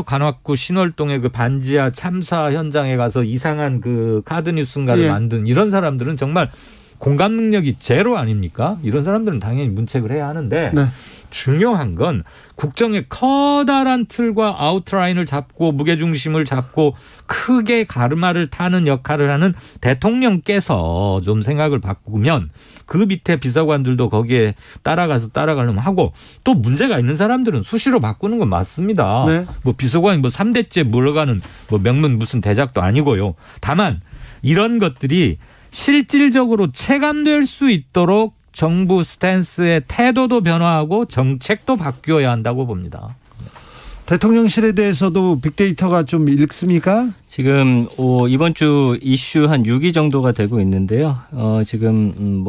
관악구 신월동의 그 반지하 참사 현장에 가서 이상한 그 카드 뉴스인가를 만든 이런 사람들은 정말 공감 능력이 제로 아닙니까? 이런 사람들은 당연히 문책을 해야 하는데 네. 중요한 건 국정의 커다란 틀과 아웃라인을 잡고 무게중심을 잡고 크게 가르마를 타는 역할을 하는 대통령께서 좀 생각을 바꾸면 그 밑에 비서관들도 거기에 따라가려면 하고 또 문제가 있는 사람들은 수시로 바꾸는 건 맞습니다. 네. 비서관이 3대째 물러가는 명문 무슨 대작도 아니고요. 다만 이런 것들이 실질적으로 체감될 수 있도록 정부 스탠스의 태도도 변화하고 정책도 바뀌어야 한다고 봅니다. 대통령실에 대해서도 빅데이터가 좀 읽습니까? 지금 이번 주 이슈 한 6위 정도가 되고 있는데요. 지금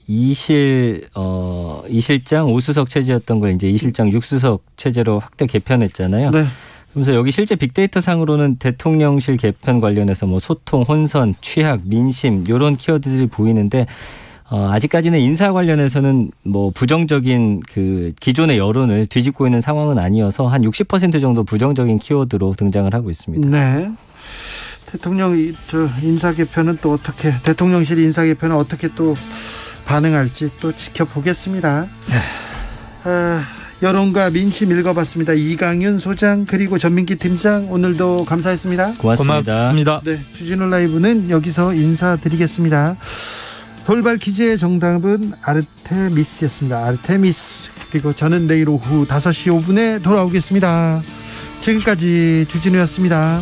이실장 5수석 체제였던 걸 이제 이실장 6수석 체제로 확대 개편했잖아요. 네. 그래서 여기 실제 빅데이터 상으로는 대통령실 개편 관련해서 소통, 혼선, 취약, 민심 이런 키워드들이 보이는데 아직까지는 인사 관련해서는 부정적인 그 기존의 여론을 뒤집고 있는 상황은 아니어서 한 60% 정도 부정적인 키워드로 등장을 하고 있습니다. 네. 인사 개편은 또 어떻게 대통령실 인사 개편은 어떻게 또 반응할지 또 지켜보겠습니다. 여론과 민심 읽어봤습니다. 이강윤 소장 그리고 전민기 팀장 오늘도 감사했습니다. 고맙습니다. 네, 주진우 라이브는 여기서 인사드리겠습니다. 돌발 퀴즈의 정답은 아르테미스였습니다. 아르테미스. 그리고 저는 내일 오후 5시 5분에 돌아오겠습니다. 지금까지 주진우였습니다.